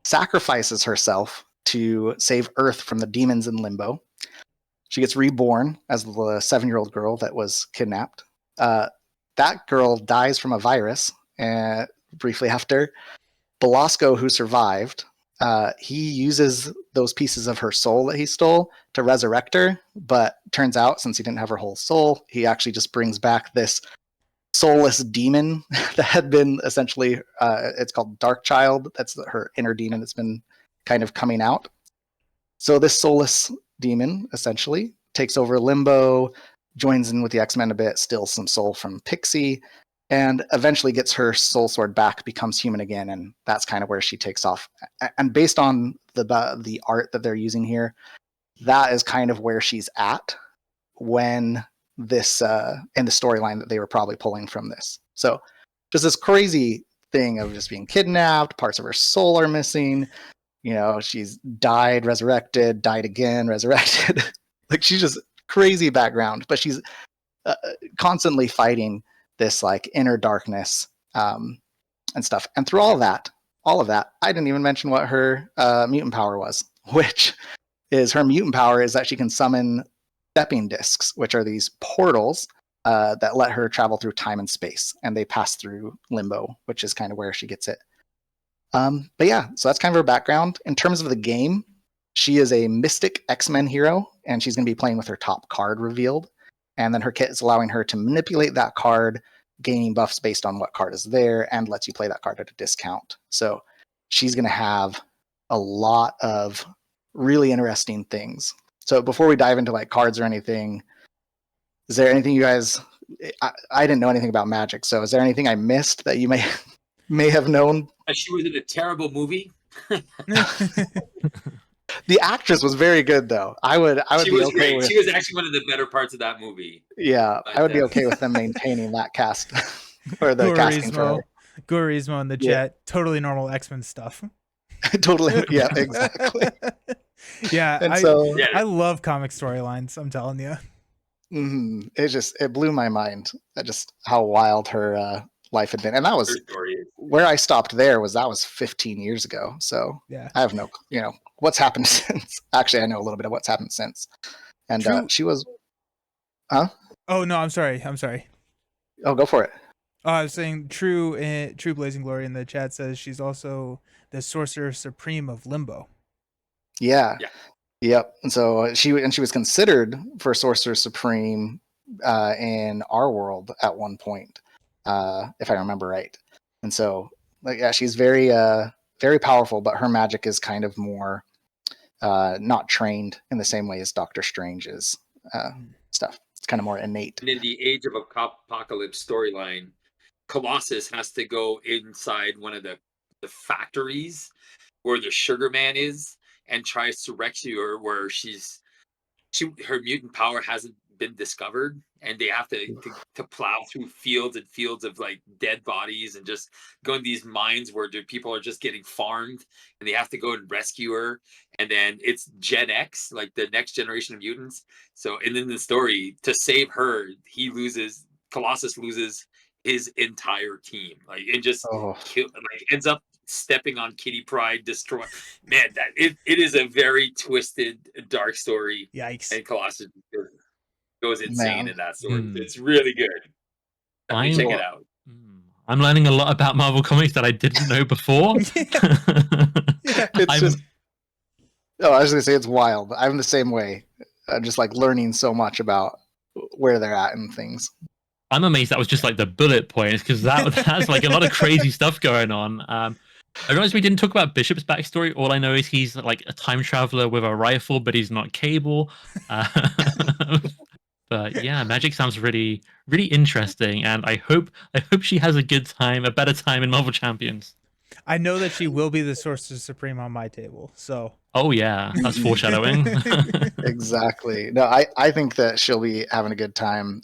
sacrifices herself to save Earth from the demons in Limbo. She gets reborn as the 7-year-old girl that was kidnapped. That girl dies from a virus briefly after. Belasco, who survived, he uses those pieces of her soul that he stole to resurrect her, but turns out, since he didn't have her whole soul, he actually just brings back this soulless demon that had been essentially, it's called Dark Child. That's her inner demon that's been kind of coming out. So this soulless demon essentially takes over Limbo, joins in with the X-Men a bit, steals some soul from Pixie, and eventually gets her soul sword back, becomes human again, and that's kind of where she takes off. And based on the art that they're using here, that is kind of where she's at when this in the storyline that they were probably pulling from this. So just this crazy thing of just being kidnapped, parts of her soul are missing, she's died, resurrected, died again, resurrected. Like, she's just crazy background, but she's constantly fighting this like inner darkness and stuff. And through all of that, I didn't even mention what her mutant power was, which is her mutant power is that she can summon stepping discs, which are these portals that let her travel through time and space, and they pass through Limbo, which is kind of where she gets it. But yeah, so that's kind of her background. In terms of the game, she is a Mystic X-Men hero, and she's going to be playing with her top card revealed. And then her kit is allowing her to manipulate that card, gaining buffs based on what card is there, and lets you play that card at a discount. So she's going to have a lot of really interesting things. So before we dive into like cards or anything, is there anything you guys... I didn't know anything about Magic, so is there anything I missed that you may have known? She was in a terrible movie. The actress was very good, though. I would She be was okay great. with. She was actually one of the better parts of that movie. Yeah, But, I would be okay with them maintaining that cast or the casting for her. Gurismo in the chat, totally normal X-Men stuff. Totally, yeah, exactly. Yeah, And I love comic storylines. I'm telling you. It blew my mind. Just how wild her life had been, and that was where I stopped. That was 15 years ago. So yeah, I have no, what's happened since. Actually, I know a little bit of what's happened since. And she was, huh? Oh no, I'm sorry. Oh, go for it. I was saying True Blazing Glory in the chat says she's also the Sorcerer Supreme of Limbo. Yeah. Yep. And so she was considered for Sorcerer Supreme in our world at one point, if I remember right. And so, she's very very powerful, but her magic is kind of more not trained in the same way as Doctor Strange's stuff. It's kind of more innate. And in the Age of Apocalypse storyline, Colossus has to go inside one of the factories where the Sugar Man is and tries to rescue her, where her mutant power hasn't been discovered, and they have to plow through fields and fields of like dead bodies and just go in these mines where people are just getting farmed, and they have to go and rescue her. And then it's Gen X, like the next generation of mutants. So, and in the story, to save her, he loses Colossus loses his entire team. Like it just Oh, ends up stepping on Kitty Pryde, destroy. Man, it is a very twisted, dark story, Yikes. and Colossus goes insane man. in that story. Hmm. It's really good. Definitely check it out. I'm learning a lot about Marvel Comics that I didn't know before. Yeah. It's just. Oh, I was gonna say it's wild. I'm the same way. I'm just like learning so much about where they're at and things. I'm amazed that was just like the bullet points, because that's like a lot of crazy stuff going on. I realized we didn't talk about Bishop's backstory. All I know is he's like a time traveler with a rifle, but he's not Cable. But yeah, Magik sounds really, really interesting, and I hope she has a good time, a better time in Marvel Champions. I know that she will be the Sorcerer Supreme on my table. So. Oh yeah, that's foreshadowing. Exactly. No, I think that she'll be having a good time.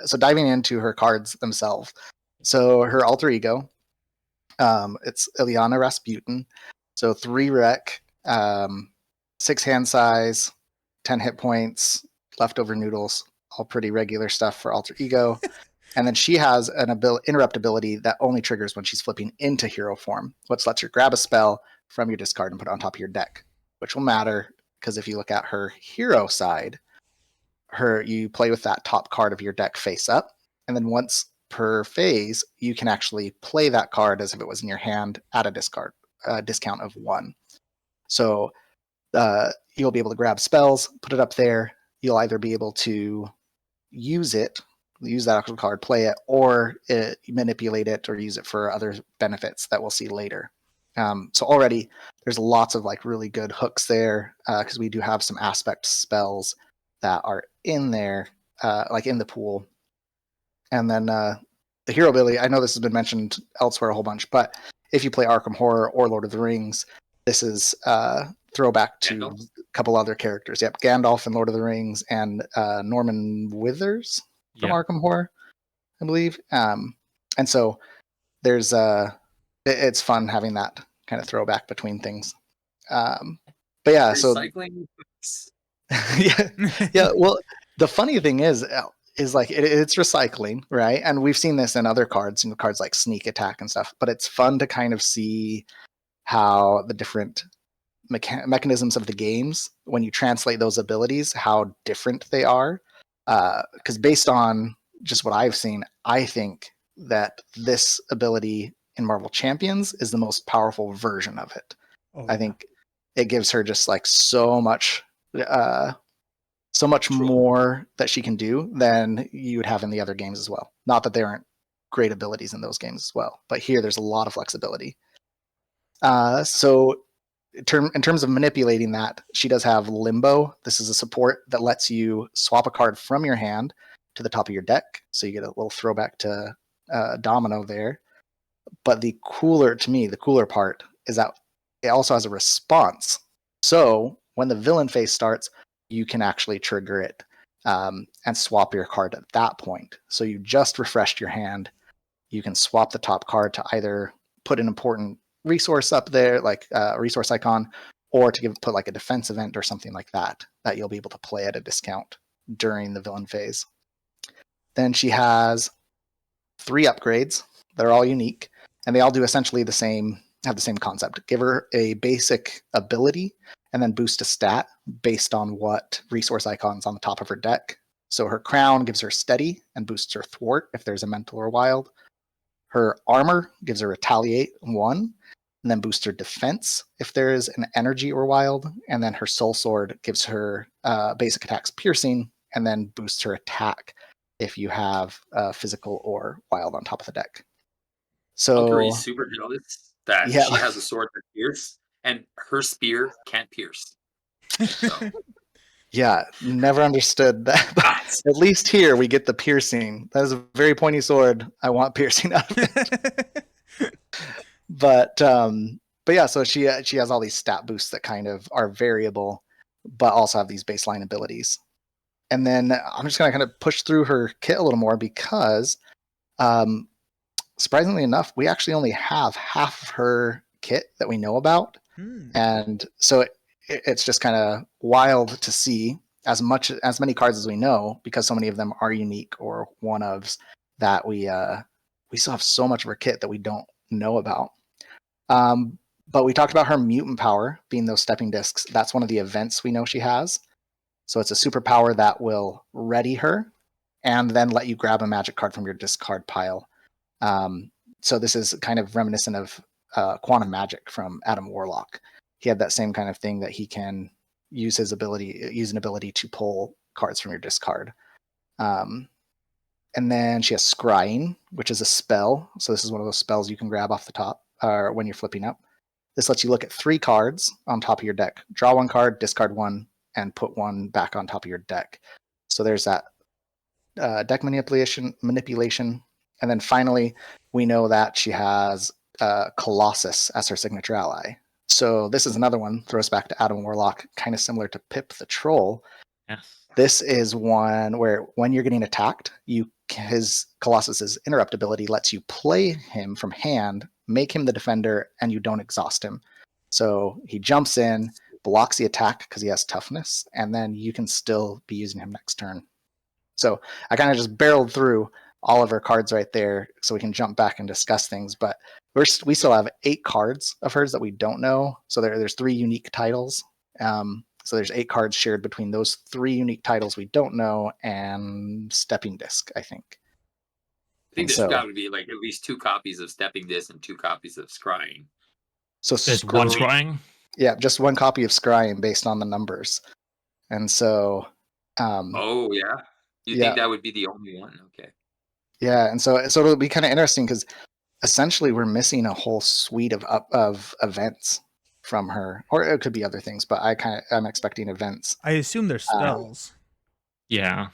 So diving into her cards themselves. So her alter ego, it's Ilyana Rasputin. So 3 rec, 6 hand size, 10 hit points, leftover noodles, all pretty regular stuff for alter ego. And then she has an interrupt ability that only triggers when she's flipping into hero form, which lets her grab a spell from your discard and put it on top of your deck, which will matter because if you look at her hero side, you play with that top card of your deck face up, and then once per phase, you can actually play that card as if it was in your hand at a discount of 1. So you'll be able to grab spells, put it up there. You'll either be able to use that actual card, play it, or manipulate it or use it for other benefits that we'll see later. So already there's lots of like really good hooks there because we do have some aspect spells that are in there, like in the pool. And then the hero ability, I know this has been mentioned elsewhere a whole bunch, but if you play Arkham Horror or Lord of the Rings, this is throwback to Gandalf? a couple other characters. Yep, Gandalf in Lord of the Rings and Norman Withers from Yeah. Arkham Horror, I believe. And so there's it's fun having that kind of throwback between things. But yeah, Recycling. yeah. Well, the funny thing is like it's recycling, right? And we've seen this in other cards, cards like Sneak Attack and stuff. But it's fun to kind of see how the different mechanisms of the games, when you translate those abilities, how different they are. Because based on just what I've seen, I think that this ability in Marvel Champions is the most powerful version of it. Oh, I think it gives her just like so much more that she can do than you would have in the other games as well. Not that there aren't great abilities in those games as well, but here there's a lot of flexibility. So in terms of manipulating that, she does have Limbo. This is a support that lets you swap a card from your hand to the top of your deck, so you get a little throwback to Domino there. But the cooler part is that it also has a response. So when the villain phase starts, you can actually trigger it and swap your card at that point. So you just refreshed your hand. You can swap the top card to either put an important resource up there, like a resource icon, or to put like a defense event or something like that you'll be able to play at a discount during the villain phase. Then she has 3 upgrades that are all unique, and they all do essentially have the same concept. Give her a basic ability and then boost a stat based on what resource icon's on the top of her deck. So her crown gives her steady and boosts her thwart if there's a mental or wild. Her armor gives her retaliate 1 and then boosts her defense if there is an energy or wild. And then her soul sword gives her basic attacks piercing and then boosts her attack if you have physical or wild on top of the deck. So Valkyrie's super jealous that Yeah. she has a sword that pierces, and her spear can't pierce. So, yeah, never understood that. But at least here we get the piercing. That is a very pointy sword. I want piercing out of it. But yeah, so she has all these stat boosts that kind of are variable, but also have these baseline abilities. And then I'm just going to kind of push through her kit a little more because, surprisingly enough, we actually only have half of her kit that we know about. And so it's just kind of wild to see as many cards as we know, because so many of them are unique or one-ofs, that we still have so much of her kit that we don't know about. But we talked about her mutant power being those stepping discs. That's one of the events we know she has. So it's a superpower that will ready her and then let you grab a magic card from your discard pile. So this is kind of reminiscent of Quantum Magic from Adam Warlock. He had that same kind of thing that he can use an ability to pull cards from your discard. And then she has Scrying, which is a spell. So this is one of those spells you can grab off the top when you're flipping up. This lets you look at 3 cards on top of your deck, draw 1 card, discard 1, and put 1 back on top of your deck. So there's that deck manipulation. And then finally, we know that she has Colossus as her signature ally. So this is another one, throws back to Adam Warlock, kind of similar to Pip the Troll. Yes. This is one where when you're getting attacked, his Colossus's interrupt ability lets you play him from hand, make him the defender, and you don't exhaust him. So he jumps in, blocks the attack because he has toughness, and then you can still be using him next turn. So I kind of just barreled through all of her cards right there so we can jump back and discuss things. But we still have 8 cards of hers that we don't know. So there's 3 unique titles. So there's 8 cards shared between those 3 unique titles we don't know and Stepping Disc, I think. I think there's got to be like at least 2 copies of Stepping Disc and 2 copies of Scrying. So there's 1 Scrying? Yeah, just 1 copy of Scrying based on the numbers. And so... oh, yeah. You think that would be the only one? Okay. Yeah, and so it'll be kind of interesting because essentially we're missing a whole suite of events from her, or it could be other things, but I'm expecting events. I assume they're spells. Yeah.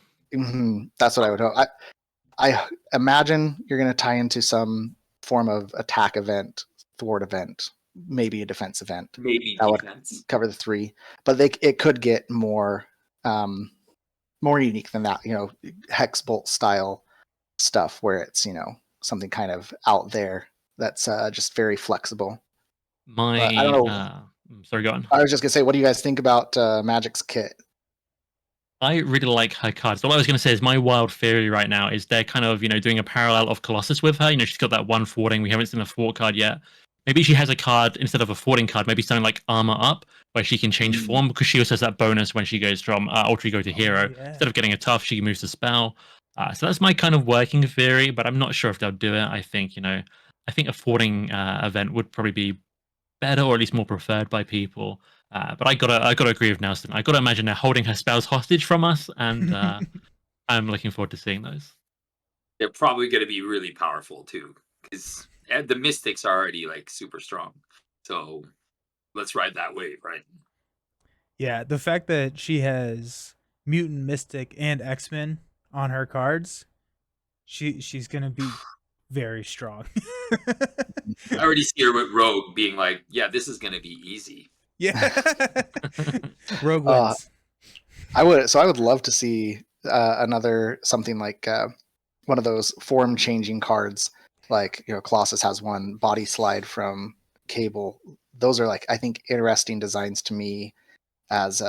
That's what I would hope. I imagine you're going to tie into some form of attack event, thwart event, maybe a defense event. Maybe that defense. Would cover the 3, but it could get more unique than that. Hex bolt style stuff where it's something kind of out there that's just very flexible. I don't know. Sorry, go on. I was just gonna say, what do you guys think about Magik's kit? I really like her cards. All I was going to say is my wild theory right now is they're kind of, doing a parallel of Colossus with her. She's got that 1 thwarting. We haven't seen a thwart card yet. Maybe she has a card instead of a thwarting card, maybe something like Armor Up, where she can change form because she also has that bonus when she goes from Alter Ego to Hero. Yeah. Instead of getting a tough, she moves to spell. So that's my kind of working theory, but I'm not sure if they'll do it. I think, I think a thwarting event would probably be better or at least more preferred by people. But I gotta agree with Nelson. I gotta imagine they're holding her spells hostage from us, and I'm looking forward to seeing those. They're probably going to be really powerful too, because the Mystics are already like super strong. So let's ride that wave, right? Yeah, the fact that she has Mutant, Mystic, and X-Men on her cards, she's gonna be very strong. I already see her with Rogue being like, "Yeah, this is going to be easy." Yeah, Rogue wins. I would love to see another something like one of those form changing cards, like Colossus has one, Body Slide from Cable. Those are I think interesting designs to me as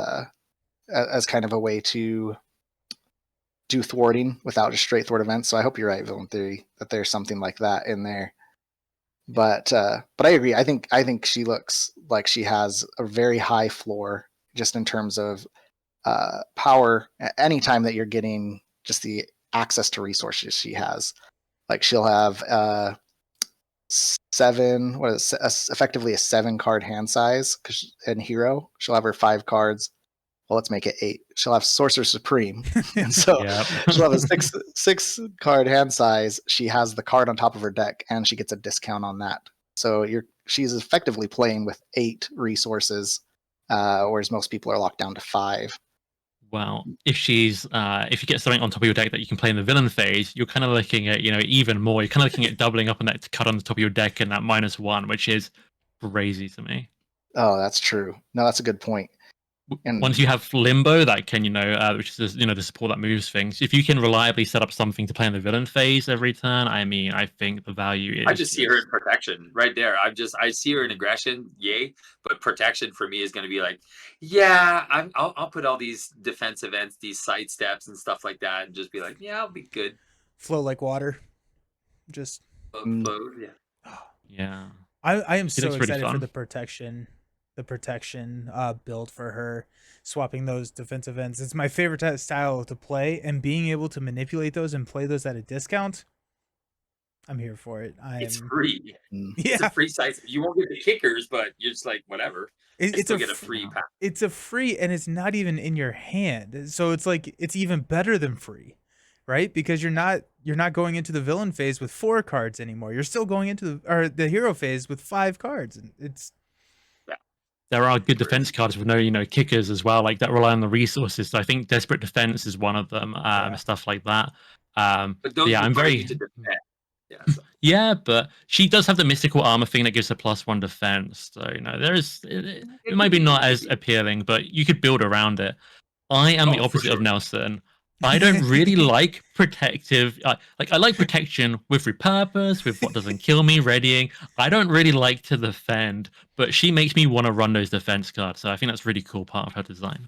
kind of a way to do thwarting without just straight thwart events. So I hope you're right, Villain Theory, that there's something like that in there. But I agree. I think she looks like she has a very high floor just in terms of power. Anytime that you're getting just the access to resources she has, she'll have 7. Effectively a 7 card hand size? Because in Hero, she'll have her 5 cards. Well, let's make it 8. She'll have Sorcerer Supreme, and so she'll have a 6 card hand size. She has the card on top of her deck, and she gets a discount on that. So she's effectively playing with 8 resources, whereas most people are locked down to 5. Well, if you get something on top of your deck that you can play in the villain phase, you're kind of looking at even more. You're kind of looking at doubling up on that cut on the top of your deck and that -1, which is crazy to me. Oh, that's true. No, that's a good point. And once you have Limbo, that can which is the support that moves things. If you can reliably set up something to play in the villain phase every turn, I think the value is. I just see her in protection right there. I see her in aggression, yay, but protection for me is going to be like, yeah, I'll put all these defense events, these side steps and stuff like that, and just be like, yeah, I'll be good. flow like water. Just Yeah. Yeah. I am It so looks really excited for fun. the protection build for her, swapping those defensive ends. It's my favorite style to play, and being able to manipulate those and play those at a discount. I'm here for it. It's free. Mm. It's a Yeah, free site. You won't get the kickers, but you're just like, whatever. I it's still a get a free pack. it's a free, and it's not even in your hand, so it's like it's even better than free, right? Because you're not going into the villain phase with 4 cards anymore. You're still going into the hero phase with 5 cards, and it's There are good defense cards with no, kickers as well, like that rely on the resources. So I think Desperate Defense is one of them, Yeah. stuff like that. But those Yeah, I'm require very. you to defend. Yeah. So. Yeah, but she does have the mystical armor thing that gives her +1 defense. So there is. It might be not as appealing, but you could build around it. I am the Oh, for opposite of sure. Nelson. I don't really like protective. I like protection with repurpose, with what doesn't kill me, readying. I don't really like to defend, but she makes me want to run those defense cards. So I think that's a really cool part of her design.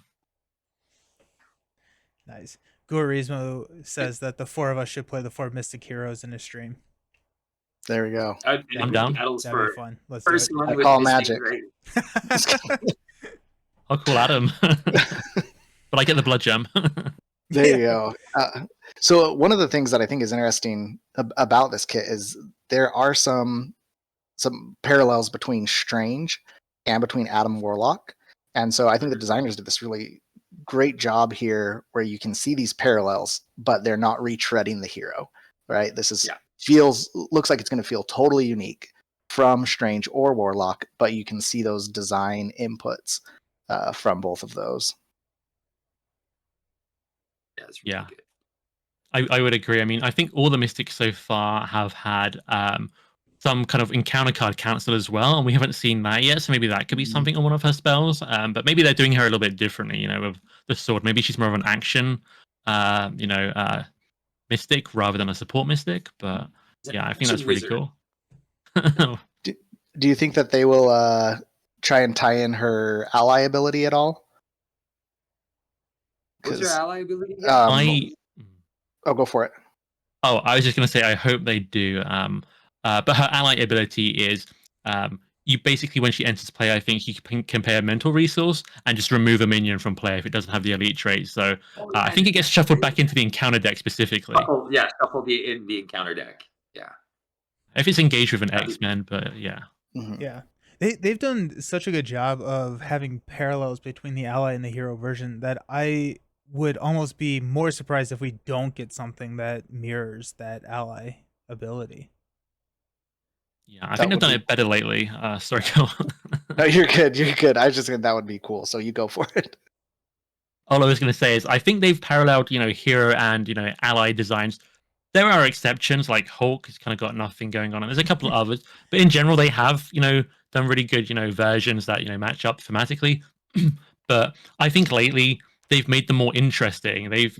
nice. Guarismo says that the 4 of us should play the 4 Mystic Heroes in a stream. There we go. I'm down. Battles That'd for be fun. Let's do first it. one I with call Mystic, Magic. right? I'll call Adam, but I get the blood gem. There you go. So one of the things that I think is interesting about this kit is there are some parallels between Strange and between Adam Warlock, and so I think the designers did this really great job here, where you can see these parallels, but they're not retreading the hero. Right? This is looks like it's going to feel totally unique from Strange or Warlock, but you can see those design inputs from both of those. Yeah, it's really good. I would agree. I mean, I think all the Mystics so far have had some kind of encounter card cancel as well, and we haven't seen that yet. So maybe that could be something on one of her spells. But maybe they're doing her a little bit differently, with the sword. Maybe she's more of an action, Mystic rather than a support Mystic. But yeah, I think that's really cool. Do you think that they will try and tie in her ally ability at all? What's her ally ability? Oh, go for it. Oh, I was just going to say, I hope they do. But her ally ability is you basically, when she enters play, I think you can compare a mental resource and just remove a minion from play if it doesn't have the elite trait. So I think it gets shuffled back into the encounter deck specifically. Shuffle in the encounter deck. Yeah. If it's engaged with an X-Men, but yeah. Mm-hmm. Yeah. They've done such a good job of having parallels between the ally and the hero version that I would almost be more surprised if we don't get something that mirrors that ally ability. Yeah, I think they've done it better lately. Sorry, go on. No, you're good. You're good. I was just thinking that would be cool. So you go for it. All I was going to say is I think they've paralleled, hero and, ally designs. There are exceptions, like Hulk has kind of got nothing going on, and there's a couple of others. But in general, they have, done really good, versions that, match up thematically. But I think lately they've made them more interesting. They've,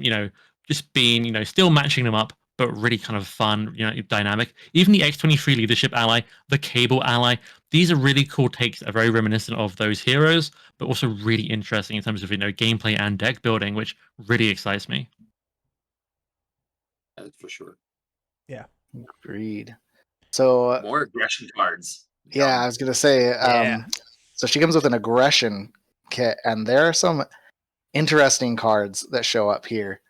just been, still matching them up, but really kind of fun, dynamic. Even the X-23 leadership ally, the Cable ally, these are really cool takes that are very reminiscent of those heroes, but also really interesting in terms of, gameplay and deck building, which really excites me. That's for sure. Yeah. Agreed. So more aggression cards. Yeah, I was gonna say. So she comes with an aggression kit, and there are some interesting cards that show up here.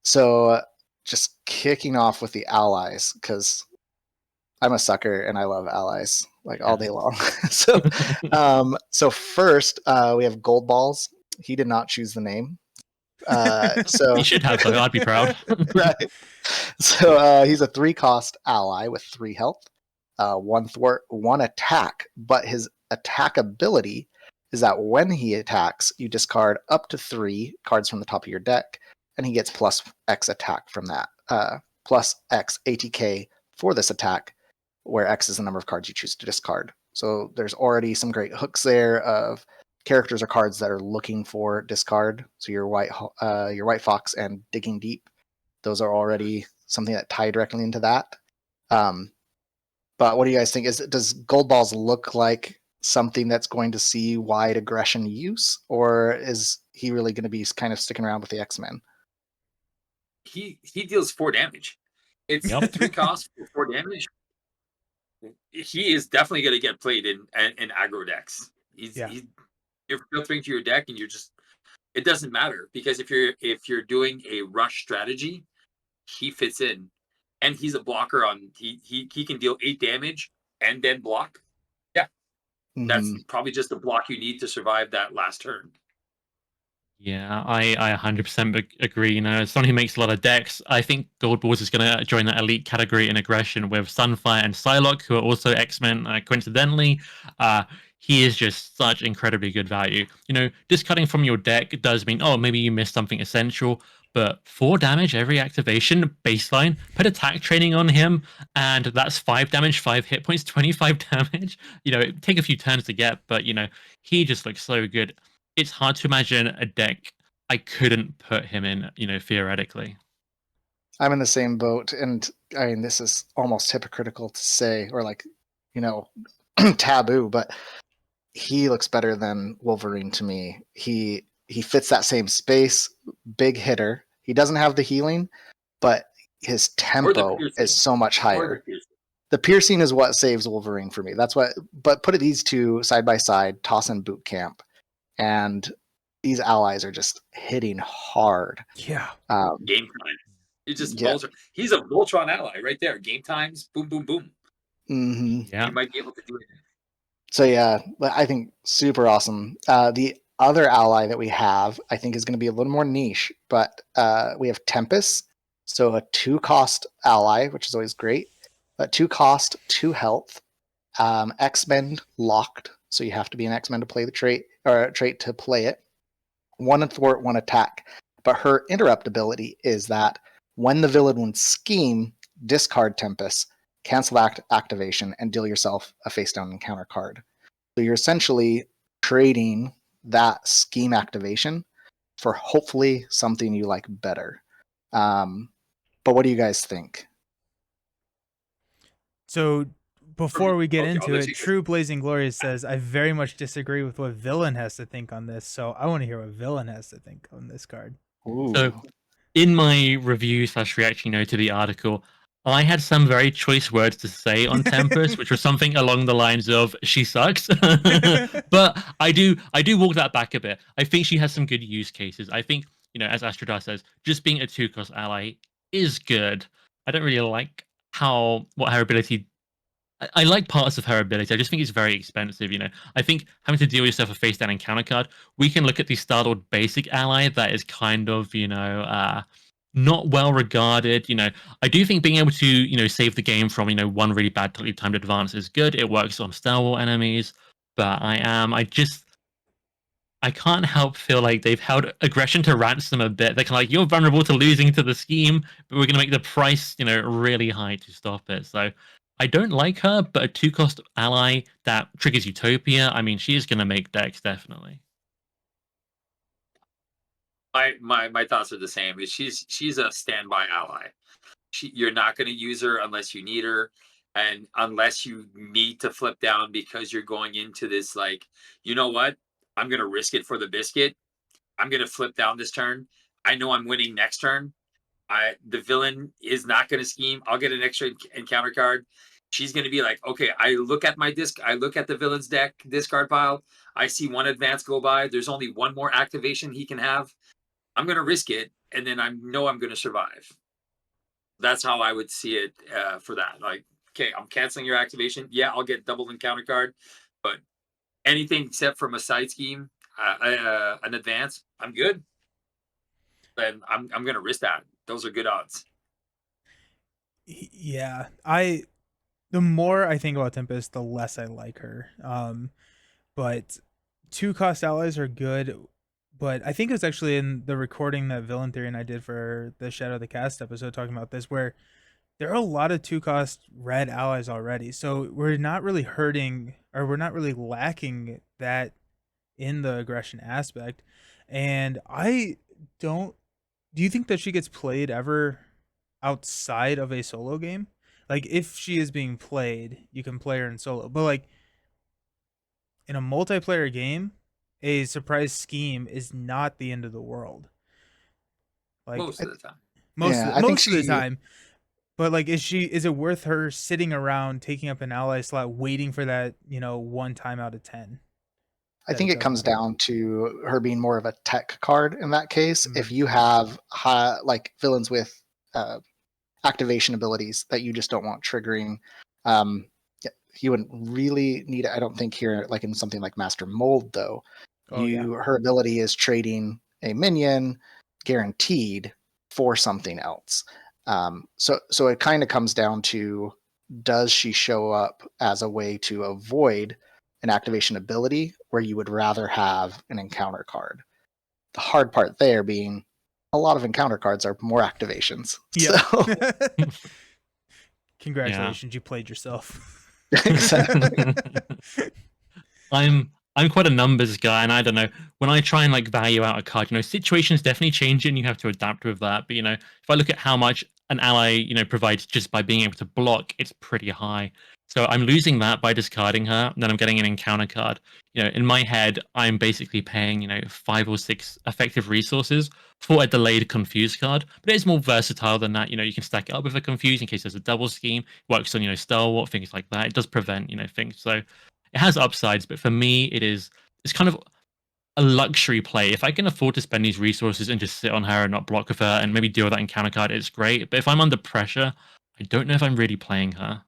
So just kicking off with the allies, because I'm a sucker and I love allies like all day long. So first we have Gold Balls. He did not choose the name. So he should have, though. I'd be proud. Right. So he's a 3-cost ally with 3 health, 1 thwart, 1 attack. But his attack ability is that when he attacks, you discard up to 3 cards from the top of your deck, and he gets plus X attack from that. Plus X ATK for this attack, where X is the number of cards you choose to discard. So there's already some great hooks there of characters or cards that are looking for discard. So your White Fox and Digging Deep, those are already something that tie directly into that. But what do you guys think? Does Gold Balls look like something that's going to see wide aggression use, or is he really going to be kind of sticking around with the X-Men? He deals 4 damage. It's Yep. 3 costs for 4 damage. He is definitely going to get played in aggro decks. Yeah. You're filtering to your deck, and you're just, it doesn't matter, because if you're doing a rush strategy, he fits in, and he's a blocker on he can deal 8 damage and then block. Yeah, that's Mhm. probably just the block you need to survive that last turn. Yeah, I 100% agree. You know, as someone who makes a lot of decks, I think Gold Balls is going to join that elite category in aggression with Sunfire and Psylocke, who are also X-Men, coincidentally. Uh, he is just such incredibly good value. You know, discarding from your deck does mean, oh, maybe you missed something essential, but 4 damage every activation, baseline, put attack training on him, and that's 5 damage, 5 hit points, 25 damage. You know, it take a few turns to get, but, you know, he just looks so good. It's hard to imagine a deck I couldn't put him in, you know, theoretically. I'm in the same boat, and I mean, this is almost hypocritical to say, or like, you know, taboo, but he looks better than Wolverine to me. He fits that same space, big hitter. He doesn't have the healing, but his Or the tempo piercing. is so much Or the higher. piercing. The piercing is what saves Wolverine for me. That's what. But put these two side by side, toss in boot camp, and these allies are just hitting hard. Yeah. Game time. It's just Yeah. He's a Voltron ally right there. Game times, boom, boom, boom. hmm Yeah. You might be able to do it. So yeah, I think super awesome. The other ally that we have, I think, is going to be a little more niche, but we have Tempest, so a 2-cost ally, which is always great. 2 cost, 2 health, X-Men locked, so you have to be an X-Men to play the trait, or a trait to play it. 1 thwart, 1 attack. But her interrupt ability is that when the villain would scheme, discard Tempest, cancel activation, and deal yourself a face down encounter card. So you're essentially trading that scheme activation for hopefully something you like better. But what do you guys think? So before we get Okay, I'll into let it, you go. True Blazing Glorious says, I very much disagree with what Villain has to think on this. So I want to hear what Villain has to think on this card. Ooh. So, in my review/reaction, you know, to the article, I had some very choice words to say on Tempest, which was something along the lines of "she sucks," but I do walk that back a bit. I think she has some good use cases. I think, you know, as Astrodar says, just being a 2-cost ally is good. I don't really like what her ability. I like parts of her ability. I just think it's very expensive. You know, I think having to deal yourself a face down encounter card. We can look at the startled basic ally that is kind of, you know, not well regarded. You know, I do think being able to, you know, save the game from, you know, one really bad timed advance is good. It works on Star Wars enemies, but I can't help feel like they've held aggression to ransom a bit. They're kind of like, you're vulnerable to losing to the scheme, but we're going to make the price, you know, really high to stop it. So I don't like her, but a 2-cost ally that triggers Utopia, I mean, she is going to make decks, definitely. My thoughts are the same. She's a standby ally. You're not going to use her unless you need her, and unless you need to flip down because you're going into this, like, you know what, I'm going to risk it for the biscuit. I'm going to flip down this turn. I know I'm winning next turn. The villain is not going to scheme. I'll get an extra encounter card. She's going to be like, okay, I look at the villain's deck discard pile. I see 1 advance go by. There's only 1 more activation he can have. I'm going to risk it, and then I know I'm going to survive. That's how I would see it for that. Like, okay, I'm canceling your activation. Yeah, I'll get double encounter card, but anything except from a side scheme, an advance, I'm good. Then I'm going to risk that. Those are good odds. Yeah. The more I think about Tempest, the less I like her. But 2-cost allies are good. But I think it was actually in the recording that Villain Theory and I did for the Shadow of the Cast episode talking about this, where there are a lot of 2-cost red allies already. So we're not really hurting, or we're not really lacking that in the aggression aspect. And I don't. Do you think that she gets played ever outside of a solo game? Like, if she is being played, you can play her in solo. But like in a multiplayer game, a surprise scheme is not the end of the world. Like Most of the time. most Yeah, of I think most of the time. But like, is it worth her sitting around taking up an ally slot, waiting for that, one time out of 10? I think it comes down to her being more of a tech card in that case. If Mm. you have like villains with activation abilities that you just don't want triggering, you wouldn't really need it. I don't think here, like in something like Master Mold, though, her ability is trading a minion guaranteed for something else. So it kind of comes down to, does she show up as a way to avoid an activation ability where you would rather have an encounter card? The hard part there being a lot of encounter cards are more activations. Yeah. So Congratulations, you played yourself. exactly. I'm quite a numbers guy, and I don't know, when I try and like value out a card, situations definitely change and you have to adapt with that. But if I look at how much an ally, provides just by being able to block, it's pretty high. So I'm losing that by discarding her, and then I'm getting an encounter card. In my head, I'm basically paying, 5 or 6 effective resources for a delayed confuse card. But it's more versatile than that. You can stack it up with a confuse in case there's a double scheme. Works on, Stalwart, things like that. It does prevent, things. So it has upsides, but for me, it's kind of a luxury play. If I can afford to spend these resources and just sit on her and not block with her and maybe deal with that encounter card, it's great. But if I'm under pressure, I don't know if I'm really playing her.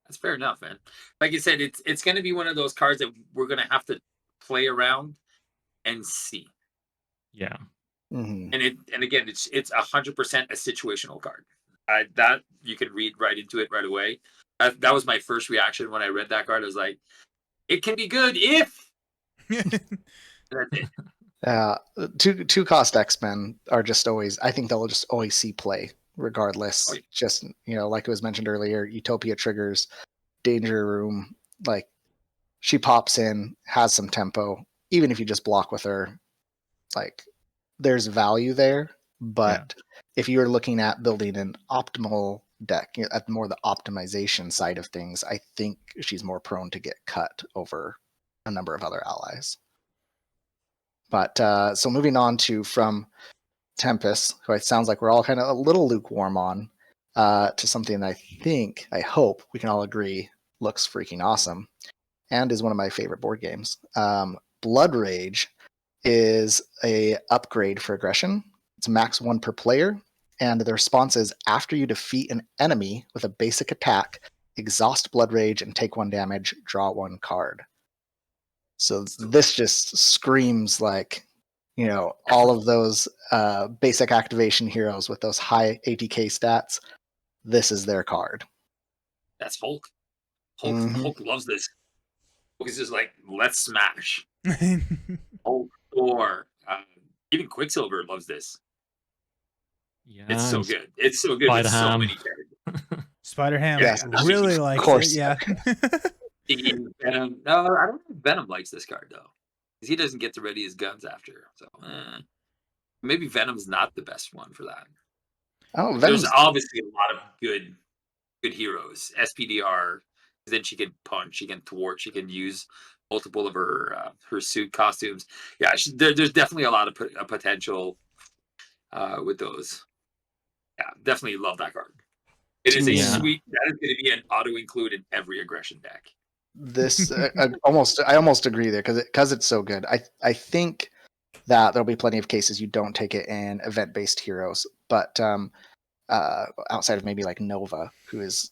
That's fair enough, man. Like you said, it's going to be one of those cards that we're going to have to play around and see. Yeah. Mm-hmm. And again, it's 100% a situational card. That you can read right into it right away. That was my first reaction when I read that card. I was like, it can be good if. That's it. Two cost X-Men are just always, I think they'll just always see play regardless. Oh, yeah. Just, like it was mentioned earlier, Utopia triggers, Danger Room, like she pops in, has some tempo, even if you just block with her, like there's value there. But if you're looking at building an optimal deck, at more the optimization side of things, I think she's more prone to get cut over a number of other allies. But so moving on from Tempest, who it sounds like we're all kind of a little lukewarm on, to something that I hope we can all agree looks freaking awesome and is one of my favorite board games. Blood Rage is a upgrade for aggression. It's max 1 per player, and the response is, after you defeat an enemy with a basic attack, exhaust Blood Rage and take 1 damage, draw 1 card. So this just screams like, all of those basic activation heroes with those high ATK stats. This is their card. That's Hulk. Hulk loves this. Hulk is just like, let's smash. Hulk, or even Quicksilver loves this. Yeah, it's so good. It's so good with so many characters. Spider-Ham really likes it. Yeah. Venom. No, I don't think Venom likes this card though, because he doesn't get to ready his guns after. So maybe Venom's not the best one for that. Oh, there's obviously a lot of good heroes. SPDR. Then she can punch, she can thwart, she can use multiple of her suit costumes. Yeah, there's definitely a lot of potential with those. Yeah, definitely love that card. It is a sweet. That is going to be an auto include in every aggression deck. This I almost agree there because it's so good. I think that there'll be plenty of cases you don't take it in event-based heroes, but outside of maybe like Nova, who is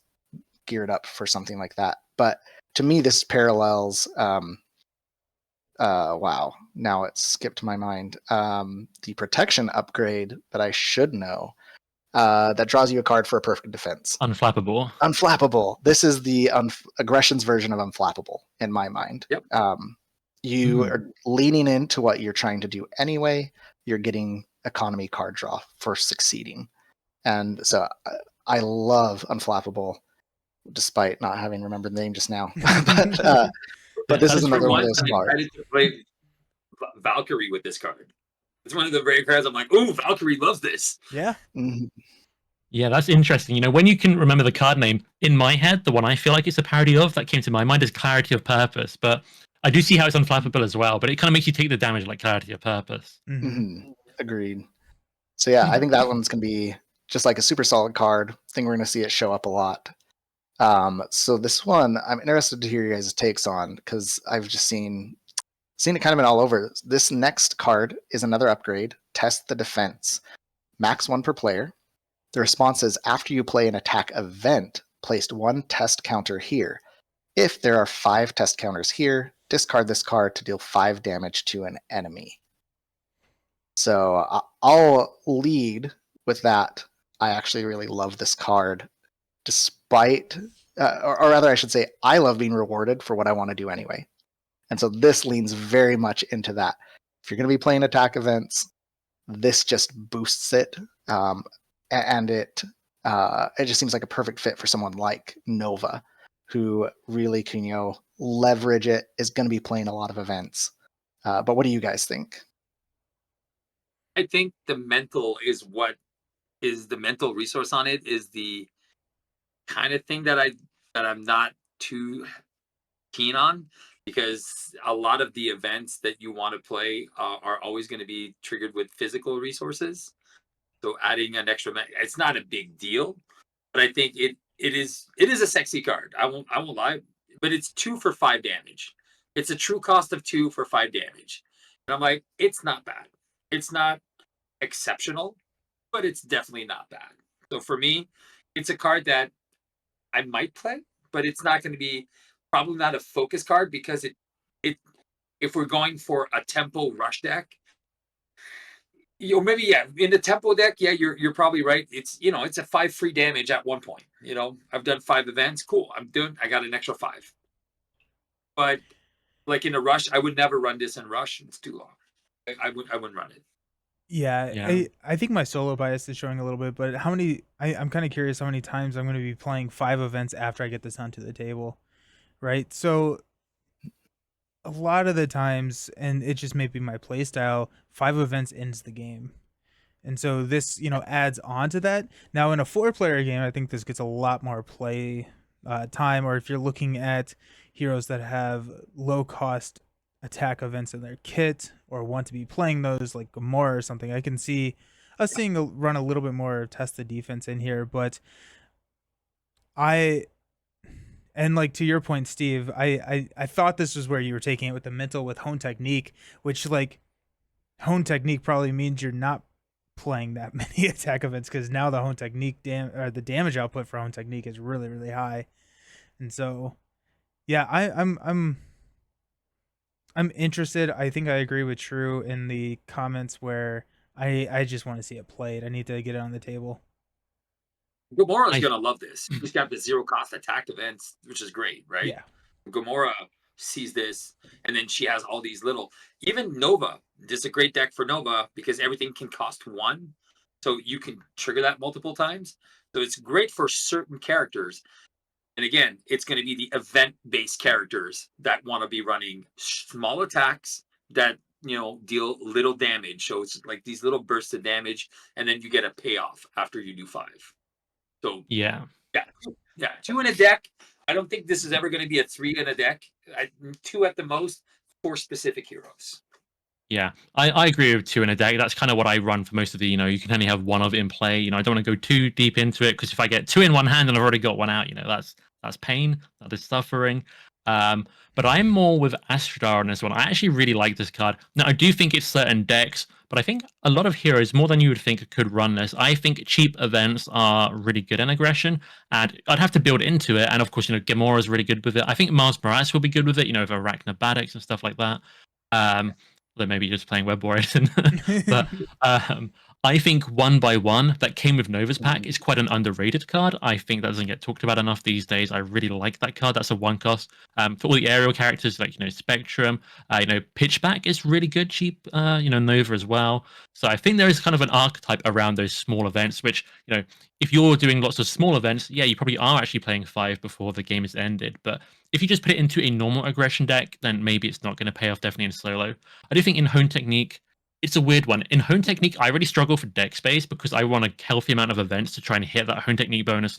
geared up for something like that. But to me, this parallels. Wow, now it skipped my mind. The protection upgrade that I should know. That draws you a card for a perfect defense. Unflappable. Unflappable. This is the aggression's version of Unflappable in my mind. Yep. You are leaning into what you're trying to do anyway. You're getting economy card draw for succeeding. And so I love Unflappable, despite not having remembered the name just now. but this is another one of those cards. I decided to play Valkyrie with this card. It's one of the rare cards I'm like, ooh, Valkyrie loves this. Yeah. Mm-hmm. Yeah, that's interesting. When you can remember the card name, in my head, the one I feel like it's a parody of that came to my mind is Clarity of Purpose. But I do see how it's unflappable as well, but it kind of makes you take the damage like Clarity of Purpose. Mm-hmm. Agreed. So yeah, I think that one's going to be just like a super solid card. I think we're going to see it show up a lot. So this one, I'm interested to hear your guys' takes on, because I've just seen it kind of been all over. This next card is another upgrade. Test the defense. Max 1 per player. The response is, after you play an attack event, place 1 test counter here. If there are 5 test counters here, discard this card to deal 5 damage to an enemy. So I'll lead with that. I actually really love this card, despite, or rather I should say, I love being rewarded for what I want to do anyway. And so this leans very much into that. If you're going to be playing attack events, this just boosts it. And it just seems like a perfect fit for someone like Nova, who really can, leverage it, is going to be playing a lot of events. But what do you guys think? I think the mental is what is the mental resource on it is the kind of thing that I'm not too keen on, because a lot of the events that you want to play are always going to be triggered with physical resources. So adding an extra, it's not a big deal, but I think it is a sexy card. I won't lie, but it's 2 for 5 damage. It's a true cost of 2 for 5 damage, and I'm like, it's not bad. It's not exceptional, but it's definitely not bad. So for me, it's a card that I might play, but it's not going to be, probably not a focus card, because it if we're going for a tempo rush deck, maybe in the tempo deck, you're probably right. It's it's a 5 free damage at one point. I've done 5 events, cool. I got an extra 5. But like in a rush, I would never run this in rush. It's too long. I wouldn't run it. Yeah, Yeah. I think my solo bias is showing a little bit, but I'm kind of curious how many times I'm going to be playing 5 events after I get this onto the table, right? So a lot of the times, and it just may be my play style, 5 events ends the game. And so this, adds on to that. Now in a 4-player game, I think this gets a lot more play time, or if you're looking at heroes that have low cost attack events in their kit or want to be playing those like Gamora or something, I can see us run a little bit more test the defense in here. But like to your point, Steve, I thought this was where you were taking it with the mental with Hone Technique, which like Hone Technique probably means you're not playing that many attack events, because now the Hone Technique the damage output for Hone Technique is really, really high. And so yeah, I'm interested. I think I agree with True in the comments where I just want to see it played. I need to get it on the table. Gamora's I gonna love this. She's got the 0 cost attack events, which is great, right? Yeah. Gamora sees this, and then she has all these little. Even Nova, this is a great deck for Nova because everything can cost 1, so you can trigger that multiple times. So it's great for certain characters. And again, it's going to be the event-based characters that want to be running small attacks that deal little damage. So it's like these little bursts of damage, and then you get a payoff after you do 5. So yeah. yeah, 2 in a deck. I don't think this is ever going to be a 3 in a deck. 2 at the most for specific heroes. Yeah, I agree with 2 in a deck. That's kind of what I run for most of the, you can only have 1 of it in play. I don't want to go too deep into it, because if I get 2 in one hand and I've already got 1 out, that's pain, that is suffering. But I'm more with Astrodar on this one. I actually really like this card. Now, I do think it's certain decks, but I think a lot of heroes, more than you would think, could run this. I think cheap events are really good in aggression, and I'd have to build into it. And of course, Gamora is really good with it. I think Mars Morales will be good with it, with Arachnobatics and stuff like that. Although maybe just playing Web Warriors. But I think 1 by 1 that came with Nova's pack is quite an underrated card. I think that doesn't get talked about enough these days. I really like that card. That's a 1 cost. For all the aerial characters like Spectrum, Pitchback is really good, cheap. Nova as well. So I think there is kind of an archetype around those small events, which if you're doing lots of small events, yeah, you probably are actually playing 5 before the game is ended. But if you just put it into a normal aggression deck, then maybe it's not going to pay off, definitely in solo. I do think in Hone Technique, it's a weird one. In Hone Technique, I really struggle for deck space because I want a healthy amount of events to try and hit that Hone Technique bonus,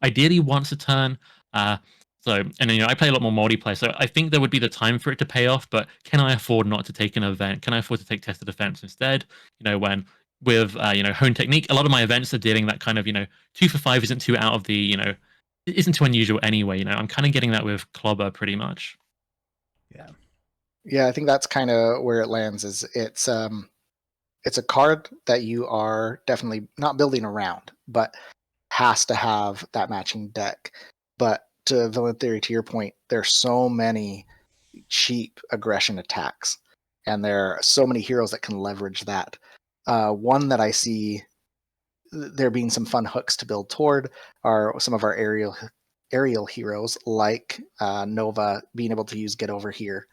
ideally once a turn. And then, I play a lot more multiplayer, so I think there would be the time for it to pay off, but can I afford not to take an event? Can I afford to take Test of Defense instead? When with hone technique. A lot of my events are dealing that kind of 2 for 5 isn't too out of the it isn't too unusual anyway. I'm kind of getting that with Clobber pretty much. Yeah, I think that's kind of where it lands. Is it's a card that you are definitely not building around, but has to have that matching deck. But to Villain Theory, to your point, there's so many cheap aggression attacks, and there are so many heroes that can leverage that. One that I see there being some fun hooks to build toward are some of our aerial heroes, like Nova being able to use Get Over Here,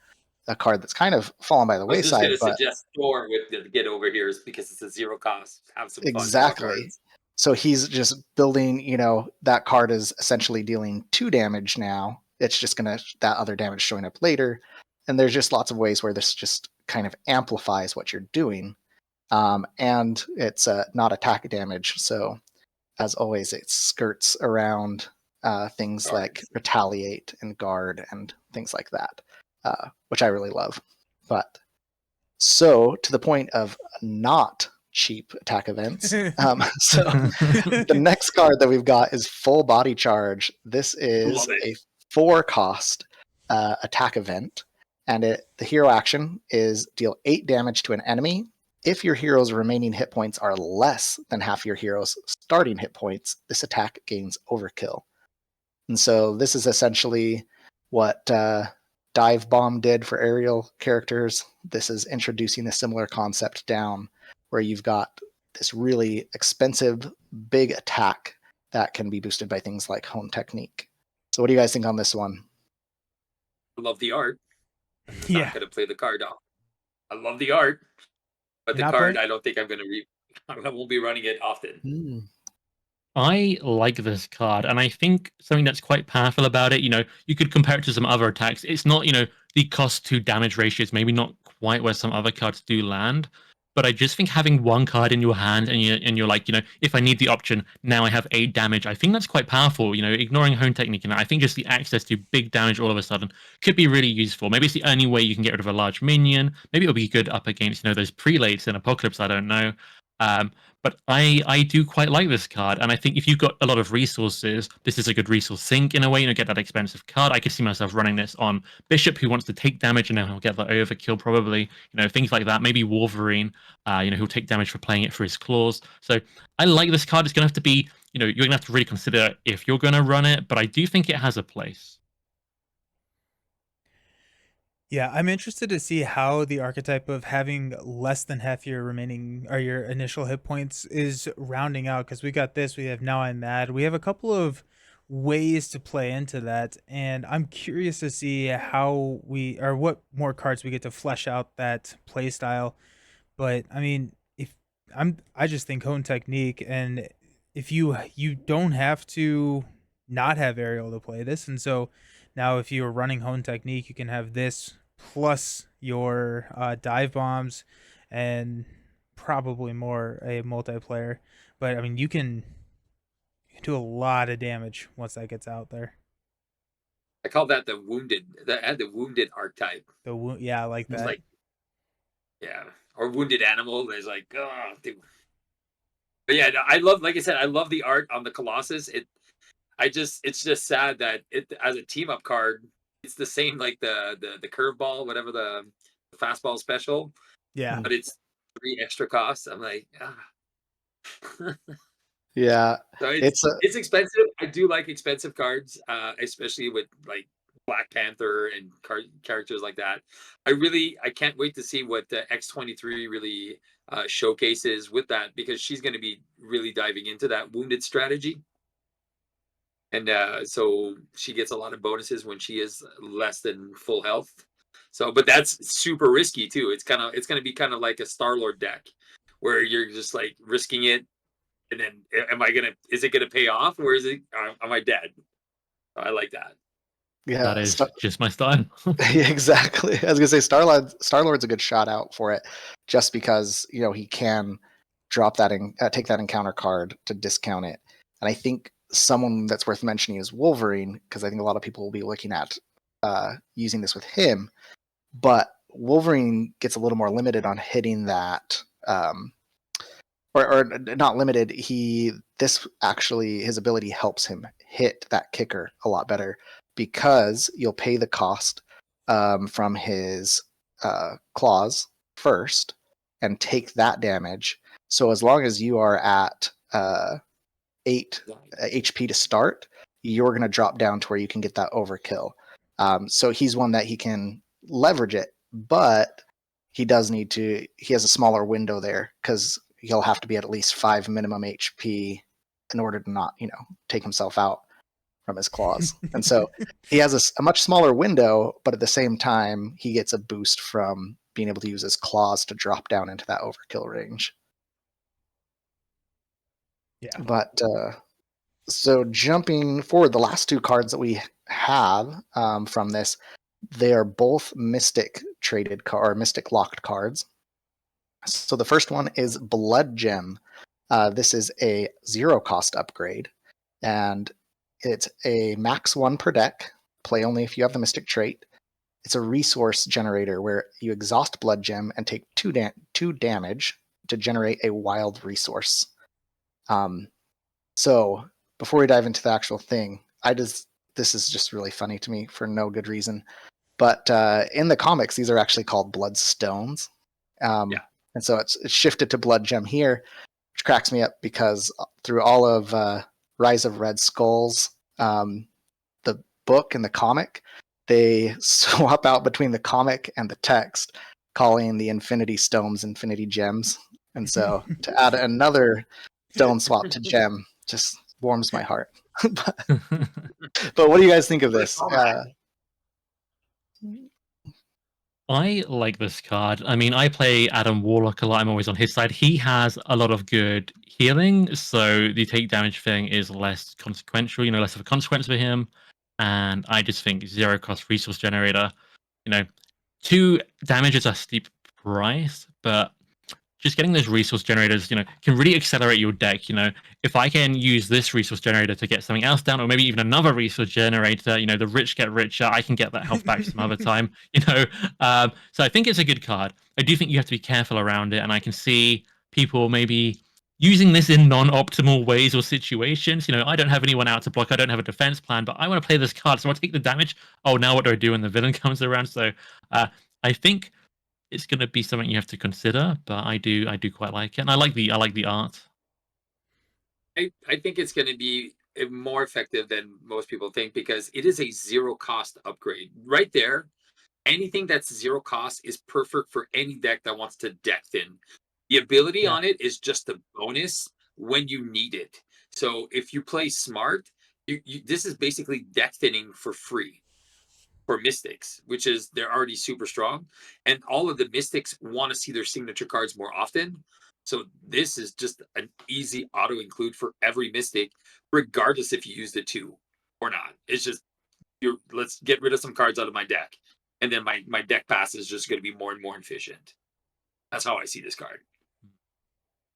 a card that's kind of fallen by the I was just wayside. going to But suggest Thor with the Get Over Here's because it's a 0 cost. Have some fun draw exactly. cards. So he's just building, that card is essentially dealing 2 damage now. It's just going to, that other damage showing up later. And there's just lots of ways where this just kind of amplifies what you're doing. And it's not attack damage. So as always, it skirts around things like retaliate and guard and things like that, which I really love. But so to the point of not cheap attack events. So the next card that we've got is Full Body Charge. This is a 4 cost attack event, and the hero action is deal 8 damage to an enemy. If your hero's remaining hit points are less than half your hero's starting hit points, this attack gains overkill. And so this is essentially what Dive Bomb did for aerial characters. This is introducing a similar concept down, where you've got this really expensive, big attack that can be boosted by things like Hone Technique. So what do you guys think on this one? I love the art. I'm Yeah. not going to play the card off. I love the art, but the card, I don't think I'm going to I won't be running it often. I like this card, and I think something that's quite powerful about it, you could compare it to some other attacks. It's not, the cost to damage ratio is maybe not quite where some other cards do land, but I just think having one card in your hand and you're like, if I need the option, now I have 8 damage. I think that's quite powerful, ignoring Hone Technique. And I think just the access to big damage all of a sudden could be really useful. Maybe it's the only way you can get rid of a large minion. Maybe it'll be good up against, those prelates in Apocalypse, I don't know. But I do quite like this card, and I think if you've got a lot of resources, this is a good resource sink in a way. Get that expensive card. I could see myself running this on Bishop, who wants to take damage, and now he'll get the overkill probably. Things like that. Maybe Wolverine, who'll take damage for playing it for his claws. So I like this card. It's gonna have to be, you're gonna have to really consider if you're gonna run it, but I do think it has a place. Yeah, I'm interested to see how the archetype of having less than half your remaining or your initial hit points is rounding out, because we got this, we have Now I'm Mad. We have a couple of ways to play into that, and I'm curious to see how what more cards we get to flesh out that play style. But I mean, I just think Hone Technique, and if you don't have to not have aerial to play this, and so now if you're running Hone Technique, you can have this plus your dive bombs and probably more a multiplayer. But I mean, you can do a lot of damage once that gets out there. I call that the wounded archetype. Yeah, I like that. Like, yeah, or wounded animal. There's like, oh, dude. But yeah, no, I love, like I said, I love the art on the Colossus. It's just sad that it, as a team up card, it's the same like the curveball, whatever the fastball special. Yeah, but it's 3 extra costs. I'm like, ah. Yeah, So it's expensive. I do like expensive cards, especially with like Black Panther and characters like that. I can't wait to see what the X-23 really showcases with that, because she's going to be really diving into that wounded strategy. And so she gets a lot of bonuses when she is less than full health. So, but that's super risky too. It's going to be kind of like a Star-Lord deck, where you're just like risking it. And then is it gonna pay off, or am I dead? I like that. Yeah, that is just my style. Yeah, exactly. I was gonna say Star-Lord's a good shot out for it, just because he can drop that and take that encounter card to discount it. And I think someone that's worth mentioning is Wolverine, because I think a lot of people will be looking at using this with him. But Wolverine gets a little more limited on hitting that or not limited. This actually, his ability helps him hit that kicker a lot better because you'll pay the cost from his claws first and take that damage. So as long as you are at 8 HP to start, you're going to drop down to where you can get that overkill. So he's one that he can leverage it, but he does need to. He has a smaller window there because he'll have to be at least 5 minimum HP in order to not, take himself out from his claws. And so he has a much smaller window, but at the same time, he gets a boost from being able to use his claws to drop down into that overkill range. Yeah. But so jumping forward, the last 2 cards that we have from this, they are both Mystic traded or Mystic locked cards. So the first one is Blood Gem. This is a 0 cost upgrade, and it's a max 1 per deck. Play only if you have the Mystic trait. It's a resource generator where you exhaust Blood Gem and take 2 damage to generate a wild resource. So before we dive into the actual thing, this is just really funny to me for no good reason. But in the comics, these are actually called Bloodstones. And so it's shifted to Blood Gem here, which cracks me up because through all of Rise of Red Skulls, the book and the comic, they swap out between the comic and the text, calling the Infinity Stones Infinity Gems. And so to add another stone swap to gem just warms my heart. But what do you guys think of this? I like this card. I mean, I play Adam Warlock a lot. I'm always on his side. He has a lot of good healing, so the take damage thing is less consequential, less of a consequence for him. And I just think 0 cost resource generator, 2 damage is a steep price, but just getting those resource generators, can really accelerate your deck. If I can use this resource generator to get something else down, or maybe even another resource generator, the rich get richer. I can get that health back some other time, So I think it's a good card. I do think you have to be careful around it, and I can see people maybe using this in non-optimal ways or situations. I don't have anyone out to block. I don't have a defense plan, but I want to play this card, so I'll take the damage. Oh, now what do I do when the villain comes around? So I think it's going to be something you have to consider, but I do quite like it, and I like the art. I think it's going to be more effective than most people think because it is a 0 cost upgrade right there. Anything that's 0 cost is perfect for any deck that wants to deck thin. The ability on it is just a bonus when you need it. So if you play smart, this is basically deck thinning for free for Mystics, which is they're already super strong, and all of the Mystics want to see their signature cards more often. So this is just an easy auto include for every Mystic, regardless if you used it too or not. It's just let's get rid of some cards out of my deck, and then my deck pass is just going to be more and more efficient. That's how I see this card.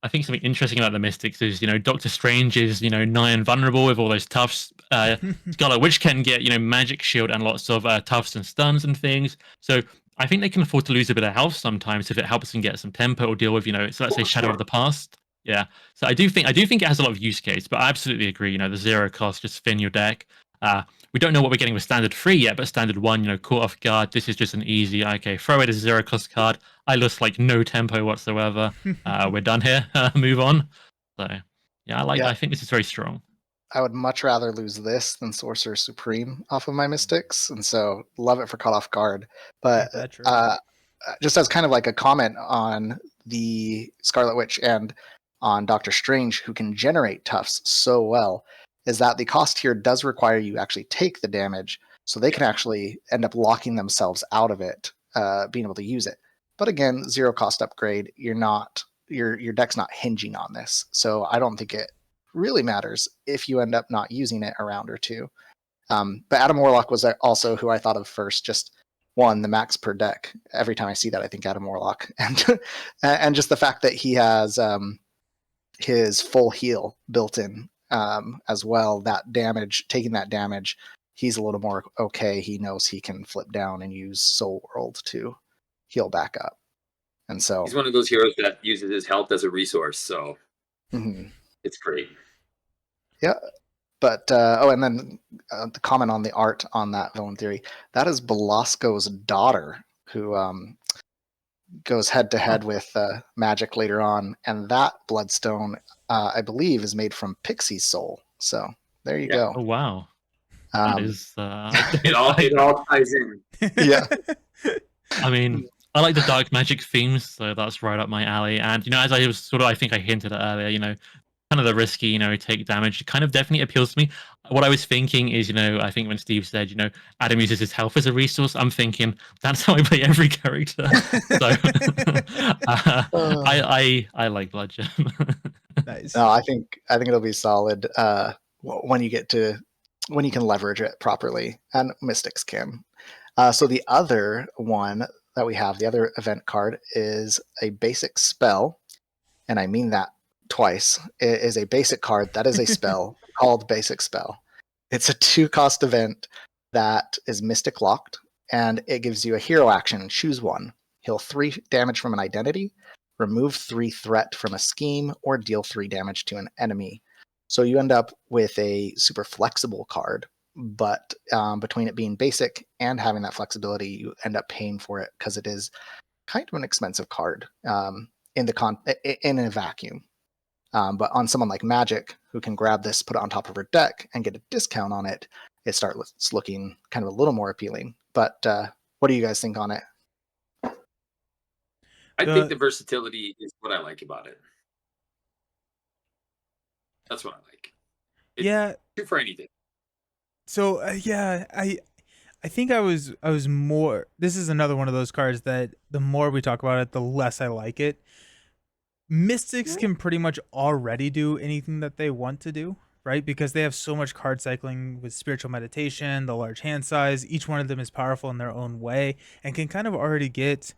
I think something interesting about the Mystics is, Doctor Strange is, nigh invulnerable with all those tufts. Scarlet Witch can get, magic shield and lots of tufts and stuns and things. So I think they can afford to lose a bit of health sometimes if it helps them get some tempo or deal with, so let's say Shadow of the Past. Yeah. So I do think it has a lot of use case, but I absolutely agree. The 0 cost, just thin your deck. We don't know what we're getting with standard 3 yet, but standard 1, caught off guard. This is just an easy, okay, throw it as a 0 cost card. I lost no tempo whatsoever. We're done here. Move on. So yeah, I think this is very strong. I would much rather lose this than Sorcerer Supreme off of my Mystics, and so love it for caught off guard. But just as kind of like a comment on the Scarlet Witch and on Doctor Strange, who can generate tufts so well, is that the cost here does require you actually take the damage, so they can actually end up locking themselves out of it, being able to use it. But again, 0 cost upgrade, your deck's not hinging on this, so I don't think it really matters if you end up not using it a round or 2. But Adam Warlock was also who I thought of first. Just the max per deck. Every time I see that, I think Adam Warlock, and just the fact that he has his full heal built in as well. That damage, taking that damage, he's a little more okay. He knows he can flip down and use Soul World to heal back up. And so He's one of those heroes that uses his health as a resource, so mhm. it's great. Yeah. But and then the comment on the art on that villain theory, that is Belasco's daughter, who goes head to head with Magik later on, and that bloodstone, I believe, is made from Pixie's soul. So there you Yeah. go. Oh wow, that Um, is. It all ties in. yeah. I mean, I like the dark magic themes, so that's right up my alley. And as I was I think I hinted at earlier, kind of the risky, take damage kind of definitely appeals to me. What I was thinking is, I think when Steve said, Adam uses his health as a resource, I'm thinking that's how I play every character. So I like Bludgeon. Nice. No, I think it'll be solid when you can leverage it properly, and Mystics can. So the other one that we have, the other event card, is a basic spell, and I mean that twice. It is a basic card that is a spell called Basic Spell. It's a 2-cost event that is Mystic locked, and it gives you a hero action. Choose one. Heal 3 damage from an identity, remove 3 threat from a scheme, or deal 3 damage to an enemy. So you end up with a super flexible card, but between it being basic and having that flexibility, you end up paying for it because it is kind of an expensive card in a vacuum. But on someone like Magik, who can grab this, put it on top of her deck, and get a discount on it, it starts looking kind of a little more appealing. But what do you guys think on it? I think the versatility is what I like about it. That's what I like. It's Yeah. good for anything. So I think I was more. This is another one of those cards that the more we talk about it, the less I like it. Mystics can pretty much already do anything that they want to do, right? Because they have so much card cycling with spiritual meditation, the large hand size. Each one of them is powerful in their own way and can kind of already get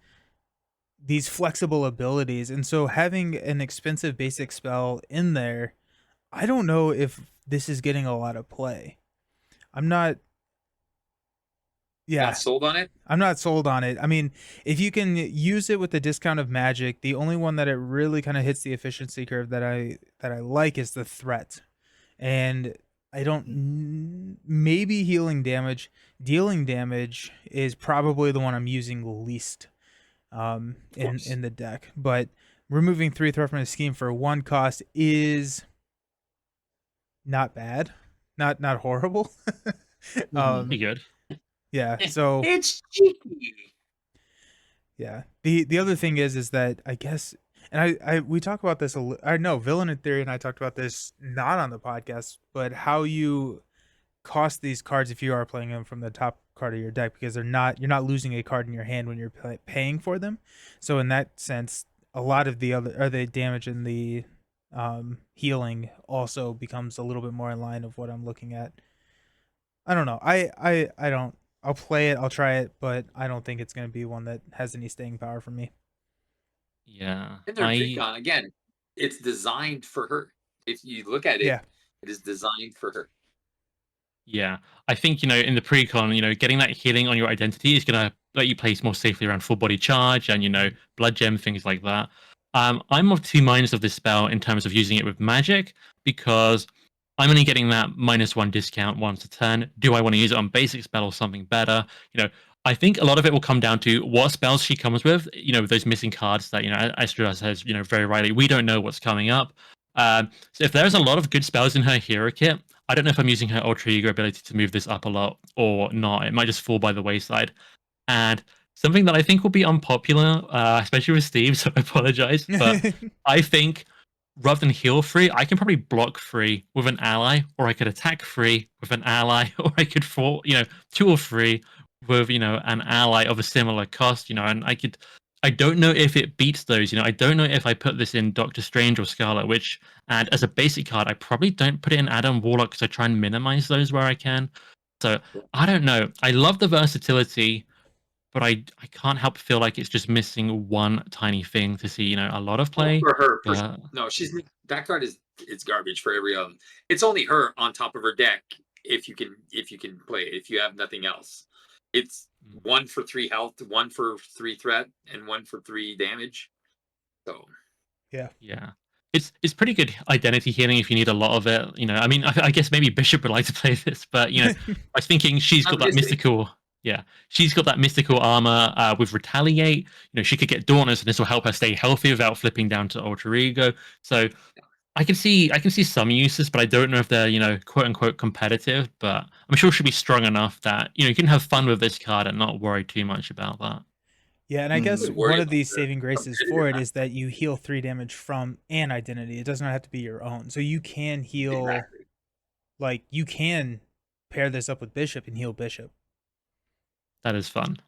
these flexible abilities. And so having an expensive basic spell in there, I don't know if this is getting a lot of play. I'm not. Yeah, Not sold on it? I'm not sold on it. I mean, if you can use it with the discount of Magik, the only one that it really kind of hits the efficiency curve that I like is the threat. And I don't maybe dealing damage is probably the one I'm using least in the deck. But removing 3 threat from a scheme for 1 cost is not bad. Not horrible. Pretty good. Yeah, so It's cheeky. yeah. The other thing is that I guess, and I we talk about this I know Villain in Theory and I talked about this not on the podcast, but how you cost these cards if you are playing them from the top card of your deck, because you're not losing a card in your hand when you're paying for them. So in that sense, a lot of the damage and the healing also becomes a little bit more in line of what I'm looking at. I don't know. I don't. I'll play it. I'll try it, but I don't think it's going to be one that has any staying power for me. Yeah, And their Precon, again, it's designed for her. If you look at it, Yeah. it is designed for her. Yeah, I think in the precon, getting that healing on your identity is gonna let you place more safely around full body charge and blood gem, things like that. I'm of 2 minds of this spell in terms of using it with Magik, because I'm only getting that -1 discount once a turn. Do I want to use it on basic spell or something better? I think a lot of it will come down to what spells she comes with. Those missing cards that Astra says very rightly, we don't know what's coming up. So if there's a lot of good spells in her hero kit, I don't know if I'm using her Ultra Ego ability to move this up a lot or not. It might just fall by the wayside. And something that I think will be unpopular, especially with Steve, so I apologize, but I think rather than heal free, I can probably block free with an ally, or I could attack free with an ally, or I could fall, 2 or 3 with, an ally of a similar cost, and I don't know if it beats those, I don't know if I put this in Doctor Strange or Scarlet Witch, and as a basic card, I probably don't put it in Adam Warlock because I try and minimize those where I can. So I don't know. I love the versatility, but I can't help feel like it's just missing one tiny thing to see, a lot of play. For her, no, that card it's garbage for every other. It's only her on top of her deck if you can play it, if you have nothing else. It's 1 for 3 health, 1 for 3 threat, and 1 for 3 damage. So Yeah. It's pretty good identity healing if you need a lot of it. I mean, I guess maybe Bishop would like to play this, but I was thinking she's got that mystical. Yeah, she's got that mystical armor with retaliate. She could get Dauntless, and this will help her stay healthy without flipping down to alter ego. So I can see some uses, but I don't know if they're quote unquote competitive. But I'm sure she'll be strong enough that you can have fun with this card and not worry too much about that. Yeah, and I guess would worry one of about these the saving graces for it competitive is that you heal 3 damage from an identity. It does not have to be your own. So you can heal, Exactly. like, you can pair this up with Bishop and heal Bishop. That is fun.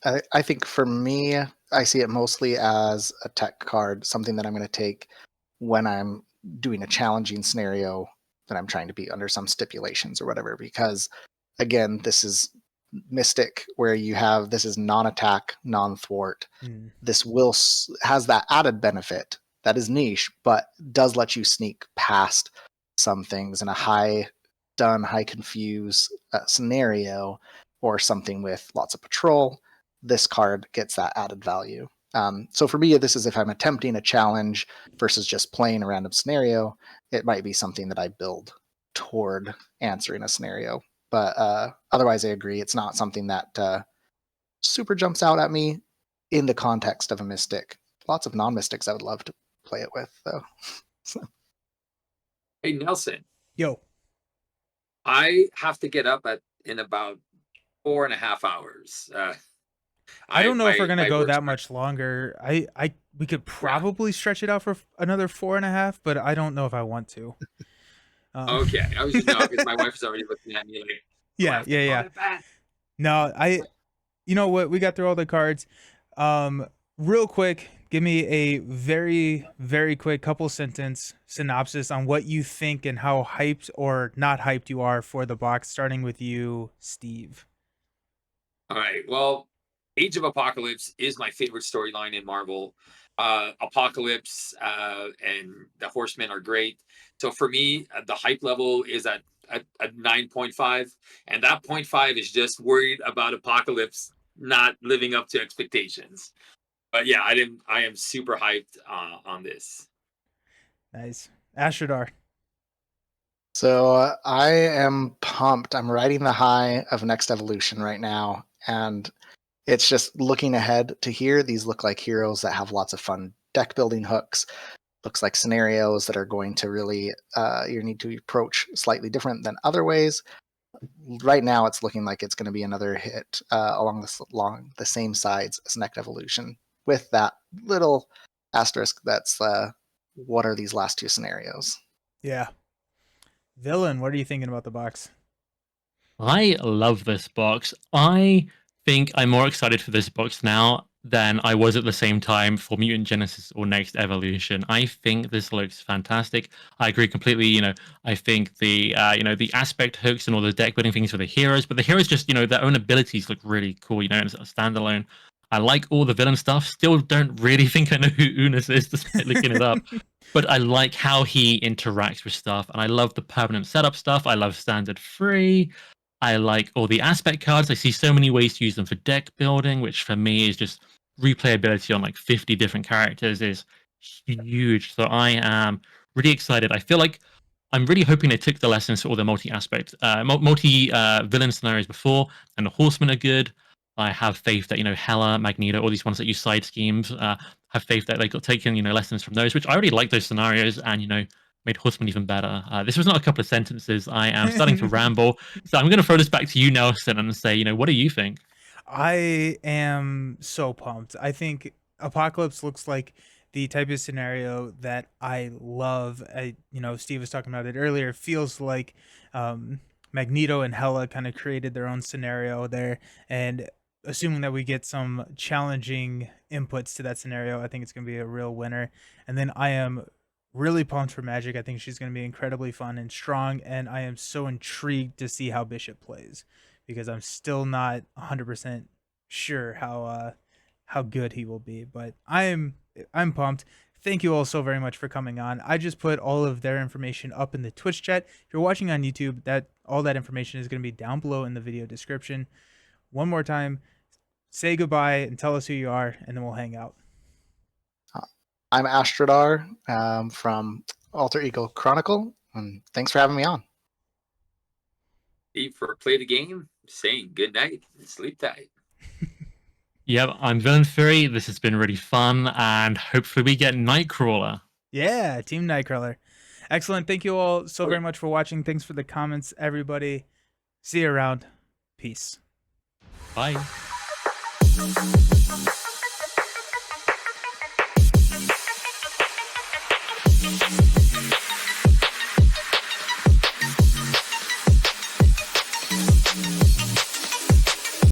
I think for me, I see it mostly as a tech card, something that I'm going to take when I'm doing a challenging scenario that I'm trying to beat under some stipulations or whatever. Because again, this is Mystic, where you have this is non-attack, non-thwart. Mm. This has that added benefit that is niche, but does let you sneak past some things in a high confuse scenario, or something with lots of patrol. This card gets that added value. So for me, this is if I'm attempting a challenge versus just playing a random scenario, it might be something that I build toward answering a scenario. But otherwise, I agree. It's not something that super jumps out at me in the context of a Mystic. Lots of non-Mystics I would love to play it with, though. Hey, Nelson, Yo, I have to get up in about 4.5 hours. I don't know if we're gonna my go work that starts- much longer. We could probably stretch it out for another 4.5, but I don't know if I want to. Okay, I was just because my wife is already looking at me like, "Do I Yeah, have to yeah, call yeah. it back?" No, you know what? We got through all the cards. Real quick, give me a very, very quick couple sentence synopsis on what you think and how hyped or not hyped you are for the box, starting with you, Steve. All right. Well, Age of Apocalypse is my favorite storyline in Marvel. Apocalypse and the Horsemen are great. So for me, the hype level is at 9.5, and that 0.5 is just worried about Apocalypse not living up to expectations. But yeah, I am super hyped on this. Nice. Ashradar. So I am pumped. I'm riding the high of Next Evolution right now, and it's just looking ahead to here. These look like heroes that have lots of fun deck building hooks. Looks like scenarios that are going to really you need to approach slightly different than other ways. Right now, it's looking like it's going to be another hit along the same sides as Next Evolution, with that little asterisk that's what are these last two scenarios? Yeah. Villain, what are you thinking about the box? I love this box. I think I'm more excited for this box now than I was at the same time for Mutant Genesis or Next Evolution. I think this looks fantastic. I agree completely. I think the the aspect hooks and all the deck building things for the heroes, but the heroes just their own abilities look really cool. As a standalone. I like all the villain stuff. Still don't really think I know who Unus is despite looking it up. But I like how he interacts with stuff, and I love the permanent setup stuff. I love standard free. I like all the aspect cards. I see so many ways to use them for deck building, which for me is just replayability on like 50 different characters is huge. So I am really excited. I feel like I'm really hoping they took the lessons for all the multi-aspect, villain scenarios before, and the Horsemen are good. I have faith that Hela, Magneto, all these ones that use side schemes. Have faith that they got taken lessons from those, which I already like those scenarios, and made Horseman even better. This was not a couple of sentences. I am starting to ramble, so I'm going to throw this back to you, Nelson, and say, what do you think? I am so pumped. I think Apocalypse looks like the type of scenario that I love. Steve was talking about it earlier. It feels like Magneto and Hela kind of created their own scenario there, and assuming that we get some challenging inputs to that scenario, I think it's going to be a real winner. And then I am really pumped for Magik. I think she's going to be incredibly fun and strong, and I am so intrigued to see how Bishop plays, because I'm still not 100% sure how good he will be, but I'm pumped. Thank you all so very much for coming on. I just put all of their information up in the Twitch chat. If you're watching on YouTube, all that information is going to be down below in the video description. one more time. Say goodbye and tell us who you are, and then we'll hang out. I'm Astrodar from Alter Ego Chronicle, and thanks for having me on. Steve for Play the Game, saying good night and sleep tight. Yep, I'm Villain Fury. This has been really fun, and hopefully we get Nightcrawler. Yeah, Team Nightcrawler. Excellent. Thank you all so very much for watching. Thanks for the comments, everybody. See you around. Peace. Bye.